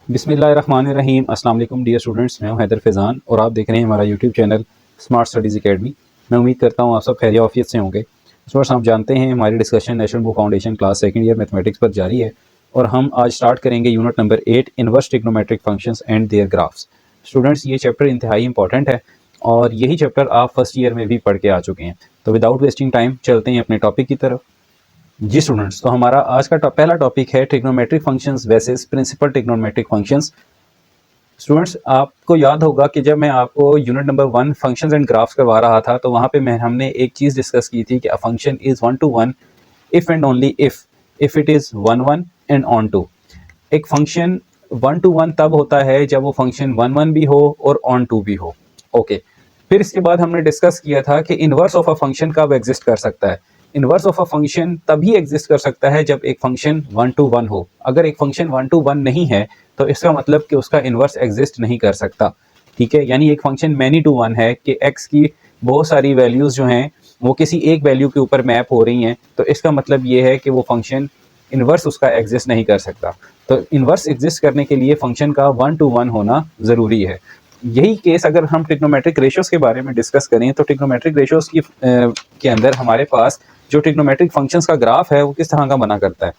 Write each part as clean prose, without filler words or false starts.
बिस्मिल्लाहिर्रहमानिर्रहीम। अस्सलाम वालेकुम डियर स्टूडेंट्स, मैं हूं हैदर फैज़ान और आप देख रहे हैं हमारा YouTube channel smart studies academy. मैं उम्मीद करता हूं आप सब खैरियत आफियत से होंगे। स्टूडेंट्स, आप जानते हैं हमारी discussion national book foundation class second year mathematics पर जारी है और हम आज स्टार्ट करेंगे unit number 8 inverse trigonometric functions and their graphs. Students, ये चैप्टर इंतहाई इंपॉर्टेंट है और यही चैप्टर आप फर्स्ट ईयर में भी पढ़ के आ चुके हैं। तो विदाउट वेस्टिंग टाइम चलते हैं अपने टॉपिक की तरफ। जी स्टूडेंट्स, तो हमारा आज का पहला टॉपिक है trigonometric functions versus principal trigonometric functions. Students, आपको याद होगा कि जब मैं आपको unit number 1 functions and graphs करवा रहा था तो वहाँ पे हमने एक चीज़ डिस्कस की थी कि a function is 1 to 1 if and only if it is 1 1 and onto. एक फंक्शन 1 to 1 तब होता है जब वो फंक्शन 1 1 भी हो और ऑन टू भी हो। ओके, फिर इसके बाद हमने डिस्कस किया था कि इन्वर्स ऑफ अ फंक्शन कब एग्जिस्ट कर सकता है। इन्वर्स ऑफ अ फंक्शन तभी एग्जिस्ट कर सकता है जब एक फंक्शन 1 to 1 हो। अगर एक फंक्शन 1 to 1 नहीं है तो इसका मतलब कि उसका इन्वर्स एग्जिस्ट नहीं कर सकता। ठीक है, यानी एक फंक्शन मैनी टू वन है कि x की बहुत सारी वैल्यूज़ जो हैं वो किसी एक वैल्यू के ऊपर मैप हो रही हैं, तो इसका मतलब ये है कि वो फंक्शन इन्वर्स उसका एग्जिस्ट नहीं कर सकता। तो इन्वर्स एग्जिस्ट करने के लिए फंक्शन का 1 to 1 होना ज़रूरी है। यही केस अगर हम ट्रिग्नोमेट्रिक रेशियोज़ के बारे में डिस्कस करें तो ट्रिग्नोमेट्रिक रेशियोज़ के अंदर हमारे पास जो ट्रिग्नोमेट्रिक फंक्शंस का ग्राफ है वो किस तरह का बना करता है।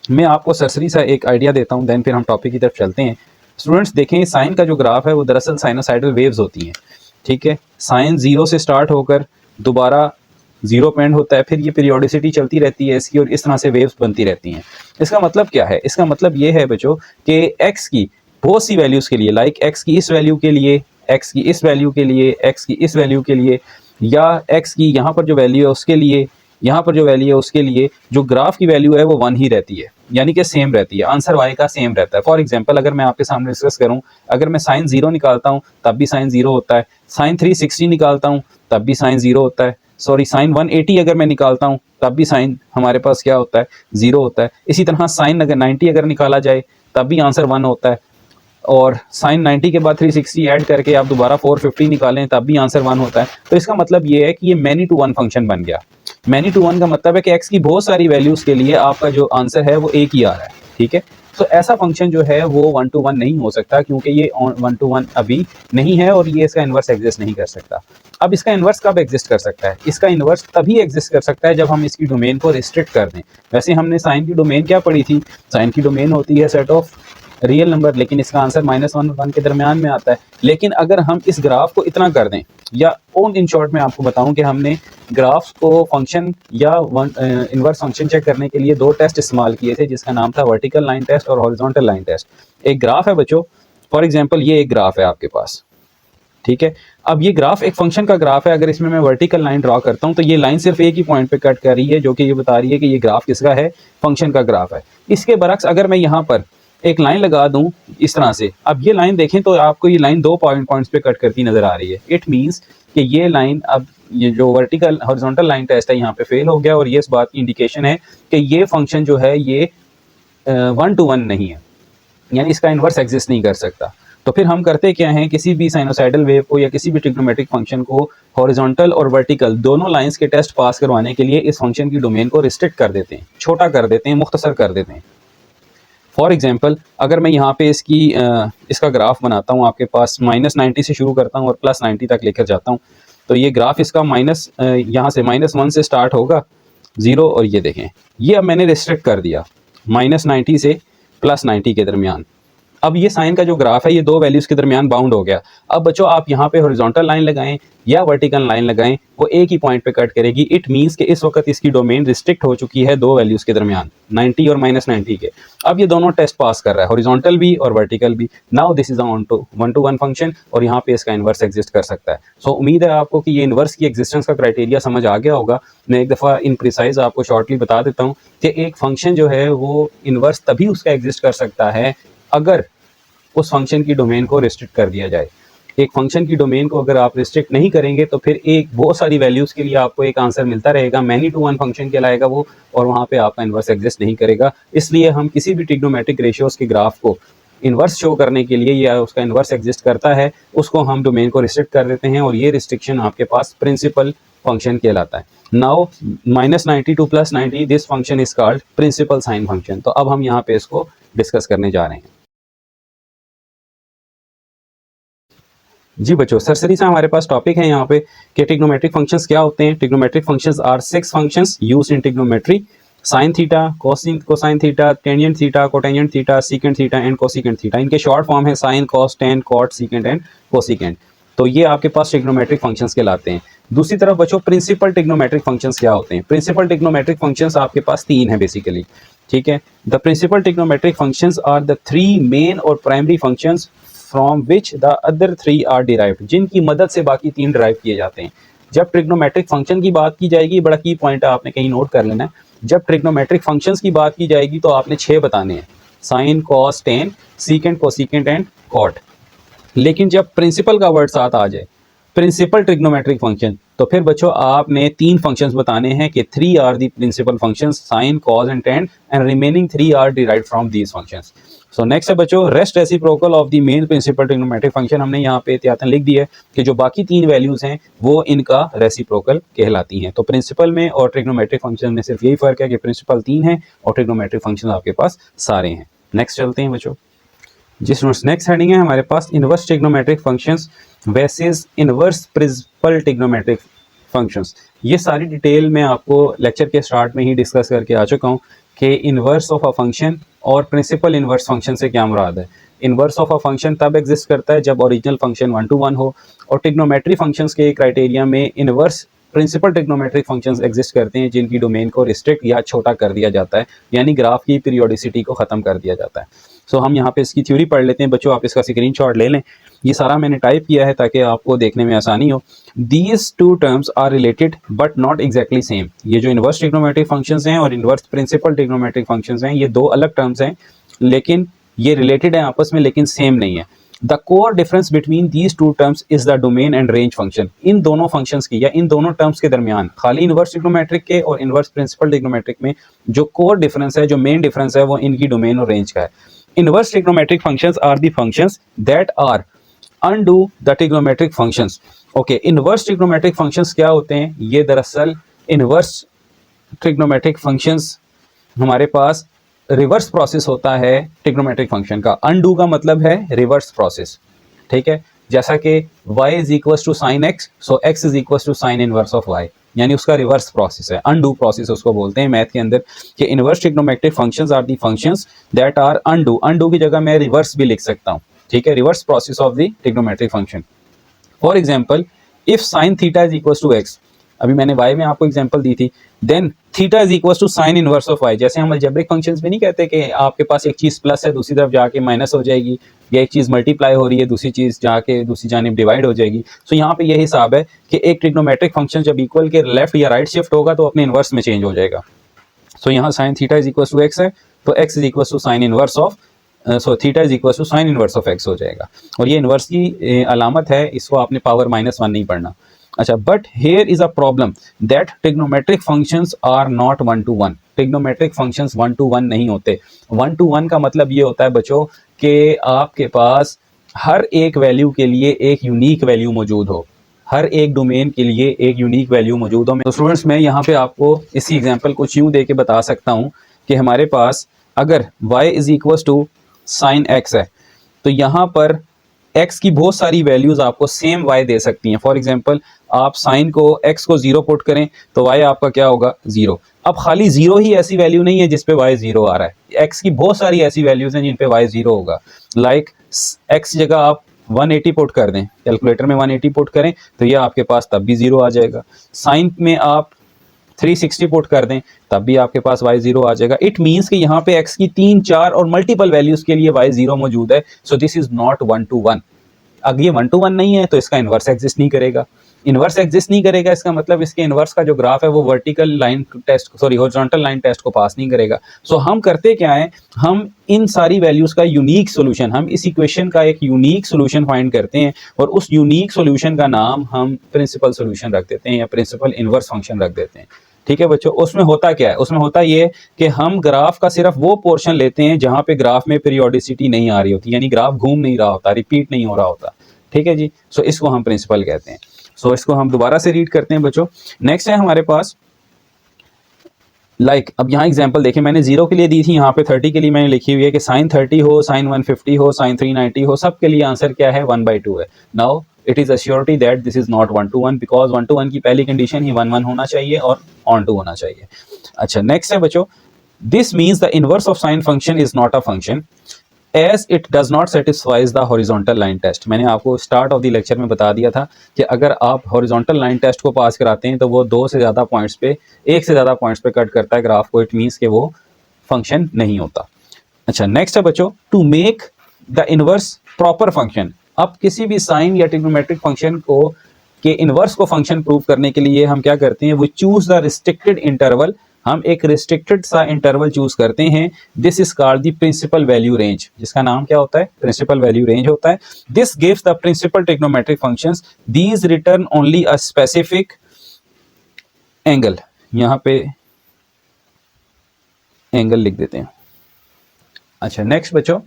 मैं आपको सरसरी सा एक आइडिया देता हूँ, देन फिर हम टॉपिक की तरफ चलते हैं। स्टूडेंट्स देखें, साइन का जो ग्राफ है वो दरअसल साइनोसाइडल वेव्स होती हैं। ठीक है, साइन 0 से स्टार्ट होकर दोबारा 0 पे एंड होता है, फिर ये पीरियोडिसिटी चलती रहती है इसकी और इस तरह से वेव्स बनती रहती हैं। इसका मतलब क्या है? इसका मतलब ये है बच्चों कि एक्स की बहुत सी वैल्यूज़ के लिए, लाइक एक्स की इस वैल्यू के लिए, एक्स की इस वैल्यू के लिए, एक्स की इस वैल्यू के लिए, या एक्स की यहाँ पर जो वैल्यू है उसके लिए, यहाँ पर जो वैल्यू है उसके लिए, जो ग्राफ की वैल्यू है वो 1 ही रहती है, यानी कि सेम रहती है। आंसर वाई का सेम रहता है। फॉर एग्जांपल, अगर मैं आपके सामने डिस्कस करूं, अगर मैं साइन 0 निकालता हूं तब भी साइन 0 होता है, साइन 360 निकालता हूं तब भी साइन 0 होता है, सॉरी साइन 180 अगर मैं निकालता हूं तब भी साइन हमारे पास क्या होता है? 0 होता है। इसी तरह साइन अगर 90 अगर निकाला जाए तब भी आंसर 1 होता है, और साइन 90 के बाद 360 ऐड करके आप दोबारा 450 निकालें तब भी आंसर 1 होता है। तो इसका मतलब ये है कि ये मैनी टू वन फंक्शन बन गया। मैनी टू वन का मतलब है कि एक्स की बहुत सारी वैल्यूज़ के लिए आपका जो आंसर है वो एक ही आ रहा है। ठीक है, तो ऐसा फंक्शन जो है वो 1 to 1 नहीं हो सकता क्योंकि ये 1 to 1 अभी नहीं है और ये इसका इन्वर्स एग्जिस्ट नहीं कर सकता। अब इसका इन्वर्स कब एग्जिस्ट कर सकता है? इसका इन्वर्स तभी एग्जिस्ट कर सकता है जब हम इसकी डोमेन को रिस्ट्रिक्ट कर दें। वैसे हमने साइन की डोमेन क्या पढ़ी थी? साइन की डोमेन होती है सेट ऑफ रियल नंबर, लेकिन इसका आंसर -1 और 1 के दरमियान में आता है। लेकिन अगर हम इस ग्राफ को इतना कर दें, या ओन इन शॉर्ट में आपको बताऊं कि हमने ग्राफ्स को फंक्शन या इन्वर्स फंक्शन चेक करने के लिए 2 टेस्ट इस्तेमाल किए थे जिसका नाम था वर्टिकल लाइन टेस्ट और हॉरिजॉन्टल लाइन टेस्ट। एक ग्राफ है बच्चों, फॉर एग्जाम्पल ये एक ग्राफ है आपके पास। ठीक है, अब ये ग्राफ एक फंक्शन का ग्राफ है। अगर इसमें मैं वर्टिकल लाइन ड्रॉ करता हूं तो ये लाइन सिर्फ एक ही पॉइंट पे कट कर रही है, जो कि ये बता रही है कि ये ग्राफ किसका है? फंक्शन का ग्राफ है। इसके बरक्स अगर मैं यहाँ पर एक लाइन लगा दूं इस तरह से, अब ये लाइन देखें तो आपको ये लाइन 2 पॉइंट्स पे कट करती नजर आ रही है। इट मींस कि ये लाइन, अब ये जो वर्टिकल हॉरिजॉन्टल लाइन टेस्ट है यहाँ पे फेल हो गया और ये इस बात की इंडिकेशन है कि ये फंक्शन जो है ये 1 to 1 नहीं है, यानी इसका इन्वर्स एग्जिस्ट नहीं कर सकता। तो फिर हम करते क्या हैं, किसी भी साइनोसाइडल वेव को या किसी भी ट्रिग्नोमेट्रिक फंक्शन को हॉरिजॉन्टल और वर्टिकल दोनों लाइंस के टेस्ट पास करवाने के लिए इस फंक्शन की डोमेन को रिस्ट्रिक्ट कर देते हैं, छोटा कर देते हैं, मुख्तसर कर देते हैं। फॉर एग्जाम्पल, अगर मैं यहाँ पे इसका ग्राफ बनाता हूँ, आपके पास -90 से शुरू करता हूँ और +90 तक लेकर जाता हूँ, तो ये ग्राफ इसका यहाँ से -1 से स्टार्ट होगा 0, और ये देखें ये अब मैंने रिस्ट्रिक्ट कर दिया -90 से +90 के दरमियान। अब ये साइन का जो ग्राफ है ये 2 वैल्यूज़ के दरमियान बाउंड हो गया। अब बच्चों आप यहाँ पे हॉरिजॉन्टल लाइन लगाएं या वर्टिकल लाइन लगाएं, वो एक ही पॉइंट पे कट करेगी। इट मींस कि इस वक्त इसकी डोमेन रिस्ट्रिक्ट हो चुकी है 2 वैल्यूज़ के दरमियान, 90 और -90 के। अब ये दोनों टेस्ट पास कर रहा है, हॉरिजॉन्टल भी और वर्टिकल भी। Now this is a 1 to 1 function और यहाँ पे इसका इन्वर्स एग्जिस्ट कर सकता है। सो उम्मीद है आपको कि ये इन्वर्स की एग्जिस्टेंस का क्राइटेरिया समझ आ गया होगा। मैं एक दफ़ा इन प्रिसाइज आपको शॉर्टली बता देता हूँ कि एक फंक्शन जो है वो इन्वर्स तभी उसका एग्जिस्ट कर सकता है अगर उस फंक्शन की डोमेन को रिस्ट्रिक्ट कर दिया जाए। एक फंक्शन की डोमेन को अगर आप रिस्ट्रिक्ट नहीं करेंगे तो फिर एक बहुत सारी वैल्यूज़ के लिए आपको एक आंसर मिलता रहेगा, मैनी टू वन फंक्शन कहलाएगा वो, और वहाँ पे आपका इन्वर्स एग्जिस्ट नहीं करेगा। इसलिए हम किसी भी ट्रिग्नोमेट्रिक रेशियोज़ के ग्राफ को इन्वर्स शो करने के लिए या उसका इन्वर्स एग्जिस्ट करता है उसको हम डोमेन को रिस्ट्रिक्ट कर देते हैं, और ये रिस्ट्रिक्शन आपके पास प्रिंसिपल फंक्शन कहलाता है। Now -90 to +90 this function is called principal sine function. तो अब हम यहाँ पे इसको डिस्कस करने जा रहे हैं। जी बच्चों, सरसरी सा हमारे पास टॉपिक है यहाँ पे कि ट्रिग्नोमेट्रिक फंक्शंस क्या होते हैं। Trigonometric functions are 6 functions used in trigonometry: sine theta, cosine theta, tangent theta, cotangent theta, secant theta and cosecant theta. इनके शॉर्ट फॉर्म है sine, cos, tan, cot, secant and cosecant. तो ये आपके पास trigonometric functions कहलाते हैं। दूसरी तरफ बच्चों, प्रिंसिपल ट्रिग्नोमेट्रिक फंक्शंस क्या होते हैं? प्रिंसिपल ट्रिग्नोमेट्रिक फंक्शंस आपके पास 3 है बेसिकली, ठीक है। The principal trigonometric functions are the 3 main और primary functions from which the other 3 are derived, जिनकी मदद से बाकी 3 डिराइव किए जाते हैं। जब ट्रिग्नोमेट्रिक फंक्शन की बात की जाएगी, बड़ा की पॉइंट है, आपने कहीं नोट कर लेना है। जब ट्रिग्नोमेट्रिक फंक्शंस की बात की जाएगी तो आपने 6 बताने हैं: sine, cos, tan, secant, cosecant and cot. लेकिन जब प्रिंसिपल का वर्ड साथ आ जाए, प्रिंसिपल ट्रिग्नोमेट्रिक फंक्शन, तो फिर बच्चों आपने 3 फंक्शंस बताने हैं कि 3 are the principal functions: sine, cos and tan, and remaining 3 are derived from these functions. So next है बच्चों, rest reciprocal of the main principal trigonometric function. हमने यहाँ पे एहतियातन लिख दिया है कि जो बाकी 3 वैल्यूज हैं वो इनका रेसिप्रोकल कहलाती हैं। तो प्रिंसिपल में और ट्रिग्नोमेट्रिक फंक्शन में सिर्फ यही फर्क है कि प्रिंसिपल 3 है और ट्रिग्नोमेट्रिक फंक्शन आपके पास सारे हैं। नेक्स्ट चलते हैं बच्चों। जिस नेक्स्ट हेडिंग है हमारे पास inverse trigonometric functions versus inverse principal trigonometric functions. ये सारी डिटेल मैं आपको लेक्चर के स्टार्ट में ही डिस्कस करके आ चुका हूँ कि इनवर्स ऑफ अ फंक्शन और प्रिंसिपल इनवर्स फंक्शन से क्या मुराद है। इनवर्स ऑफ अ फंक्शन तब एग्जिस्ट करता है जब ओरिजिनल फंक्शन 1 to 1 हो, और ट्रिग्नोमेट्री फंक्शंस के क्राइटेरिया में inverse principal trigonometric functions exist करते हैं जिनकी डोमेन को रिस्ट्रिक्ट या छोटा कर दिया जाता है, यानी ग्राफ की पीरियोडिसिटी को ख़त्म कर दिया जाता है। सो हम यहाँ पे इसकी थ्योरी पढ़ लेते हैं बच्चों, आप इसका स्क्रीनशॉट ले लें। ये सारा मैंने टाइप किया है ताकि आपको देखने में आसानी हो। These 2 terms are related but not exactly same. ये जो इनवर्स ट्रिग्नोमेट्रिक फंक्शंस हैं और इनवर्स प्रिंसिपल ट्रिग्नोमेट्रिक फंक्शंस हैं, ये 2 अलग टर्म्स हैं, लेकिन ये रिलेटेड है आपस में, लेकिन सेम नहीं है। The core difference between these 2 terms is the domain and range function. इन दोनों फंक्शंस की या इन दोनों टर्म्स के दरमियान, खाली इनवर्स ट्रिग्नोमेट्रिक के और इनवर्स प्रिंसिपल ट्रिग्नोमेट्रिक में जो कोर डिफरेंस है, जो मेन डिफरेंस है, वो इनकी डोमेन और रेंज का है। Inverse trigonometric functions are the functions that are undo the trigonometric functions. Okay, inverse trigonometric functions क्या होते हैं? ये दरअसल इनवर्स ट्रिग्नोमेट्रिक फंक्शंस हमारे पास रिवर्स प्रोसेस होता है ट्रिग्नोमेट्रिक फंक्शन का। अनडू का मतलब है रिवर्स प्रोसेस, ठीक है। जैसा कि y is equal to sine x, so x is equal to sine inverse of y, यानी उसका रिवर्स प्रोसेस है, अनडू प्रोसेस उसको बोलते हैं मैथ के अंदर। कि inverse trigonometric functions are the functions that are undo. Undo की जगह मैं रिवर्स भी लिख सकता हूँ, ठीक है, reverse process of the trigonometric function. For example, if sine theta is equal to x, अभी मैंने y में आपको एग्जांपल दी थी, then theta is equal to sine inverse of y। जैसे हम अलजेब्रिक फंक्शंस में नहीं कहते कि आपके पास एक चीज़ प्लस है दूसरी तरफ जाके माइनस हो जाएगी, या एक चीज़ मल्टीप्लाई हो रही है दूसरी चीज़ जाके दूसरी जानिब डिवाइड हो जाएगी। सो यहाँ पे यही हिसाब है कि एक ट्रिग्नोमेट्रिक फंक्शन जब इक्वल के लेफ्ट या राइट शिफ्ट होगा तो अपने इनवर्स में चेंज हो जाएगा। सो यहाँ sine theta is equal to x है, तो x is equal to sine inverse of, so theta is equal to sine inverse of x हो जाएगा। और ये इनवर्स की अलामत है, इसको आपने पावर -1 नहीं पढ़ना। अच्छा, but here is a problem that trigonometric functions are not 1 to 1। Trigonometric functions 1 to 1 नहीं होते। 1 to 1 का मतलब ये होता है बच्चों कि आपके पास हर एक वैल्यू के लिए एक यूनिक वैल्यू मौजूद हो, हर एक डोमेन के लिए एक यूनिक वैल्यू मौजूद हो। तो स्टूडेंट्स, मैं यहाँ पे आपको इसी एग्जांपल कुछ यूँ दे के बता सकता हूँ कि हमारे पास अगर y is equal to sine x है, तो यहाँ पर x की बहुत सारी वैल्यूज आपको सेम y दे सकती हैं। फॉर एग्जांपल, आप साइन को x को 0 पुट करें तो y आपका क्या होगा? 0। अब खाली 0 ही ऐसी वैल्यू नहीं है जिस पे y 0 आ रहा है, x की बहुत सारी ऐसी वैल्यूज हैं जिन पे y 0 होगा। लाइक x जगह आप 180 पुट कर दें, कैलकुलेटर में 180 पुट करें तो ये आपके पास तब भी 0 आ जाएगा। साइन में आप 360 पुट कर दें तब भी आपके पास y 0 आ जाएगा। इट मीन्स कि यहाँ पे x की 3, 4 और मल्टीपल वैल्यूज के लिए y 0 मौजूद है। सो दिस इज नॉट 1 to 1। अगर ये 1 to 1 नहीं है तो इसका इन्वर्स एग्जिस्ट नहीं करेगा। इन्वर्स एग्जिस्ट नहीं करेगा, इसका मतलब इसके इन्वर्स का जो ग्राफ है वो vertical line test, sorry horizontal line test को पास नहीं करेगा। सो हम करते क्या है, हम इन सारी वैल्यूज का यूनिक सोल्यूशन, हम इस इक्वेशन का एक यूनिक सोल्यूशन फाइंड करते हैं और उस यूनिक सोल्यूशन का नाम हम प्रिंसिपल सोल्यूशन रख देते हैं या प्रिंसिपल इनवर्स फंक्शन रख देते हैं। ठीक है बच्चों, उसमें होता क्या है? उसमें होता ये कि हम ग्राफ का सिर्फ वो पोर्शन लेते हैं जहां पे ग्राफ में पीरियोडिसिटी नहीं आ रही होती, यानी ग्राफ घूम नहीं रहा होता, रिपीट नहीं हो रहा होता। ठीक है जी, सो इसको हम प्रिंसिपल कहते हैं। सो इसको हम दोबारा से रीड करते हैं बच्चों। नेक्स्ट है हमारे पास अब यहाँ एग्जांपल देखें, मैंने 0 के लिए दी थी, यहाँ पे 30 के लिए मैंने लिखी हुई है कि साइन 30 हो, साइन 150 हो, साइन 390 हो, सब के लिए आंसर क्या है? 1/2 है। Now it is assurity that this is not 1 to 1 because 1 to 1 की पहली कंडीशन ही 1 1 होना चाहिए और ऑन टू होना चाहिए। अच्छा नेक्स्ट है बच्चों, this means the inverse of sine function is not a function as it does not satisfies the horizontal line test. मैंने आपको स्टार्ट ऑफ द लेक्चर में बता दिया था कि अगर आप हॉरिजॉन्टल लाइन टेस्ट को पास कराते हैं तो वो एक से ज़्यादा पॉइंट्स पे कट करता है ग्राफ को, इट मीन्स कि वो फंक्शन नहीं होता। अच्छा नेक्स्ट है बच्चों, to make the inverse proper function. अब किसी भी साइन या ट्रिग्नोमेट्रिक फंक्शन को के इनवर्स को फंक्शन प्रूव करने के लिए हम क्या करते हैं, वो चूज द रिस्ट्रिक्टेड इंटरवल। हम एक रिस्ट्रिक्टेड सा इंटरवल चूज करते हैं। This is called the principal value range, जिसका नाम क्या होता है, प्रिंसिपल वैल्यू रेंज होता है। This gives the principal trigonometric functions, these return only a specific angle. यहां पे एंगल लिख देते हैं। अच्छा नेक्स्ट बच्चों,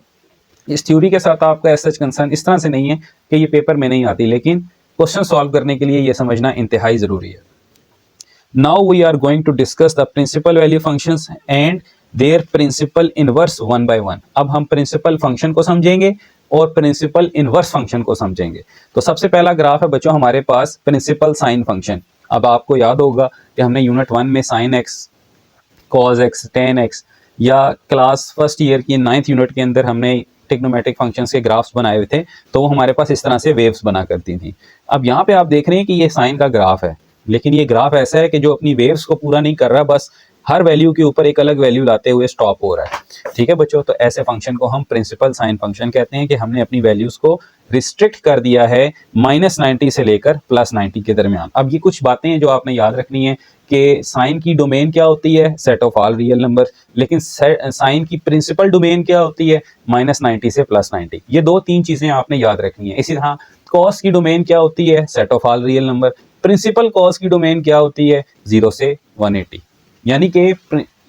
इस थ्योरी के साथ आपका ऐसा कंसर्न इस तरह से नहीं है कि ये पेपर में नहीं आती, लेकिन क्वेश्चन सॉल्व करने के लिए ये समझना इंतहाई जरूरी है। Now we are going to discuss the principal value functions and their principal inverse one by one. अब हम प्रिंसिपल फंक्शन को समझेंगे और प्रिंसिपल इनवर्स फंक्शन को समझेंगे। तो सबसे पहला ग्राफ है बच्चों हमारे पास प्रिंसिपल साइन फंक्शन। अब आपको याद होगा कि हमने यूनिट 1 में sine x, cos x, ten x, या क्लास फर्स्ट ईयर की 9th यूनिट के अंदर हमने ट्रिग्नोमेट्रिक फंक्शंस के ग्राफ्स बनाए हुए थे, तो वो हमारे पास इस तरह से वेव्स बना करती थी। अब यहाँ पे आप देख रहे हैं कि ये साइन का ग्राफ है, लेकिन ये ग्राफ ऐसा है कि जो अपनी वेव्स को पूरा नहीं कर रहा, बस हर वैल्यू के ऊपर एक अलग वैल्यू लाते हुए स्टॉप हो रहा है। ठीक है बच्चों, तो ऐसे फंक्शन को हम प्रिंसिपल साइन फंक्शन कहते हैं कि हमने अपनी वैल्यूज को रिस्ट्रिक्ट कर दिया है -90 से लेकर +90 के दरमियान। अब ये कुछ बातें हैं जो आपने याद रखनी है कि साइन की डोमेन क्या होती है, set of all real number, लेकिन साइन की प्रिंसिपल डोमेन क्या होती है, -90 से +90। ये 2-3 चीजें आपने याद रखनी है। इसी तरह कॉस की डोमेन क्या होती है, set of all real number. Principal cos की डोमेन क्या होती है, 0 से 180। यानी कि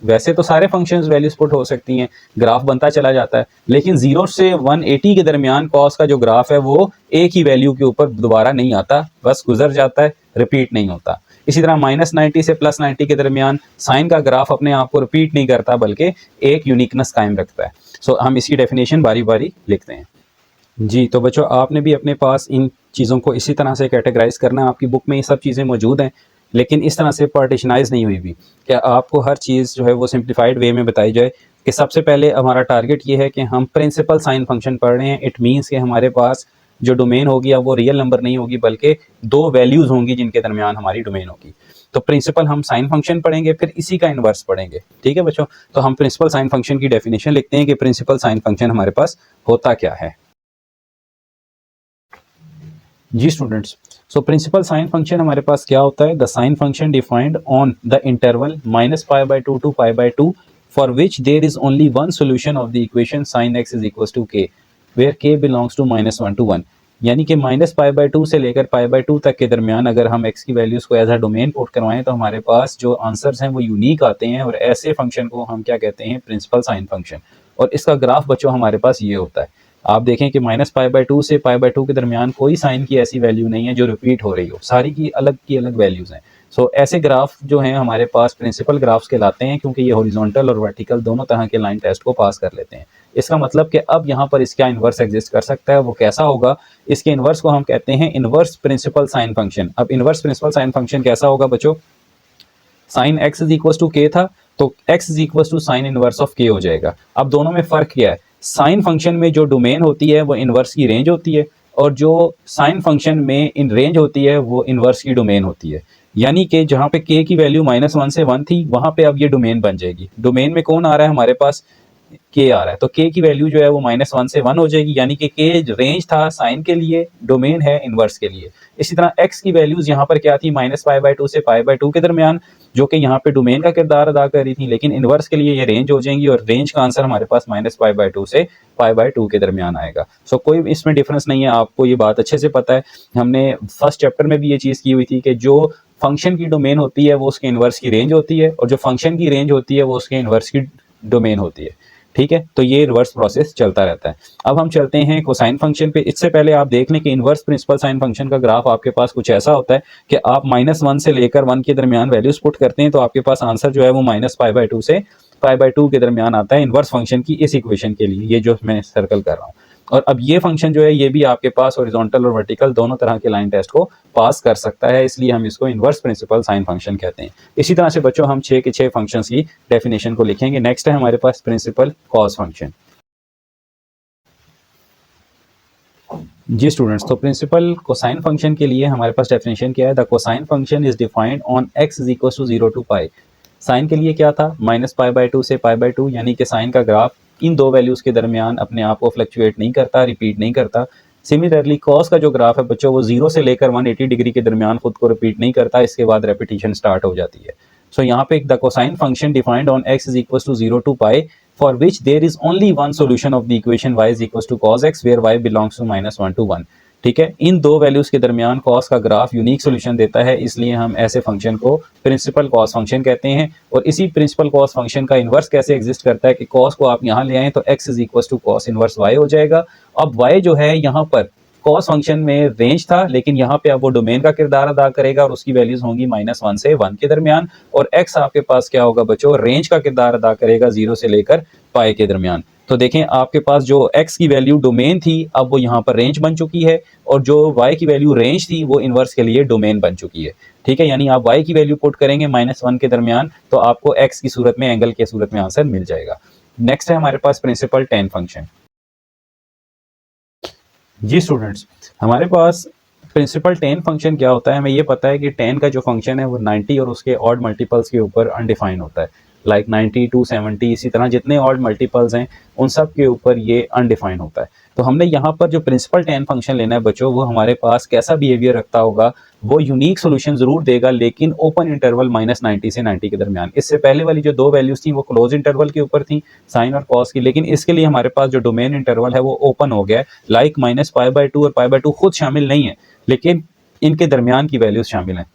वैसे तो सारे फंक्शंस वैल्यूज पुट हो सकती हैं, ग्राफ बनता चला जाता है, लेकिन 0 से 180 के दरमियान कॉस का जो ग्राफ है वो एक ही वैल्यू के ऊपर दोबारा नहीं आता, बस गुजर जाता है, रिपीट नहीं होता। इसी तरह -90 से +90 के दरमियान साइन का ग्राफ अपने आप को रिपीट नहीं करता, बल्कि एक यूनिकनेस कायम रखता है। सो हम इसकी डेफिनेशन बारी बारी लिखते हैं। जी तो बच्चों, आपने भी अपने पास इन चीज़ों को इसी तरह से कैटेगराइज करना है। आपकी बुक में ये सब चीज़ें मौजूद हैं, लेकिन इस तरह से पार्टिशनाइज नहीं हुई भी कि आपको हर चीज़ जो है वो सिंप्लीफाइड वे में बताई जाए कि सबसे पहले हमारा टारगेट ये है कि हम प्रिंसिपल साइन फंक्शन पढ़ रहे हैं। इट मीन्स कि हमारे पास जो डोमेन होगी अब वो रियल नंबर नहीं होगी, बल्कि 2 वैल्यूज़ होंगी जिनके दरमियान हमारी डोमेन होगी। तो प्रिंसिपल हम साइन फंक्शन पढ़ेंगे, फिर इसी का इन्वर्स पढ़ेंगे। ठीक है बच्चों, तो हम प्रिंसिपल साइन फंक्शन की डेफिनेशन लिखते हैं कि प्रिंसिपल साइन फंक्शन हमारे पास होता क्या है। जी students, so principal sine function हमारे पास क्या होता है, the sine function defined on the interval -π/2 to π/2 for which there is only one solution of the equation sin x is equal to k where k belongs to -1 to 1। यानी कि -π/2 से लेकर π/2 तक के दरमियान अगर हम x की वैल्यूज को एज अ डोमेन पुट करवाएं तो हमारे पास जो आंसर्स हैं वो यूनिक आते हैं, और ऐसे फंक्शन को हम क्या कहते हैं, प्रिंसिपल साइन फंक्शन। और इसका ग्राफ बच्चों हमारे पास ये होता है। आप देखें कि -π/2 से π/2 के दरमियान कोई साइन की ऐसी वैल्यू नहीं है जो रिपीट हो रही हो, सारी की अलग वैल्यूज़ हैं। सो ऐसे ग्राफ जो हैं हमारे पास प्रिंसिपल ग्राफ्स कहलाते हैं, क्योंकि ये हॉरिजॉन्टल और वर्टिकल दोनों तरह के लाइन टेस्ट को पास कर लेते हैं। इसका मतलब कि अब यहाँ पर इसका इन्वर्स एग्जिस्ट कर सकता है। वो कैसा होगा, इसके इन्वर्स को हम कहते हैं इन्वर्स प्रिंसिपल साइन फंक्शन। अब इन्वर्स प्रिंसिपल साइन फंक्शन कैसा होगा बच्चों, sine x is equal to k था, तो x is equal to sine inverse of k हो जाएगा। अब दोनों में फ़र्क क्या है, साइन फंक्शन में जो डोमेन होती है वो इनवर्स की रेंज होती है, और जो साइन फंक्शन में इन रेंज होती है वो इनवर्स की डोमेन होती है। यानी कि जहाँ पे k की वैल्यू -1 से 1 थी, वहाँ पे अब ये डोमेन बन जाएगी। डोमेन में कौन आ रहा है हमारे पास, k आ रहा है, तो k की वैल्यू जो है वो -1 से 1 हो जाएगी। यानी कि k रेंज था साइन के लिए, डोमेन है इनवर्स के लिए। इसी तरह x की वैल्यूज यहाँ पर क्या थी, -π/2 से π/2 के दरमियान, जो कि यहाँ पे डोमेन का किरदार अदा कर रही थी, लेकिन इनवर्स के लिए ये रेंज हो जाएंगी, और रेंज का आंसर हमारे पास -π/2 से π/2 के दरमियान आएगा। सो कोई इसमें डिफरेंस नहीं है, आपको ये बात अच्छे से पता है। हमने फर्स्ट चैप्टर में भी ये चीज़ की हुई थी कि जो फंक्शन की डोमेन होती है वो उसके इनवर्स की रेंज होती है, और जो फंक्शन की रेंज होती है वो उसके इनवर्स की डोमेन होती है। ठीक है, तो ये रिवर्स प्रोसेस चलता रहता है। अब हम चलते हैं कोसाइन फंक्शन पे। इससे पहले आप देख लें कि इनवर्स प्रिंसिपल साइन फंक्शन का ग्राफ आपके पास कुछ ऐसा होता है कि आप -1 से लेकर 1 के दरमियान वैल्यूज पुट करते हैं, तो आपके पास आंसर जो है वो -π/2 से π/2 के दरमियान आता है इनवर्स फंक्शन की इस इक्वेशन के लिए, ये जो मैं सर्कल कर रहा हूँ। और अब ये फंक्शन जो है ये भी आपके पास हॉरिजॉन्टल और वर्टिकल दोनों तरह के लाइन टेस्ट को पास कर सकता है, इसलिए हम इसको इन्वर्स प्रिंसिपल साइन फंक्शन कहते हैं। इसी तरह से बच्चों हम 6 के 6 फंक्शंस की डेफिनेशन को लिखेंगे। नेक्स्ट है हमारे पास प्रिंसिपल कॉस फंक्शन। जी स्टूडेंट्स, तो प्रिंसिपल कोसाइन फंक्शन के लिए हमारे पास डेफिनेशन क्या है? The cosine function is defined on x is equal to 0 to pi. Sine के लिए क्या था? -π/2 से π/2, यानी कि साइन का ग्राफ इन दो वैल्यूज के दरमियान अपने आप को फ्लक्चुएट नहीं करता, रिपीट नहीं करता। सिमिलरली कॉस का जो ग्राफ है बच्चों, वो 0 से लेकर 180 डिग्री के दरमियान खुद को रिपीट नहीं करता, इसके बाद रेपिटेशन स्टार्ट हो जाती है। सो यहाँ पे the cosine function defined on x is equal to 0 to pi for which there is only one solution of the equation y is equals to cos x where y belongs to -1 to 1। ठीक है, इन दो values के दरमियान cos का graph unique solution देता है, इसलिए हम ऐसे फंक्शन को प्रिंसिपल cos फंक्शन कहते हैं। और इसी प्रिंसिपल cos फंक्शन का इन्वर्स कैसे एग्जिस्ट करता है कि cos को आप यहाँ ले आए तो x is equal to cos inverse y हो जाएगा। अब y जो है यहाँ पर कॉस फंक्शन में रेंज था, लेकिन यहाँ पे अब वो डोमेन का किरदार अदा करेगा और उसकी वैल्यूज होंगी -1 से 1 के दरमियान। और x आपके पास क्या होगा बच्चों? रेंज का किरदार अदा करेगा 0 से लेकर पाई के दरमियान। तो देखें आपके पास जो x की वैल्यू डोमेन थी अब वो यहाँ पर रेंज बन चुकी है, और जो y की वैल्यू रेंज थी वो इनवर्स के लिए डोमेन बन चुकी है। ठीक है, यानी आप y की वैल्यू पुट करेंगे -1 के दरमियान तो आपको x की सूरत में, एंगल के सूरत में आंसर मिल जाएगा। नेक्स्ट है हमारे पास प्रिंसिपल tan फंक्शन। जी स्टूडेंट्स, हमारे पास प्रिंसिपल tan फंक्शन क्या होता है? हमें ये पता है कि tan का जो फंक्शन है वो 90 और उसके ऑड मल्टीपल्स के ऊपर अनडिफाइन होता है, लाइक 90 टू 70, इसी तरह जितने ऑड मल्टीपल्स हैं उन सब के ऊपर ये अनडिफाइन होता है। तो हमने यहाँ पर जो प्रिंसिपल tan फंक्शन लेना है बच्चों, वो हमारे पास कैसा बिहेवियर रखता होगा? वो यूनिक सोल्यूशन जरूर देगा, लेकिन ओपन इंटरवल -90 से 90 के दरमियान। इससे पहले वाली जो दो वैल्यूज थी वो क्लोज इंटरवल के ऊपर थी, साइन और कॉस की, लेकिन इसके लिए हमारे पास जो डोमेन इंटरवल है वो ओपन हो गया है, लाइक -π/2 और π/2 खुद शामिल नहीं है, लेकिन इनके दरमियान की वैल्यूज शामिल हैं,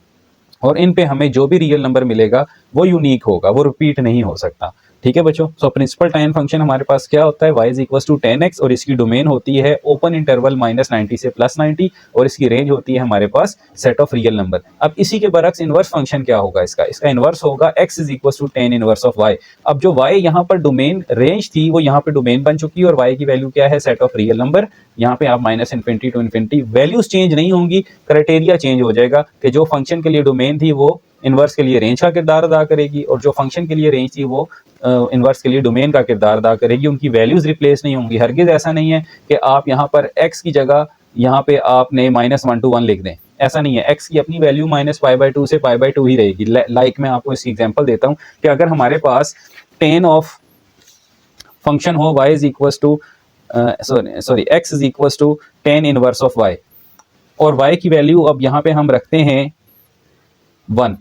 और इन पे हमें जो भी रियल नंबर मिलेगा वो यूनिक होगा, वो रिपीट नहीं हो सकता। ठीक है बच्चों, सो प्रिंसिपल tan फंक्शन हमारे पास क्या होता है? y is equal to tan x, और इसकी डोमेन होती है ओपन इंटरवल -90 से +90, और इसकी रेंज होती है हमारे पास सेट ऑफ रियल नंबर। अब इसी के बरक्स इनवर्स फंक्शन क्या होगा? इसका इनवर्स होगा x is equal to tan inverse of y। अब जो y यहाँ पर डोमेन रेंज थी वो यहाँ पे डोमेन बन चुकी है, और y की वैल्यू क्या है? Set of real number. यहाँ पे आप -∞ टू इन्फिनिटी, वैल्यूज चेंज नहीं होंगी, क्राइटेरिया चेंज हो जाएगा कि जो फंक्शन के लिए डोमेन थी वो इनवर्स के लिए रेंज का किरदार अदा करेगी, और जो फंक्शन के लिए रेंज थी वो इनवर्स के लिए डोमेन का किरदार अदा करेगी। उनकी वैल्यूज रिप्लेस नहीं होंगी। हरगिज ऐसा नहीं है कि आप यहाँ पर x की जगह यहाँ पे आपने -1 to 1 लिख दें, ऐसा नहीं है। x की अपनी वैल्यू -π/2 से π/2 ही रहेगी। लाइक मैं आपको इसकी एग्जांपल देता हूँ कि अगर हमारे पास tan ऑफ फंक्शन हो y is equal to x is equal to tan inverse of y, और y की वैल्यू अब यहाँ पे हम रखते हैं 1,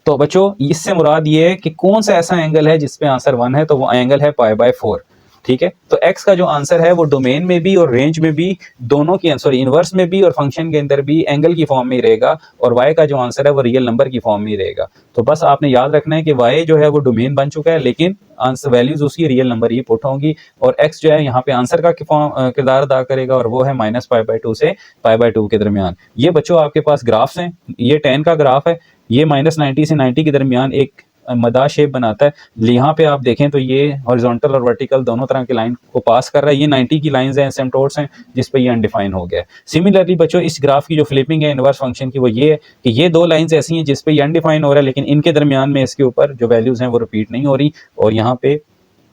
तो बच्चों इससे मुराद ये है कि कौन सा ऐसा एंगल है जिसपे आंसर 1 है, तो वो एंगल है π/4। ठीक है, तो x का जो आंसर है वो डोमेन में भी और रेंज में भी, दोनों की इनवर्स में भी और फंक्शन के अंदर भी एंगल की फॉर्म में ही रहेगा, और y का जो आंसर है वो रियल नंबर की फॉर्म में ही रहेगा। तो बस आपने याद रखना है कि y जो है वो डोमेन बन चुका है, लेकिन आंसर वैल्यूज उसकी रियल नंबर ही पुट होंगी, और x जो है यहाँ पे आंसर का किरदार अदा करेगा, और वो है -π/2 से π/2 के दरमियान। ये बच्चों आपके पास ग्राफ्स हैं, ये tan का ग्राफ है, ये -90 से 90 के दरमियान एक मदार शेप बनाता है। यहाँ पे आप देखें तो ये हॉरिजॉन्टल और वर्टिकल दोनों तरह की लाइन को पास कर रहा है। ये 90 की लाइंस हैं, एसिम्पटोट्स हैं, जिस पे ये अनडिफाइन हो गया है। सिमिलरली बच्चों इस ग्राफ की जो फ्लिपिंग है इनवर्स फंक्शन की, वो ये है कि ये दो लाइंस ऐसी हैं जिस पे ये अनडिफाइन हो रहा है, लेकिन इनके दरमियान में इसके ऊपर जो वैल्यूज हैं वो रिपीट नहीं हो रही, और यहाँ पे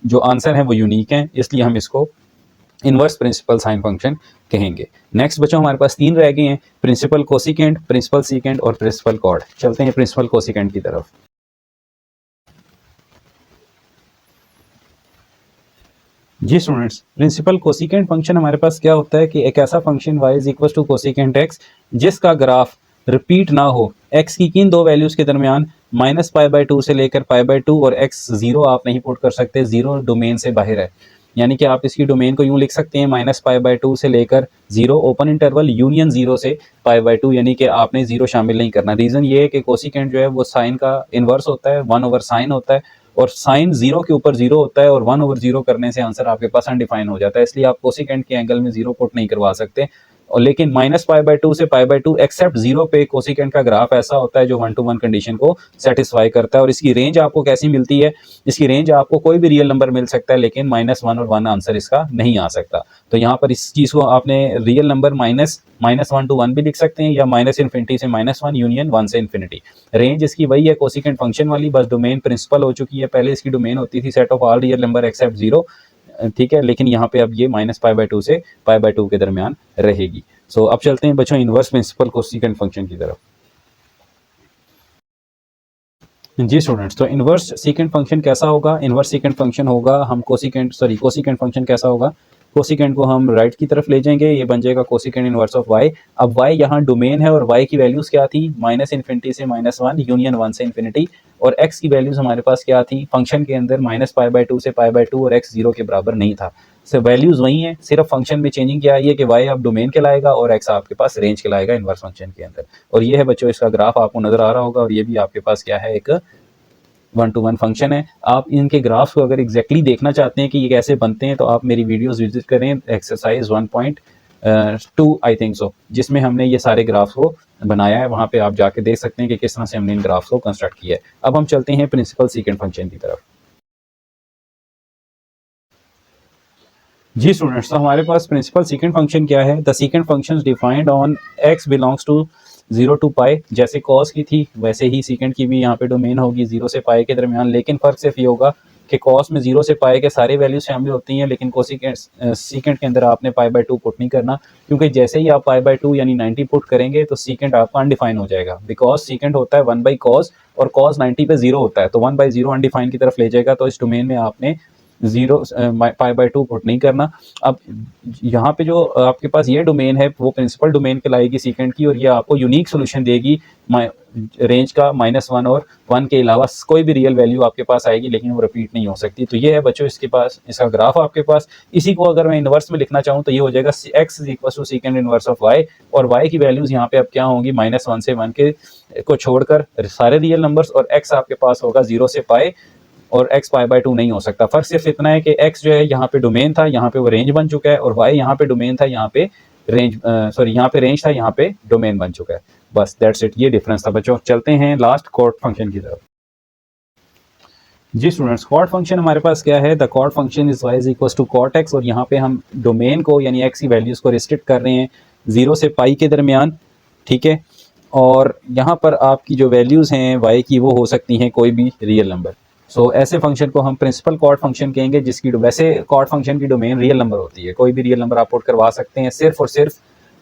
जो आंसर है वो यूनिक है, इसलिए हम इसको इनवर्स प्रिंसिपल साइन फंक्शन कहेंगे। नेक्स्ट बच्चों हमारे पास 3 रह गए हैं, प्रिंसिपल कोसिकेंट, प्रिंसिपल सीकेंट और प्रिंसिपल कॉर्ड। चलते हैं प्रिंसिपल कोसिकेंट की तरफ। जी स्टूडेंट्स, प्रिंसिपल कोसिकेंट फंक्शन हमारे पास क्या होता है कि एक ऐसा function y is equal to cosecant x जिसका ग्राफ रिपीट ना हो x की किन दो वैल्यूज के दरमियान, -π/2 से लेकर π/2, और x 0 आप नहीं पुट कर सकते, 0 डोमेन से बाहर है। यानी कि आप इसकी डोमेन को यूं लिख सकते हैं -π/2 से लेकर 0 ओपन इंटरवल यूनियन 0 से π/2, यानी कि आपने 0 शामिल नहीं करना। रीज़न ये है कि कोसिकेंट जो है वो साइन का इन्वर्स होता है, 1/sin होता है, और साइन 0 के ऊपर 0 होता है, और 1/0 करने से आंसर आपके पास अनडिफाइन हो जाता है, इसलिए आप कोसिकेंट के एंगल में 0 पुट नहीं करवा सकते। और लेकिन -π/2 से π/2 एक्सेप्ट 0 पे कोसिकेंट का ग्राफ ऐसा होता है जो 1 to 1 कंडीशन को सेटिस्फाई करता है। और इसकी रेंज आपको कैसी मिलती है, इसकी रेंज आपको कोई भी रियल नंबर मिल सकता है, लेकिन -1 और 1 आंसर इसका नहीं आ सकता। तो यहाँ पर इस चीज़ को आपने रियल नंबर -1 to 1 भी लिख सकते हैं, या -∞ से -1 यूनियन 1 से इन्फिनिटी। रेंज इसकी वही है कोसिकेंट फंक्शन वाली, बस डोमेन प्रिंसिपल हो चुकी है। पहले इसकी डोमेन होती थी set of all real number except 0, ठीक है, लेकिन यहाँ पे अब ये -π/2 से π/2 के दरमियान रहेगी। सो अब चलते हैं बच्चों इनवर्स प्रिंसिपल कोसिकेंट फंक्शन की तरफ। जी स्टूडेंट्स, तो इनवर्स सीकेंट फंक्शन कैसा होगा? इनवर्स सीकेंट फंक्शन होगा, हम कोसिकेंट फंक्शन कैसा होगा, कोसिकेंट को हम राइट की तरफ ले जाएंगे, ये बन जाएगा कोसिकेंट इनवर्स ऑफ y। अब y यहाँ डोमेन है और y की वैल्यूज क्या थी, -∞ से -1 यूनियन 1 से इन्फिनिटी। और x की वैल्यूज हमारे पास क्या थी फंक्शन के अंदर, -π/2 से π/2, और x 0 के बराबर नहीं था। सो वैल्यूज वही है, सिर्फ फंक्शन में चेंजिंग क्या आई है कि y अब डोमेन कहलाएगा और x आपके पास रेंज कहलाएगा इनवर्स फंक्शन के अंदर। और ये है बच्चों इसका ग्राफ आपको नजर आ रहा होगा, और ये भी आपके पास क्या है, एक 1 to 1 फंक्शन है। आप इनके ग्राफ्स को अगर एग्जैक्टली देखना चाहते हैं कि ये कैसे बनते हैं, तो आप मेरी वीडियोस विजिट करें, एक्सरसाइज 1.2 आई थिंक सो, जिसमें हमने ये सारे ग्राफ्स को बनाया है। वहाँ पे आप जाके देख सकते हैं कि किस तरह से हमने इन ग्राफ्स को कंस्ट्रक्ट किया है। अब हम चलते हैं प्रिंसिपल सीकेंट फंक्शन की तरफ। जी स्टूडेंट्स, तो हमारे पास प्रिंसिपल सीकेंट फंक्शन क्या है? The secant function defined on x belongs to 0 to π, जैसे cos की थी वैसे ही सीकेंट की भी यहाँ पे डोमेन होगी 0 से π के दरमियान। लेकिन फर्क सिर्फ ये होगा कि cos में 0 से π के सारे वैल्यूज शामिल होती हैं, लेकिन कोसिकेंट सीकेंट के अंदर आपने π/2 पुट नहीं करना, क्योंकि जैसे ही आप π/2 यानी 90 पुट करेंगे तो सीकेंट आपका अनडिफाइन हो जाएगा। बिकॉज सीकेंट होता है 1/cos और cos 90 पे 0 होता है, तो 1/0 अनडिफाइन की तरफ ले जाएगा। तो इस डोमेन में आपने 0 π/2 पुट नहीं करना। अब यहाँ पे जो आपके पास ये डोमेन है वो प्रिंसिपल डोमेन कहलाएगी सीकेंट की, और ये आपको यूनिक सोल्यूशन देगी रेंज का -1 और 1 के अलावा कोई भी रियल वैल्यू आपके पास आएगी, लेकिन वो रिपीट नहीं हो सकती। तो ये है बच्चों इसके पास इसका ग्राफ आपके पास। इसी को अगर मैं इनवर्स में लिखना चाहूँ तो ये हो जाएगा x = secant inverse of y, और y की वैल्यूज यहाँ पे अब क्या होंगी, -1 से 1 के को छोड़कर सारे रियल नंबर्स, और x आपके पास होगा 0 से π, और x π/2 नहीं हो सकता। फर्क सिर्फ इतना है कि x जो है यहाँ पे डोमेन था, यहाँ पे वो रेंज बन चुका है, और y यहाँ पे डोमेन था, यहाँ पे यहाँ पे रेंज था, यहाँ पे डोमेन बन चुका है। बस दैट्स इट, ये डिफरेंस था बच्चों। चलते हैं लास्ट कॉट फंक्शन की तरफ। जी स्टूडेंट्स, कॉट फंक्शन हमारे पास क्या है? The cot function is y = cot x, और यहाँ पे हम डोमेन को यानी x की वैल्यूज को रिस्ट्रिक्ट कर रहे हैं 0 से π के दरमियान, ठीक है। और यहाँ पर आपकी जो वैल्यूज हैं y की वो हो सकती हैं कोई भी रियल नंबर। सो ऐसे फंक्शन को हम प्रिंसिपल कॉट फंक्शन कहेंगे, जिसकी वैसे कॉट फंक्शन की डोमेन रियल नंबर होती है, कोई भी रियल नंबर आप पुट करवा सकते हैं। सिर्फ और सिर्फ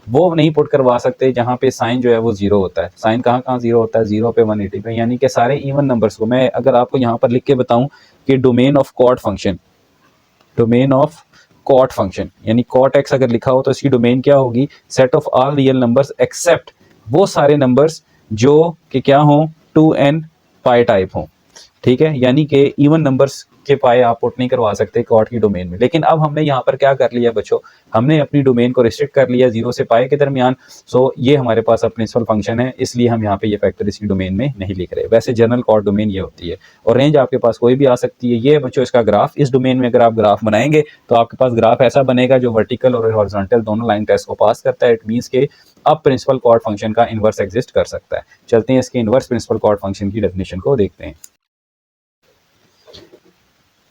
वो नहीं पुट करवा सकते जहाँ पे साइन जो है वो 0 होता है। साइन कहाँ 0 होता है? 0 पे 180 पे, यानी कि सारे इवन नंबर्स को मैं अगर आपको यहाँ पर लिख के बताऊँ कि डोमेन ऑफ कॉट फंक्शन यानी कॉट x अगर लिखा हो तो इसकी डोमेन क्या होगी, set of all real numbers accept वो सारे नंबर्स जो कि क्या हो 2n π टाइप हो, ठीक है। यानी कि इवन नंबर्स के पाए आप पुट नहीं करवा सकते कॉट की डोमेन में। लेकिन अब हमने यहाँ पर क्या कर लिया बच्चों, हमने अपनी डोमेन को रिस्ट्रिक्ट कर लिया 0 से π के दरमियान। सो ये हमारे पास अब प्रिंसिपल फंक्शन है, इसलिए हम यहाँ पे ये फैक्टर इसकी डोमेन में नहीं लिख रहे। वैसे जनरल कॉट डोमेन ये होती है, और रेंज आपके पास कोई भी आ सकती है। ये बच्चों इसका ग्राफ, इस डोमेन में अगर आप ग्राफ बनाएंगे तो आपके पास ग्राफ ऐसा बनेगा जो वर्टिकल और हॉरिजॉन्टल दोनों लाइन टेस्ट को पास करता है। इट मीन्स के अब प्रिंसिपल कॉट फंक्शन का इनवर्स एग्जिस्ट कर सकता है। चलते हैं इसके इनवर्स प्रिंसिपल कॉट फंक्शन की डेफिनेशन को देखते हैं।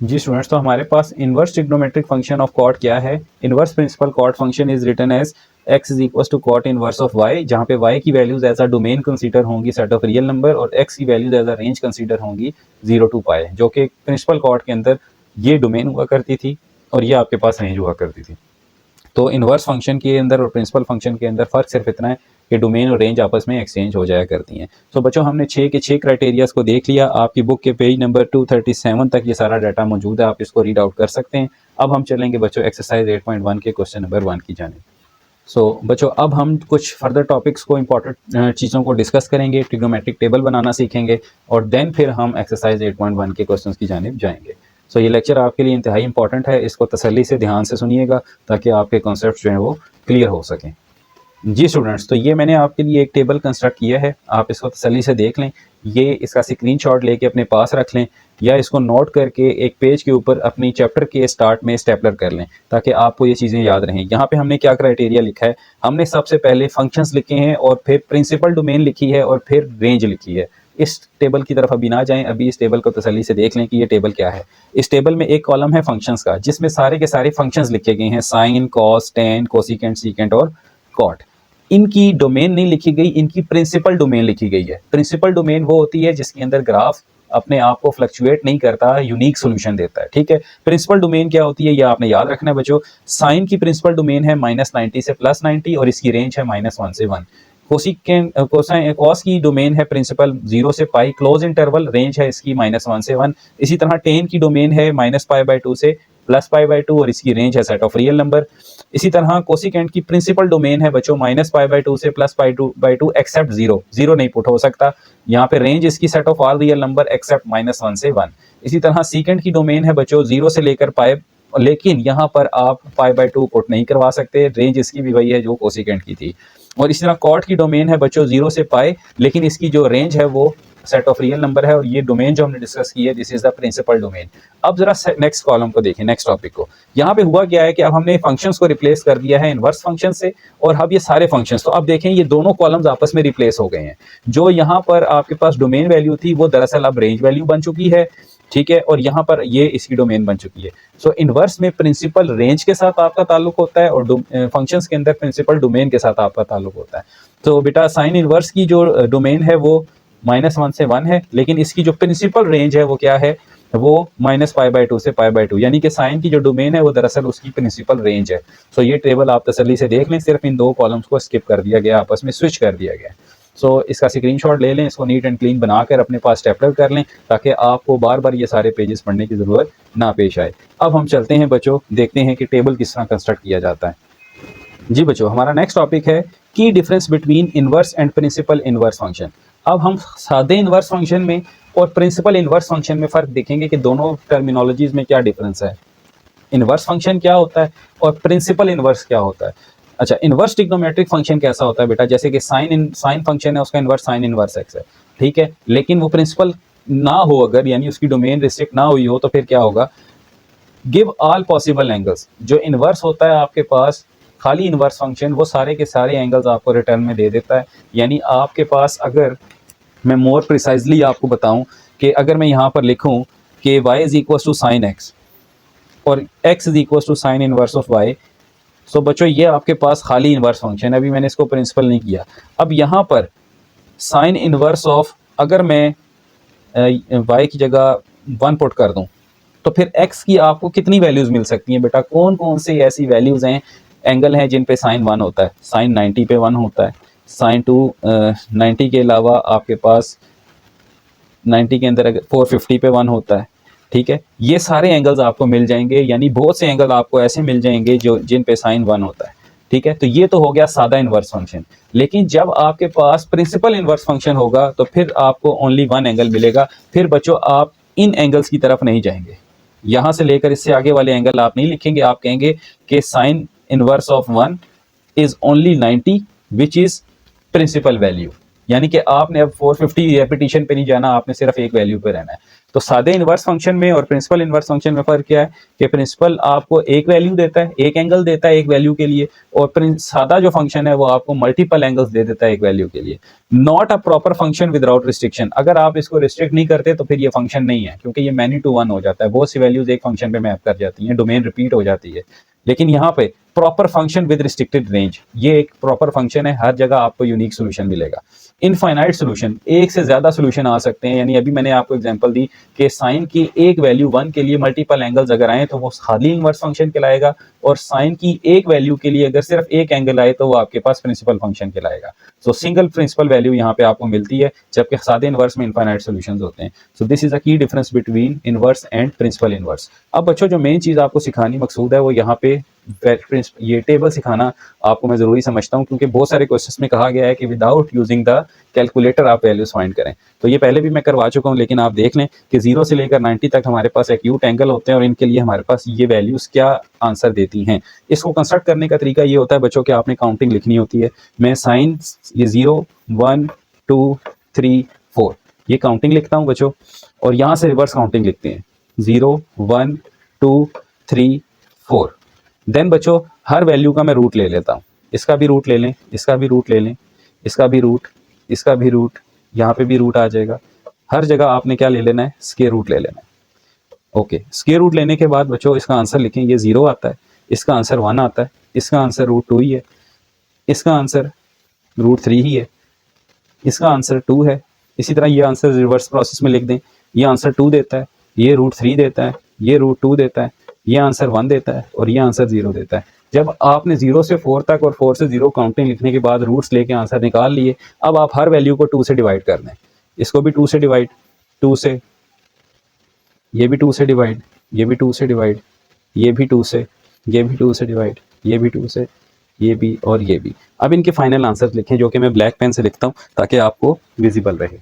जी स्टूडेंट्स, तो हमारे पास inverse trigonometric function of cot क्या है? Inverse principal cot function is written as x = cot inverse of y, जहाँ पे y की values as a domain consider होंगी सेट ऑफ रियल नंबर, और x की वैल्यूज एज अ रेंज कंसीडर होंगी 0 to π, जो कि प्रिंसिपल कॉट के अंदर ये डोमेन हुआ करती थी और ये आपके पास रेंज हुआ करती थी। तो इनवर्स फंक्शन के अंदर और प्रिंसिपल फंक्शन के अंदर फर्क सिर्फ इतना है कि डोमेन और रेंज आपस में एक्सचेंज हो जाया करती हैं। तो बच्चों हमने 6 के 6 क्राइटेरियाज को देख लिया। आपकी बुक के पेज नंबर 237 तक ये सारा डाटा मौजूद है, आप इसको रीड आउट कर सकते हैं। अब हम चलेंगे बच्चों एक्सरसाइज 8.1 के क्वेश्चन नंबर 1 की जानिब। सो बच्चों अब हम कुछ फर्दर टॉपिक्स को इंपॉर्टेंट चीज़ों को डिस्कस करेंगे, ट्रिग्नोमेट्रिक टेबल बनाना सीखेंगे, और देन फिर हम एक्सरसाइज 8.1 के क्वेश्चन की जानिब जाएंगे। सो ये लेक्चर आपके लिए इंतहाई इंपॉर्टेंट है, इसको तसल्ली से ध्यान से सुनिएगा ताकि आपके कॉन्सेप्ट जो हैं वो क्लियर हो सकें। जी स्टूडेंट्स, तो ये मैंने आपके लिए एक टेबल कंस्ट्रक्ट किया है, आप इसको तसल्ली से देख लें। ये इसका स्क्रीनशॉट लेके अपने पास रख लें या इसको नोट करके एक पेज के ऊपर अपनी चैप्टर के स्टार्ट में स्टेपलर कर लें ताकि आपको ये चीज़ें याद रहें। यहाँ पे हमने क्या क्राइटेरिया लिखा है, हमने सबसे पहले फंक्शंस लिखे हैं और फिर प्रिंसिपल डोमेन लिखी है और फिर रेंज लिखी है। इस टेबल की तरफ अभी ना जाएं, अभी इस टेबल को तसल्ली से देख लें कि ये टेबल क्या है। इस टेबल में एक कॉलम है फंक्शंस का, जिसमें सारे के सारे फंक्शंस लिखे गए हैं, sine, cos, tan, cosecant, secant और कॉट। इनकी डोमेन नहीं लिखी गई, इनकी प्रिंसिपल डोमेन लिखी गई है। प्रिंसिपल डोमेन वो होती है जिसके अंदर ग्राफ अपने आप को फ्लक्चुएट नहीं करता, यूनिक सोल्यूशन देता है। ठीक है, प्रिंसिपल डोमेन क्या होती है ये आपने याद रखना है बच्चों। साइन की प्रिंसिपल डोमेन है -90 से +90 और इसकी रेंज है -1 से 1। कॉस की डोमेन है प्रिंसिपल 0 से पाई, क्लोज इंटरवल, रेंज है इसकी -1 से 1। इसी तरह टेन की डोमेन है -π/2 से +π/2 और इसकी रेंज है सेट ऑफ रियल नंबर। इसी तरह कोसिकेंट की प्रिंसिपल डोमेन है बच्चों -π/2 से +π/2 एक्सेप्ट 0 नहीं पुट हो सकता। यहाँ पे रेंज इसकी set of all real number except -1 से 1। इसी तरह सीकेंट की डोमेन है बच्चों 0 से लेकर पाई, लेकिन यहाँ पर आप π/2 पुट नहीं करवा सकते, रेंज इसकी भी वही है जो कोसिकेंट की थी। और इसी तरह कॉट की डोमेन है बच्चों 0 से पाई, लेकिन इसकी जो रेंज है वो सेट ऑफ रियल नंबर है और ये डोमेन जो हमने डिस्कस की है this is the principal domain. अब जरा नेक्स्ट कॉलम को देखें, नेक्स्ट टॉपिक को। यहाँ पे हुआ क्या है कि अब हमने फंक्शंस को रिप्लेस कर दिया है इनवर्स फंक्शन से और अब ये सारे फंक्शंस, तो अब देखें ये दोनों कॉलम्स आपस में रिप्लेस हो गए हैं। जो यहाँ पर आपके पास डोमेन वैल्यू थी वो दरअसल अब रेंज वैल्यू बन चुकी है। ठीक है, और यहाँ पर ये इसकी डोमेन बन चुकी है। सो इनवर्स में प्रिंसिपल रेंज के साथ आपका ताल्लुक होता है और फंक्शंस के अंदर प्रिंसिपल डोमेन के साथ आपका ताल्लुक होता है। तो बेटा साइन इनवर्स की जो डोमेन है वो -1 से 1 है, लेकिन इसकी जो प्रिंसिपल रेंज है वो क्या है, वो -π/2 से π/2, यानी कि साइन की जो डोमेन है वो दरअसल उसकी प्रिंसिपल रेंज है। सो ये टेबल आप तसल्ली से देख लें, सिर्फ इन दो कॉलम्स को स्किप कर दिया गया, आपस में स्विच कर दिया गया। सो इसका स्क्रीनशॉट ले लें, इसको नीट एंड क्लीन बनाकर अपने पास स्टेपलर कर लें ताकि आपको बार बार ये सारे पेजेस पढ़ने की ज़रूरत ना पेश आए। अब हम चलते हैं बच्चों, देखते हैं कि टेबल किस तरह कंस्ट्रक्ट किया जाता है। जी बच्चों, हमारा नेक्स्ट टॉपिक है key difference between inverse and principal inverse function. अब हम सादे इनवर्स फंक्शन में और प्रिंसिपल इनवर्स फंक्शन में फ़र्क देखेंगे कि दोनों टर्मिनोलॉजीज़ में क्या डिफरेंस है। इनवर्स फंक्शन क्या होता है और प्रिंसिपल इनवर्स क्या होता है। अच्छा, इनवर्स ट्रिग्नोमेट्रिक फंक्शन कैसा होता है बेटा, जैसे कि साइन फंक्शन है उसका इनवर्स साइन इनवर्स एक्स है। ठीक है, लेकिन वो प्रिंसिपल ना हो अगर, यानी उसकी डोमेन रिस्ट्रिक्ट ना हुई हो, तो फिर क्या होगा, गिव ऑल पॉसिबल एंगल्स। जो इनवर्स होता है आपके पास खाली इनवर्स फंक्शन, वो सारे के सारे एंगल्स आपको रिटर्न में दे देता है। यानी आपके पास, अगर मैं मोर प्रिसाइजली आपको बताऊं कि अगर मैं यहाँ पर लिखूं कि y is equal to sine x और x is equal to sine inverse of y, so बच्चों ये आपके पास खाली इनवर्स फंक्शन है, अभी मैंने इसको प्रिंसिपल नहीं किया। अब यहाँ पर साइन इनवर्स ऑफ, अगर मैं y की जगह 1 पुट कर दूं तो फिर x की आपको कितनी वैल्यूज़ मिल सकती हैं बेटा, कौन कौन से ऐसी वैल्यूज़ हैं, एंगल हैं जिन पे साइन 1 होता है। साइन 90 पे 1 होता है, साइन 90 के अलावा आपके पास 90 के अंदर 450 पे 1 होता है। ठीक है, ये सारे एंगल्स आपको मिल जाएंगे, यानी बहुत से एंगल आपको ऐसे मिल जाएंगे जो जिन पे साइन 1 होता है। ठीक है, तो ये तो हो गया सादा इनवर्स फंक्शन। लेकिन जब आपके पास प्रिंसिपल इनवर्स फंक्शन होगा तो फिर आपको ओनली 1 एंगल मिलेगा। फिर बच्चों आप इन एंगल्स की तरफ नहीं जाएंगे, यहाँ से लेकर इससे आगे वाले एंगल आप नहीं लिखेंगे, आप कहेंगे कि sine inverse of 1 is only 90 which is principal value. यानी कि आपने अब 450 रेपिटेशन पे नहीं जाना, आपने सिर्फ एक वैल्यू पे रहना है। तो सादे इनवर्स फंक्शन में और प्रिंसिपल इनवर्स फंक्शन में फ़र्क क्या है कि प्रिंसिपल आपको एक वैल्यू देता है, एक एंगल देता है एक वैल्यू के लिए, और सादा जो फंक्शन है वो आपको मल्टीपल एंगल्स दे देता है एक वैल्यू के लिए। Not a proper function without restriction. अगर आप इसको रिस्ट्रिक्ट नहीं करते तो फिर ये फंक्शन नहीं है, क्योंकि ये मैनी टू वन हो जाता है, बहुत सी वैल्यूज एक फंक्शन पे मैप कर जाती हैं, डोमेन रिपीट हो जाती है। लेकिन यहाँ पे proper function with restricted range, ये एक प्रॉपर फंक्शन है, हर जगह आपको यूनिक सोल्यूशन मिलेगा। इनफाइनाइट सोल्यूशन, एक से ज्यादा सोल्यूशन आ सकते हैं, यानी अभी मैंने आपको एग्जांपल दी कि साइन की एक वैल्यू 1 के लिए मल्टीपल एंगल्स अगर आए तो वो खाली इनवर्स फंक्शन कहलाएगा, और साइन की एक वैल्यू के लिए अगर सिर्फ एक एंगल आए तो वो आपके पास प्रिंसिपल फंक्शन कहलाएगा। सो सिंगल प्रिंसिपल वैल्यू यहाँ पे आपको मिलती है, जबकि सादे इनवर्स में इनफाइनाइट सोल्यूशंस होते हैं। सो this is a key difference between inverse and principal inverse. अब बच्चों जो मेन चीज आपको सिखानी मकसूद है वो यहाँ पे ये टेबल सिखाना आपको मैं ज़रूरी समझता हूँ, क्योंकि बहुत सारे क्वेश्चंस में कहा गया है कि विदाउट यूजिंग द कैलकुलेटर आप वैल्यूज फाइंड करें। तो ये पहले भी मैं करवा चुका हूँ, लेकिन आप देख लें कि 0 से लेकर 90 तक हमारे पास एक्यूट एंगल होते हैं और इनके लिए हमारे पास ये वैल्यूज क्या आंसर देती हैं। इसको कंस्ट्रक्ट करने का तरीका ये होता है बच्चों कि आपने काउंटिंग लिखनी होती है। मैं साइन ये 0 1 2 3 4 ये काउंटिंग लिखता हूँ बच्चों, और यहाँ से रिवर्स काउंटिंग लिखते हैं 0 1 2 3 4। देन बच्चों हर वैल्यू का मैं रूट ले लेता हूँ, इसका भी रूट ले लें, इसका भी रूट ले लें, इसका भी रूट, इसका भी रूट, यहाँ पे भी रूट आ जाएगा। हर जगह आपने क्या ले लेना है, स्क्वायर रूट ले लेना है। ओके, स्क्वायर रूट लेने के बाद बच्चों इसका आंसर लिखें, ये 0 आता है, इसका आंसर 1 आता है, इसका आंसर √2 ही है, इसका आंसर √3 ही है, इसका आंसर 2 है। इसी तरह ये आंसर रिवर्स प्रोसेस में लिख दें, ये आंसर 2 देता है, ये √3 देता है, ये √2 देता है, ये आंसर 1 देता है और ये आंसर 0 देता है। जब आपने 0 से 4 तक और 4 से 0 काउंटिंग लिखने के बाद रूट्स लेके आंसर निकाल लिए, अब आप हर वैल्यू को 2 से डिवाइड कर दें। इसको भी 2 से डिवाइड, 2 से, ये भी 2 से डिवाइड, ये भी 2 से डिवाइड, ये भी 2 से, ये भी 2 से डिवाइड, ये भी 2 से, ये भी और ये भी। अब इनके फाइनल आंसर लिखें, जो कि मैं ब्लैक पेन से लिखता हूँ ताकि आपको विजिबल रहे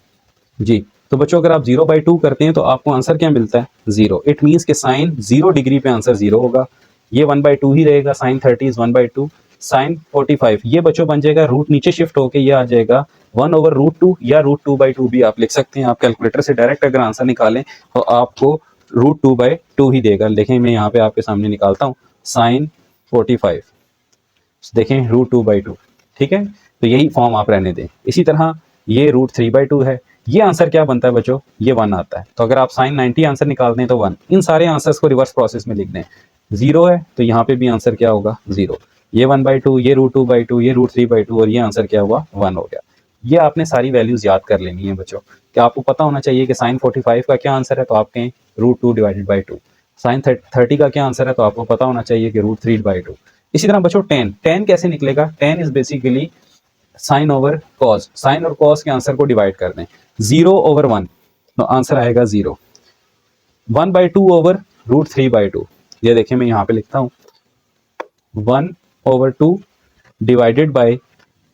जी। तो बच्चों अगर आप 0/2 करते हैं तो आपको आंसर क्या मिलता है, 0। इट मीन्स के साइन 0 डिग्री पे आंसर 0 होगा। ये 1/2 ही रहेगा, साइन 30 इज 1/2, साइन 45 ये बच्चों बन जाएगा, रूट नीचे शिफ्ट होके ये आ जाएगा 1/√2 या √2/2 भी आप लिख सकते हैं। आप कैलकुलेटर से डायरेक्ट अगर आंसर निकालें तो आपको √2/2 ही देगा। देखें मैं यहाँ पे आपके सामने निकालता हूँ, साइन 45 देखें √2/2, ठीक है। तो यही फॉर्म आप रहने दें। इसी तरह ये √3/2 है, ये आंसर क्या बनता है बच्चों, ये 1 आता है। तो अगर आप साइन 90 आंसर निकाल दें तो 1। इन सारे आंसर्स को रिवर्स प्रोसेस में लिख दें। 0 है तो यहाँ पे भी आंसर क्या होगा, 0। ये 1/2, ये √2/2, ये √3/2 और ये आंसर क्या हुआ, 1 हो गया। ये आपने सारी वैल्यूज याद कर लेनी है बच्चों, कि आपको पता होना चाहिए कि साइन 45 का क्या आंसर है, तो आप कहें √2/2। साइन 30 का क्या आंसर है, तो आपको पता होना चाहिए कि √3/2। इसी तरह बच्चों tan कैसे निकलेगा, tan is basically sine over cos. Sine और कॉस के आंसर को डिवाइड कर दें, 0/1 तो आंसर आएगा 0। 1/2 ओवर √3/2, ये देखें मैं यहाँ पे लिखता हूँ 1/2 डिवाइडेड बाय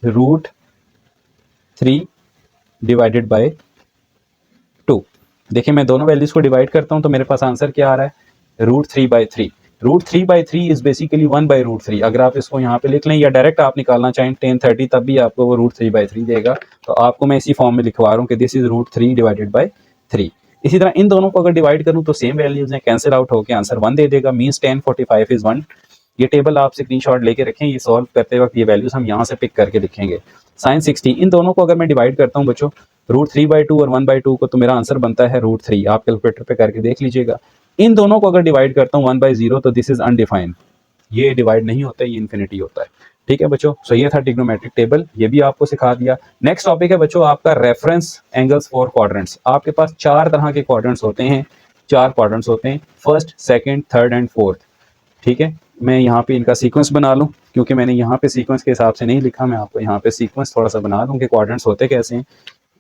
√3/2। देखिए मैं दोनों वैल्यूज को डिवाइड करता हूँ तो मेरे पास आंसर क्या आ रहा है, √3/3। √3/3 इज बेसिकली 1/√3। अगर आप इसको यहाँ पे लिख लें या डायरेक्ट आप निकालना चाहें tan 30 तब भी आपको वो √3/3 देगा। तो आपको मैं इसी फॉर्म में लिखवा रहा हूँ कि दिस इज √3/3। इसी तरह इन दोनों को अगर डिवाइड करूँ तो सेम वैल्यूज हैं, कैंसिल आउट होकर आंसर 1 दे देगा। Means tan 45 is 1। ये टेबल आप स्क्रीनशॉट लेके रखें, ये सॉल्व करते वक्त ये वैल्यूज हम यहाँ से पिक करके लिखेंगे। साइन 60, इन दोनों को अगर मैं डिवाइड करता हूँ बच्चों, √3/2 और 1/2 को, तो मेरा आंसर बनता है √3। आप कैलकुलेटर पे करके देख लीजिएगा। इन दोनों को अगर डिवाइड करता हूँ 1/0 तो दिस इज अनडिफाइंड, ये डिवाइड नहीं होता है, ये इन्फिनिटी होता है। ठीक है बच्चों, सो ये था ट्रिग्नोमेट्रिक टेबल, ये भी आपको सिखा दिया। नेक्स्ट टॉपिक है बच्चों आपका रेफरेंस एंगल्स फॉर क्वाड्रेंट्स। आपके पास 4 तरह के क्वाड्रेंट्स होते हैं, 4 क्वाड्रेंट्स होते हैं, first, second, third and fourth. ठीक है, मैं यहाँ पे इनका सीक्वेंस बना लूँ, क्योंकि मैंने यहाँ पे सीक्वेंस के हिसाब से नहीं लिखा, मैं आपको यहाँ पे सीक्वेंस थोड़ा सा बना दूँ कि क्वाड्रेंट्स होते कैसे हैं।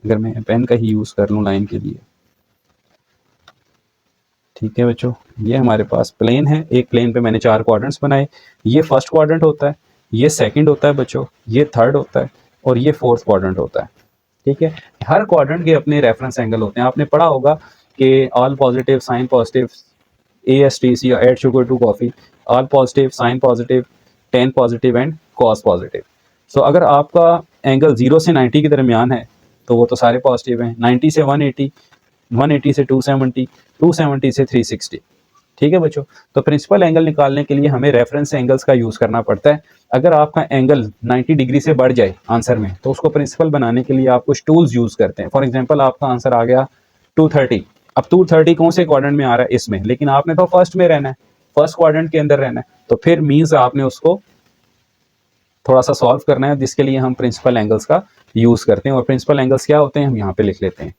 अगर मैं पेन का ही यूज़ कर लूँ लाइन के लिए। ठीक है बच्चों, ये हमारे पास प्लेन है, एक प्लेन पे मैंने 4 क्वाड्रेंट्स बनाए। ये फर्स्ट क्वाड्रेंट होता है, ये सेकंड होता है बच्चों, ये थर्ड होता है और ये फोर्थ क्वाड्रेंट होता है। ठीक है, हर क्वाड्रेंट के अपने रेफरेंस एंगल होते हैं। आपने पढ़ा होगा कि all positive, sine positive, ASTC या add sugar to coffee, all positive, sine positive, tan positive and cos positive. So अगर आपका एंगल 0 से 90 के दरमियान है तो वो तो सारे पॉजिटिव हैं, 90 से 180, 180 से 270, 270 से 360। ठीक है बच्चों, तो प्रिंसिपल एंगल निकालने के लिए हमें रेफरेंस एंगल्स का यूज़ करना पड़ता है। अगर आपका एंगल 90 डिग्री से बढ़ जाए आंसर में, तो उसको प्रिंसिपल बनाने के लिए आप कुछ टूल्स यूज़ करते हैं। फॉर एग्जांपल आपका आंसर आ गया 230। अब 230 कौन से क्वाड्रेंट में आ रहा है, इसमें, लेकिन आपने तो फर्स्ट में रहना है, फर्स्ट क्वाड्रेंट के अंदर रहना है, तो फिर मीन्स आपने उसको थोड़ा सा सॉल्व करना है, जिसके लिए हम प्रिंसिपल एंगल्स का यूज़ करते हैं। और प्रिंसिपल एंगल्स क्या होते हैं हम यहाँ पे लिख लेते हैं।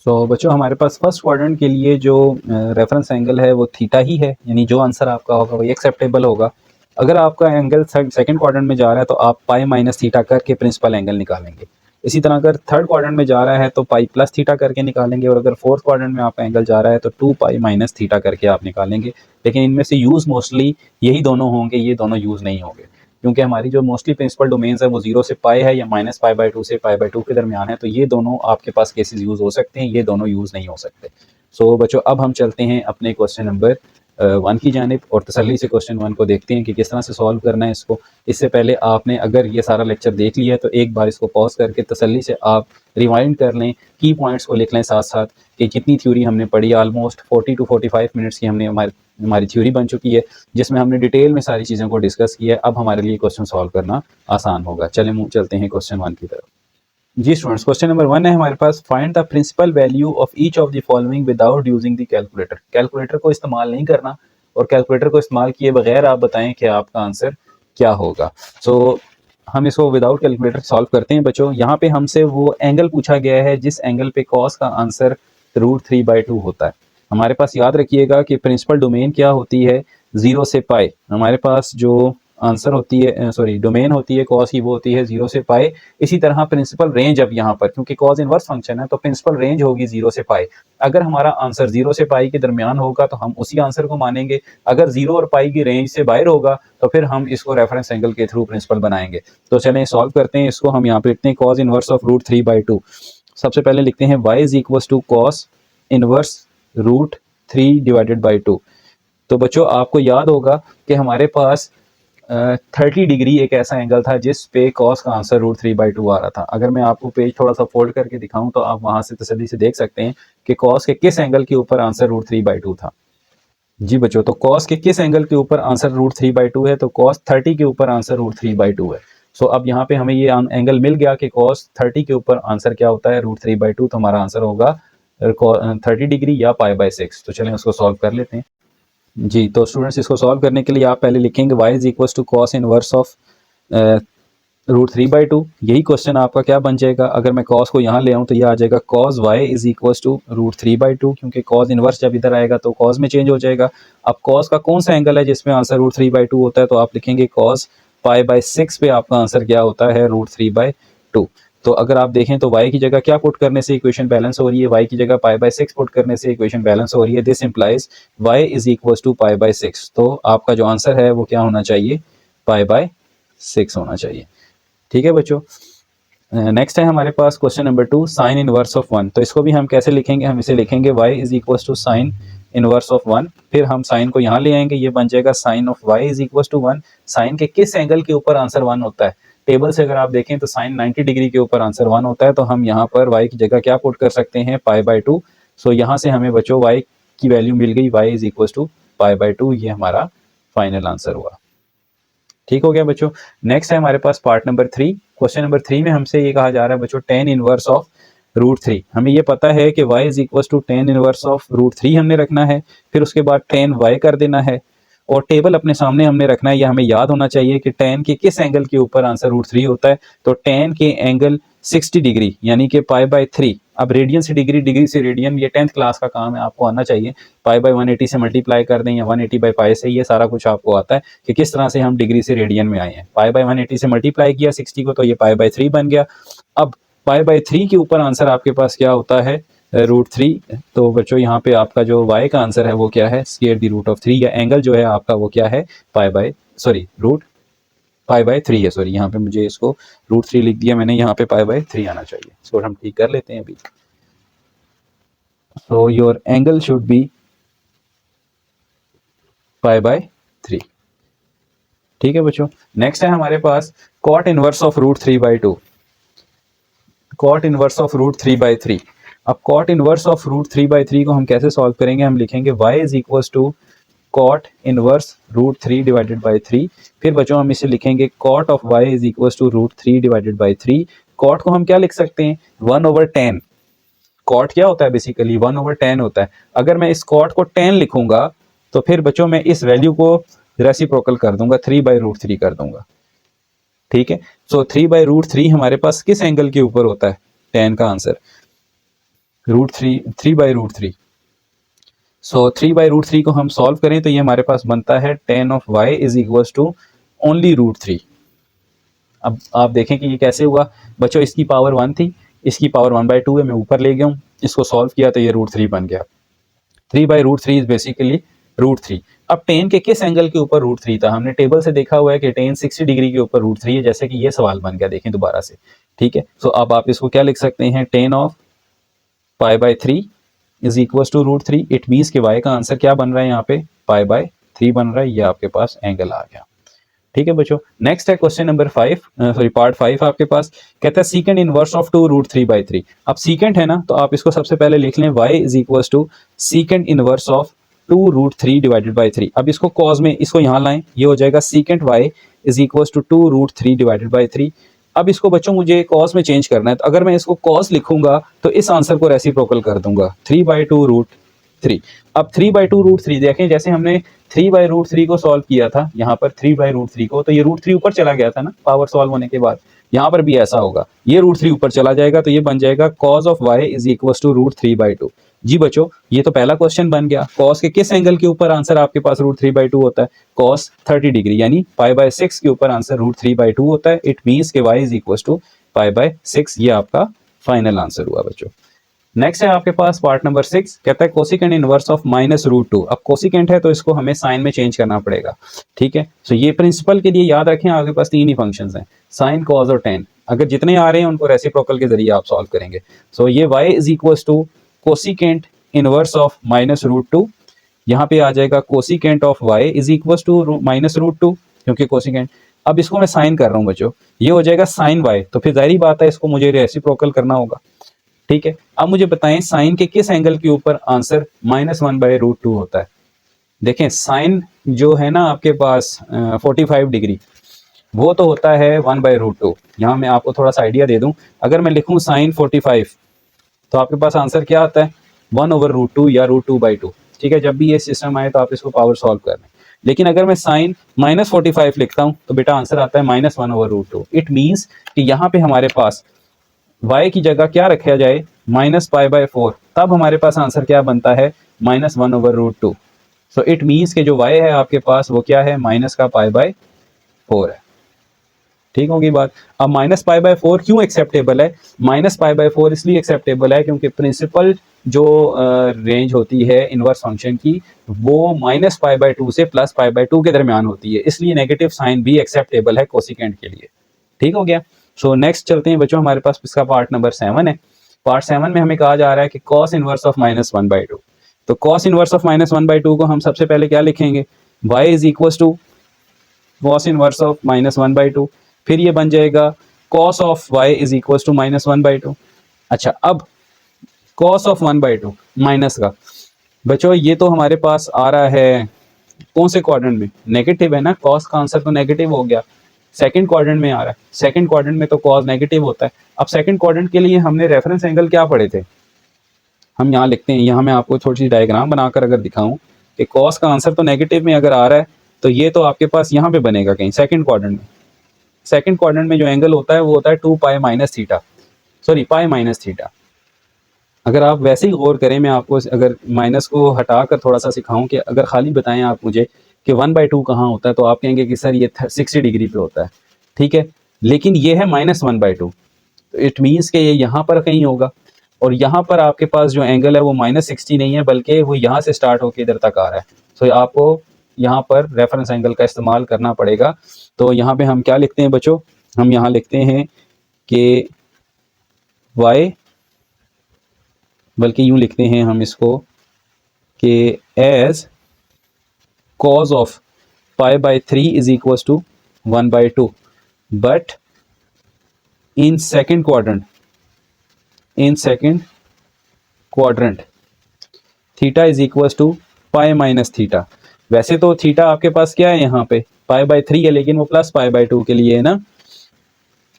सो बच्चों हमारे पास फर्स्ट क्वाड्रेंट के लिए जो रेफरेंस एंगल है वो थीटा ही है, यानी जो आंसर आपका होगा वही एक्सेप्टेबल होगा। अगर आपका एंगल सेकंड क्वाड्रेंट में जा रहा है तो आप पाई माइनस थीटा करके प्रिंसिपल एंगल निकालेंगे। इसी तरह अगर थर्ड क्वाड्रेंट में जा रहा है तो पाई प्लस थीटा करके निकालेंगे, और अगर फोर्थ क्वाड्रेंट में आपका एंगल जा रहा है तो 2 पाई माइनस थीटा करके आप निकालेंगे। लेकिन इनमें से यूज़ मोस्टली यही दोनों होंगे, ये दोनों यूज़ नहीं होंगे। क्योंकि हमारी जो मोस्टली प्रिंसिपल डोमेन्स है वो 0 से पाई है या -π/2 से π/2 के दरमियान है, तो ये दोनों आपके पास केसेस यूज़ हो सकते हैं, ये दोनों यूज़ नहीं हो सकते। सो बच्चों अब हम चलते हैं अपने क्वेश्चन नंबर 1 की जानिब और तसल्ली से क्वेश्चन 1 को देखते हैं कि किस तरह से सॉल्व करना है इसको। इससे पहले आपने अगर ये सारा लेक्चर देख लिया है तो एक बार इसको पॉज करके तसल्ली से आप रिवाइंड कर लें, की पॉइंट्स को लिख लें साथ साथ कि कितनी थ्योरी हमने पढ़ी। ऑलमोस्ट 40 to 45 मिनट्स की हमने हमारी थ्योरी बन चुकी है, जिसमें हमने डिटेल में सारी चीज़ों को डिस्कस किया है। अब हमारे लिए क्वेश्चन सॉल्व करना आसान होगा। चलें चलते हैं क्वेश्चन 1 की तरफ। जी स्टूडेंट्स, क्वेश्चन नंबर 1 है हमारे पास, find the principal value of each of the following without using the calculator. Calculator को इस्तेमाल नहीं करना और कैलकुलेटर को इस्तेमाल किए बगैर आप बताएं कि आपका आंसर क्या होगा। सो हम इसको विदाउट कैलकुलेटर सॉल्व करते हैं बच्चों। यहाँ पे हमसे वो एंगल पूछा गया है जिस एंगल पे कॉस का आंसर √3/2 होता है। हमारे पास याद रखिएगा कि प्रिंसिपल डोमेन क्या होती है, 0 से पाई। हमारे पास जो आंसर होती है, सॉरी डोमेन होती है कॉस की, वो होती है 0 से पाई। इसी तरह प्रिंसिपल रेंज, अब यहाँ पर क्योंकि कॉस इनवर्स फंक्शन है तो प्रिंसिपल रेंज होगी 0 से पाई। अगर हमारा आंसर 0 से पाई के दरमियान होगा तो हम उसी आंसर को मानेंगे। अगर 0 और पाई की रेंज से बाहर होगा तो फिर हम इसको रेफरेंस एंगल के थ्रू प्रिंसिपल बनाएंगे। तो चलें सॉल्व करते हैं इसको। हम यहाँ पे लिखते हैं कॉस इनवर्स ऑफ √3/2। सबसे पहले लिखते हैं y is equal to cos inverse √3/2। तो बच्चों आपको याद होगा कि हमारे पास 30 डिग्री एक ऐसा एंगल था जिस पे कॉस का आंसर √3/2 आ रहा था। अगर मैं आपको पेज थोड़ा सा फोल्ड करके दिखाऊं तो आप वहां से तसल्ली से देख सकते हैं कि कॉस के किस एंगल के ऊपर आंसर √3/2 था। जी बच्चों, तो कॉस के किस एंगल के ऊपर आंसर √3/2 है, तो कॉस 30 के ऊपर आंसर √3/2 है। सो अब यहाँ पे हमें ये एंगल मिल गया कि कॉस 30 के ऊपर आंसर क्या होता है, √3/2। तो हमारा आंसर होगा 30 डिग्री या π/6। तो चलें उसको सॉल्व कर लेते हैं। जी तो स्टूडेंट्स, इसको सॉल्व करने के लिए आप पहले लिखेंगे y is equal to cos inverse of √3/2। यही क्वेश्चन आपका क्या बन जाएगा, अगर मैं कॉस को यहाँ ले आऊँ तो ये आ जाएगा cos y is equal to √3/2, क्योंकि कॉस इनवर्स जब इधर आएगा तो कॉस में चेंज हो जाएगा। अब कॉस का कौन सा एंगल है जिसमें आंसर √3/2 होता है, तो आप लिखेंगे कॉस π/6 पे आपका आंसर क्या होता है, √3/2। तो अगर आप देखें तो y की जगह क्या पुट करने से इक्वेशन बैलेंस हो रही है, y की जगह π/6 पुट करने से इक्वेशन बैलेंस हो रही है। This implies y is equal to π/6। तो आपका जो आंसर है वो क्या होना चाहिए, π/6 होना चाहिए। ठीक है बच्चों। नेक्स्ट है हमारे पास question number 2, sine inverse of 1। तो इसको भी हम कैसे लिखेंगे, हम इसे लिखेंगे y is equal to sine inverse of 1। फिर हम साइन को यहाँ ले आएंगे, ये बन जाएगा sine of y is equal to 1। Sine के किस एंगल के ऊपर आंसर 1 होता है, टेबल से अगर आप देखें तो साइन 90 डिग्री के ऊपर आंसर 1 होता है। तो हम यहाँ पर y की जगह क्या पुट कर सकते हैं, π/2। सो यहाँ से हमें बच्चों y की वैल्यू मिल गई, y इज इक्वल टू π/2। ये हमारा फाइनल आंसर हुआ। ठीक हो गया बच्चों। नेक्स्ट है हमारे पास पार्ट नंबर 3। क्वेश्चन नंबर 3 में हमसे ये कहा जा रहा है बच्चों, tan इनवर्स ऑफ √3। हमें ये पता है कि y is equal to tan inverse of √3 हमने रखना है, फिर उसके बाद tan y कर देना है और टेबल अपने सामने हमने रखना है। ये हमें याद होना चाहिए कि tan के किस एंगल के ऊपर आंसर √3 होता है, तो tan के एंगल 60 डिग्री यानी कि π/3। अब रेडियन से डिग्री, डिग्री से रेडियन, ये 10th क्लास का काम है, आपको आना चाहिए। π/180 से मल्टीप्लाई कर दें या 180/π से, ये सारा कुछ आपको आता है कि किस तरह से हम डिग्री से रेडियन में आए हैं। π/180 से मल्टीप्लाई किया 60 को तो ये π/3 बन गया। अब π/3 के ऊपर आंसर आपके पास क्या होता है, √3। तो बच्चों यहाँ पे आपका जो y का आंसर है वो क्या है, स्क्वायर द रूट ऑफ 3, या एंगल जो है आपका वो क्या है, π/3 है। सॉरी, यहाँ पे मुझे इसको √3 लिख दिया मैंने, यहाँ पे π/3 आना चाहिए। इसको हम ठीक कर लेते हैं अभी। So your angle should be π/3। ठीक है बच्चों। नेक्स्ट है हमारे पास cot inverse of √3/2। Cot inverse of √3/3। अब कॉट इनवर्स ऑफ √3/3 को हम कैसे सॉल्व करेंगे, हम लिखेंगे y is equal to cot inverse √3/3। फिर बच्चों हम इसे लिखेंगे cot of y is equal to √3/3। Cot को हम क्या लिख सकते हैं, 1/10। कॉट क्या होता है, बेसिकली 1/10 होता है। अगर मैं इस कॉट को 10 लिखूंगा तो फिर बच्चों मैं इस वैल्यू को रेसिप्रोकल कर दूंगा, 3/√3 कर दूंगा। ठीक है। सो 3/√3 हमारे पास किस एंगल के ऊपर होता है, 10 का आंसर √3/√3। सो 3/√3 को हम सॉल्व करें तो ये हमारे पास बनता है tan of y is equal to only √3। अब आप देखें कि ये कैसे हुआ बच्चों, इसकी पावर 1 थी, इसकी पावर 1/2 है, मैं ऊपर ले गया हूँ, इसको सॉल्व किया तो ये √3 बन गया। 3/√3 इज बेसिकली √3। अब टेन के किस एंगल के ऊपर √3 था? हमने टेबल से देखा हुआ है कि टेन 60 डिग्री के ऊपर √3 है, जैसे कि ये सवाल बन गया, देखें दोबारा से। ठीक है, सो अब आप इसको क्या लिख सकते हैं, tan of π/3 is equal to √3। It means कि y का आंसर क्या बन रहा है यहाँ पे, π/3 बन रहा है। ये आपके पास एंगल आ गया। ठीक है बच्चों, नेक्स्ट है क्वेश्चन नंबर 5, सॉरी पार्ट 5 आपके पास। कहता है सीकेंड इनवर्स ऑफ 2 √3/3। अब सीकेंड है ना, तो आप इसको सबसे पहले लिख लें, y is equal to secant inverse of 2 √3/3। अब इसको कॉज में इसको यहाँ लाएं, ये हो जाएगा secant y is equal to 2 √3/3। अब इसको बच्चों मुझे कॉज में चेंज करना है, तो अगर मैं इसको कॉज लिखूंगा तो इस आंसर को रेसिप्रोकल कर दूंगा, 3/2√3। अब 3/2√3 देखें, जैसे हमने 3/√3 को सॉल्व किया था, यहाँ पर 3/√3 को, तो ये √3 ऊपर चला गया था ना पावर सॉल्व होने के बाद। यहाँ पर भी ऐसा होगा, ये √3 ऊपर चला जाएगा, तो ये बन जाएगा cos of y is equal to √3/2। जी बच्चों, ये तो पहला क्वेश्चन बन गया। cos के किस एंगल के ऊपर आंसर आपके पास √3/2 होता है? cos 30 डिग्री, यानी π/6 के ऊपर आंसर √3/2 होता है। इट मीन्स के y इज इक्वल टू π/6। ये आपका फाइनल आंसर हुआ बच्चों। नेक्स्ट है आपके पास पार्ट नंबर 6, कहता है कोसिकेंट इनवर्स ऑफ -√2। अब कोसिकेंट है तो इसको हमें साइन में चेंज करना पड़ेगा। ठीक है, सो ये प्रिंसिपल के लिए याद रखें, आपके पास 3 ही फंक्शंस हैं, साइन, कॉस और टेन। अगर जितने आ रहे हैं उनको रेसिप्रोकल के जरिए आप सॉल्व करेंगे। सो ये y is equal to cosecant inverse of -√2। यहाँ पे आ जाएगा cosecant of y is equal to -√2, क्योंकि कोसिकेंट। अब इसको मैं साइन कर रहा हूँ बच्चों, ये हो जाएगा साइन y, तो फिर जाहिर बात है इसको मुझे रेसिप्रोकल करना होगा। ठीक है, अब मुझे बताएं साइन के किस एंगल के ऊपर आंसर -1/√2 होता है? देखें, साइन जो है ना आपके पास 45 डिग्री, वो तो होता है 1/√2। यहाँ मैं आपको थोड़ा सा आइडिया दे दूं, अगर मैं लिखूं साइन 45, तो आपके पास आंसर क्या आता है, 1/√2 या √2/2। ठीक है, जब भी ये सिस्टम आए तो आप इसको पावर सॉल्व कर लें। लेकिन अगर मैं साइन -45 लिखता हूं तो बेटा आंसर आता है -1/√2। इट मीन्स कि यहाँ पे हमारे पास y की जगह क्या रखा जाए, -π/4, तब हमारे पास आंसर क्या बनता है, -1/√2। सो इट मीन्स के जो y है आपके पास वो क्या है, माइनस का π/4 है। ठीक होगी बात। अब -π/4 क्यों एक्सेप्टेबल है? -π/4 इसलिए एक्सेप्टेबल है क्योंकि प्रिंसिपल जो रेंज होती है इनवर्स फंक्शन की, वो -π/2 से +π/2 के दरमियान होती है, इसलिए नेगेटिव साइन भी एक्सेप्टेबल है कोसिकेंट के लिए। ठीक हो गया। सो नेक्स्ट चलते हैं बच्चों, हमारे पास इसका पार्ट नंबर 7 है। पार्ट 7 में हमें कहा जा रहा है कि cos इनवर्स ऑफ -1/2। तो cos इनवर्स ऑफ -1/2 को हम सबसे पहले क्या लिखेंगे, y is equal to cos inverse of -1/2। फिर ये बन जाएगा cos of y is equal to -1/2। अच्छा, अब cos ऑफ 1/2 माइनस का, बच्चों ये तो हमारे पास आ रहा है कौन से क्वाड्रेंट में, नेगेटिव है ना, cos का आंसर तो नेगेटिव हो गया। सेकंड क्वाड्रेंट में आ रहा है, सेकंड क्वाड्रेंट में तो cos नेगेटिव होता है। अब सेकंड क्वाड्रेंट के लिए हमने रेफरेंस एंगल क्या पढ़े थे, हम यहाँ लिखते हैं, यहाँ मैं आपको थोड़ी सी डायग्राम बनाकर अगर दिखाऊं कि cos का आंसर तो नेगेटिव में अगर आ रहा है, तो ये तो आपके पास यहाँ पे बनेगा कहीं सेकंड क्वाड्रेंट में। सेकंड क्वाड्रेंट में जो एंगल होता है वो होता है 2π-θ, सॉरी π-θ। अगर आप वैसे ही गौर करें, मैं आपको अगर माइनस को हटाकर थोड़ा सा सिखाऊं कि अगर खाली बताएं आप मुझे कि 1/2 कहाँ होता है, तो आप कहेंगे कि सर ये 60 डिग्री पे होता है। ठीक है, लेकिन ये है -1/2, तो इट मीन्स कि ये यहाँ पर कहीं होगा, और यहाँ पर आपके पास जो एंगल है वो -60 नहीं है, बल्कि वो यहाँ से स्टार्ट होकर इधर तक आ रहा है। सो आपको यहाँ पर रेफरेंस एंगल का इस्तेमाल करना पड़ेगा। तो यहाँ पे हम क्या लिखते हैं बच्चों, हम यहाँ लिखते हैं कि y, बल्कि यूँ लिखते हैं हम इसको कि as cos of π/3 is equal to 1/2, but in second quadrant theta is equal to π-θ। वैसे तो थीटा आपके पास क्या है, यहाँ पे π/3 है, लेकिन वो +π/2 के लिए है ना,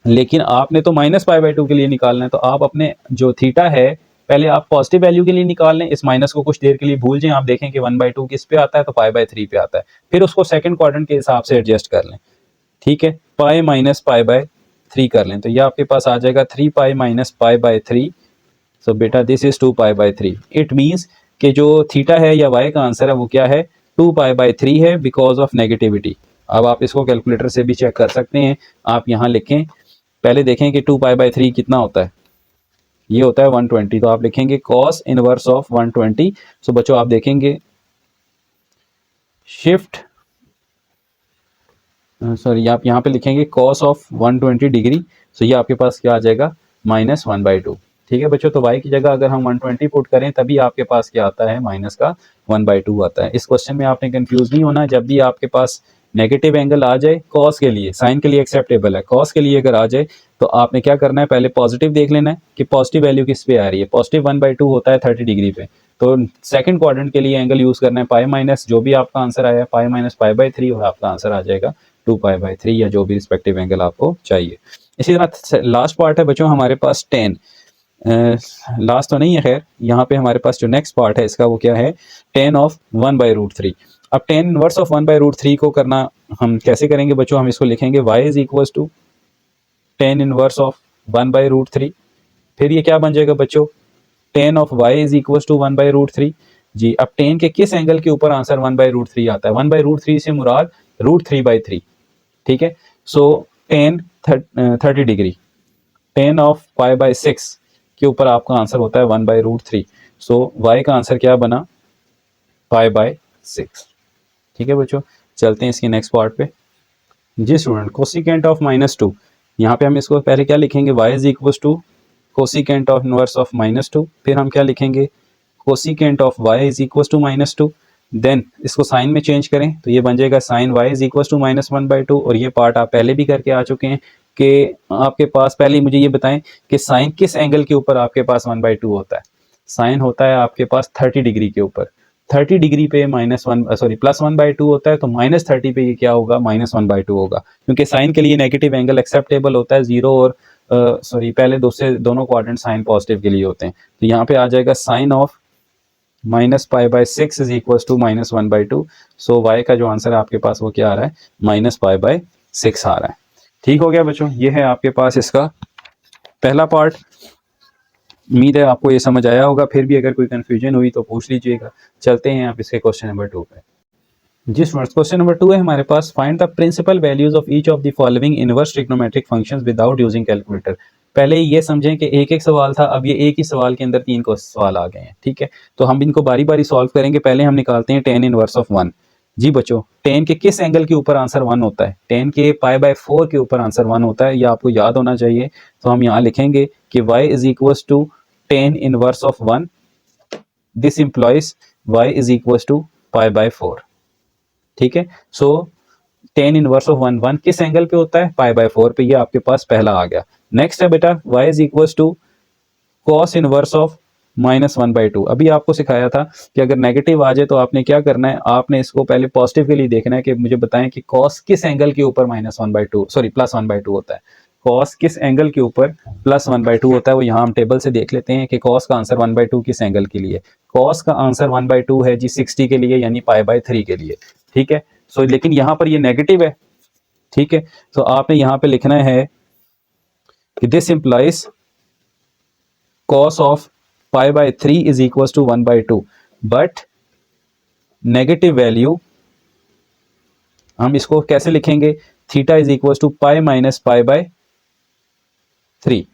लेकिन आपने तो -π/2 के लिए निकालना है। तो आप अपने जो थीटा है पहले आप पॉजिटिव वैल्यू के लिए निकाल लें, इस माइनस को कुछ देर के लिए भूल जाएं, आप देखें कि 1/2 किस पे आता है, तो π/3 पे आता है। फिर उसको सेकंड क्वाड्रेंट के हिसाब से एडजस्ट कर लें। ठीक है, π माइनस π/3 कर लें, तो ये आपके पास आ जाएगा 3π माइनस π/3। सो बेटा दिस इज 2π/3। इट मीन्स कि जो थीटा है या y का आंसर है वो क्या है, 2π/3 है, बिकॉज ऑफ नेगेटिविटी। अब आप इसको कैलकुलेटर से भी चेक कर सकते हैं। आप यहाँ लिखें, पहले देखें कि 2π/3 कितना होता है, ये होता है 120। तो आप लिखेंगे cos इनवर्स ऑफ 120। सो बच्चों आप देखेंगे शिफ्ट सॉरी आप यहाँ पे लिखेंगे कॉस ऑफ 120 डिग्री, तो ये आपके पास क्या आ जाएगा -1/2। ठीक है बच्चों, तो y की जगह अगर हम 120 पुट करें तभी आपके पास क्या आता है माइनस का 1/2 आता है। इस क्वेश्चन में आपने कंफ्यूज नहीं होना, जब भी आपके पास नेगेटिव एंगल आ जाए कॉस के लिए, साइन के लिए एक्सेप्टेबल है, कॉस के लिए अगर आ जाए तो आपने क्या करना है, पहले पॉजिटिव देख लेना है कि पॉजिटिव वैल्यू किस पे आ रही है। पॉजिटिव 1/2 होता है 30 डिग्री पे, तो सेकंड क्वाड्रेंट के लिए एंगल यूज करना है पाई माइनस, जो भी आपका आंसर आया पाई माइनस पाई/3 और आपका आंसर आ जाएगा 2π/3 या जो भी रिस्पेक्टिव एंगल आपको चाहिए। इसी तरह लास्ट पार्ट है बच्चों हमारे पास tan, लास्ट तो नहीं है खैर, यहाँ पे हमारे पास जो नेक्स्ट पार्ट है इसका वो क्या है, tan ऑफ 1/√3। अब tan इनवर्स ऑफ 1/√3 को करना हम कैसे करेंगे बच्चों, हम इसको लिखेंगे y is equal to tan inverse of 1/√3। फिर ये क्या बन जाएगा बच्चों, tan of y is equal to 1/√3। जी, अब tan के किस एंगल के ऊपर आंसर 1/√3 आता है, 1/√3 से मुराद √3/3। ठीक है, सो tan 30 डिग्री, tan ऑफ π/6 के ऊपर आपका आंसर होता है 1/√3। सो y का आंसर क्या बना π/6। ठीक है बच्चों, चलते हैं इसके नेक्स्ट पार्ट पे। जी स्टूडेंट, कोसिकेंट ऑफ -2, यहाँ पे हम इसको पहले क्या लिखेंगे, y is equal to cosecant of inverse of -2, फिर हम क्या लिखेंगे cosecant of y is equal to -2, then इसको साइन में चेंज करें तो ये बन जाएगा sine y is equal to -1/2। और ये पार्ट आप पहले भी करके आ चुके हैं कि आपके पास, पहले मुझे ये बताएं कि साइन किस एंगल के ऊपर आपके पास 1/2 होता है। साइन होता है आपके पास 30 डिग्री के ऊपर, 30 डिग्री पे +1/2 होता है, तो -30 पे ये क्या होगा -1/2 होगा, क्योंकि साइन के लिए नेगेटिव एंगल एक्सेप्टेबल होता है, जीरो और पहले दोनों क्वाड्रेंट साइन पॉजिटिव के लिए होते हैं। तो यहाँ पे आ जाएगा sine of -π/6 is equal to -1/2। So y का जो आंसर है आपके पास वो क्या आ रहा है -π/6 आ रहा है। ठीक हो गया बच्चों, ये है आपके पास इसका पहला पार्ट। उम्मीद है आपको ये समझ आया होगा, फिर भी अगर कोई कंफ्यूजन हुई तो पूछ लीजिएगा। चलते हैं आप इसके क्वेश्चन नंबर 2 पे। जी स्टूडेंट्स, क्वेश्चन नंबर 2 है हमारे पास, find the principal values of each of the following inverse trigonometric functions without using calculator. पहले ये समझें कि एक एक सवाल था, अब ये एक ही सवाल के अंदर 3 को सवाल आ गए हैं। ठीक है, तो हम इनको बारी बारी सॉल्व करेंगे। पहले हम निकालते हैं tan इनवर्स ऑफ 1। जी बच्चों, tan के किस एंगल के ऊपर आंसर 1 होता है, tan के π/4 के ऊपर आंसर 1 होता है, ये आपको याद होना चाहिए। तो हम यहाँ लिखेंगे कि y is equal to tan inverse of 1, this implies y is equal to π/4। ठीक है, सो tan इनवर्स ऑफ 1 किस एंगल पे होता है π/4 पे, ये आपके पास पहला आ गया। नेक्स्ट है बेटा y is equal to cos inverse of -1/2। अभी आपको सिखाया था कि अगर नेगेटिव आ जाए तो आपने क्या करना है, आपने इसको पहले पॉजिटिव के लिए देखना है कि मुझे बताएं कि cos किस एंगल के ऊपर +1/2 होता है। cos किस एंगल के ऊपर +1/2 होता है, वो यहाँ हम टेबल से देख लेते हैं कि cos का आंसर 1/2 किस एंगल के लिए। cos का आंसर 1/2 है जी 60 के लिए, यानी π/3 के लिए। ठीक है, सो लेकिन यहाँ पर ये नेगेटिव है। ठीक है, तो आपने यहाँ पे लिखना है कि this implies cos of π/3 is equal to 1/2, but negative value हम इसको कैसे लिखेंगे, theta is equal to π minus π/3,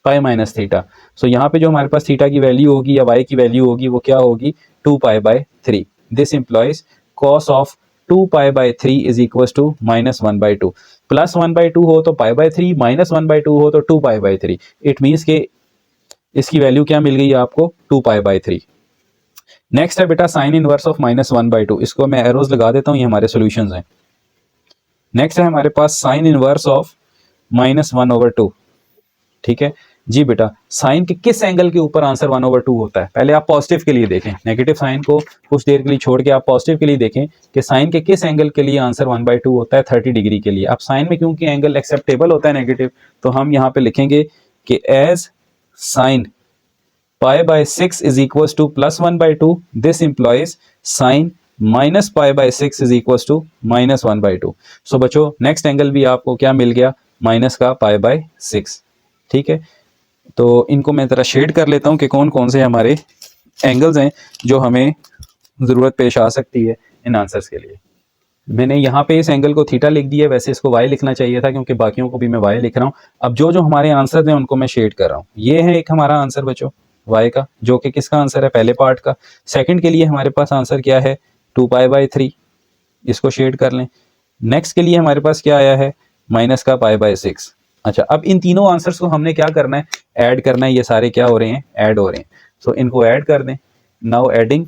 pi minus theta. So यहाँ पे जो हमारे पास थीटा की वैल्यू होगी या y की वैल्यू होगी वो क्या होगी 2π/3। This implies cos of 2π/3 is equal to -1/2। +1/2 हो तो π/3, -1/2 हो तो 2π/3। इट मीन्स के इसकी वैल्यू क्या मिल गई आपको 2π/3। नेक्स्ट है बेटा साइन इनवर्स ऑफ -1/2। इसको मैं एरोज लगा देता हूँ, ये हमारे सॉल्यूशंस हैं। नेक्स्ट है हमारे पास साइन इनवर्स ऑफ -1/2। ठीक है जी बेटा, साइन के किस एंगल के ऊपर आंसर 1/2 होता है, पहले आप पॉजिटिव के लिए देखें, नेगेटिव साइन को कुछ देर के लिए छोड़ के आप पॉजिटिव के लिए देखें कि साइन के किस एंगल के लिए आंसर 1/2 होता है 30 डिग्री के लिए। अब साइन में क्योंकि एंगल एक्सेप्टेबल होता है नेगेटिव, तो हम यहाँ पे लिखेंगे कि as sine π/6 is equal to +1/2, this implies sine -π/6 is equal to -1/2। So बच्चों नेक्स्ट एंगल भी आपको क्या मिल गया, माइनस का π/6। ठीक है, तो इनको मैं जरा शेड कर लेता हूं कि कौन कौन से हमारे एंगल्स हैं जो हमें ज़रूरत पेश आ सकती है इन आंसर्स के लिए। मैंने यहाँ पे इस एंगल को थीटा लिख दिया, वैसे इसको वाई लिखना चाहिए था क्योंकि बाकियों को भी मैं वाई लिख रहा हूँ। अब जो जो हमारे आंसर हैं उनको मैं शेड कर रहा हूँ। ये है एक हमारा आंसर बच्चों वाई का, जो कि किसका आंसर है, पहले पार्ट का। सेकंड के लिए हमारे पास आंसर क्या है 2π/3। इसको शेड कर लें। नेक्स्ट के लिए हमारे पास क्या आया है, माइनस का π/6। अच्छा, अब इन तीनों आंसर्स को हमने क्या करना है, ऐड करना है। ये सारे क्या हो रहे हैं, ऐड हो रहे हैं। सो इनको ऐड कर दें। नाउ एडिंग,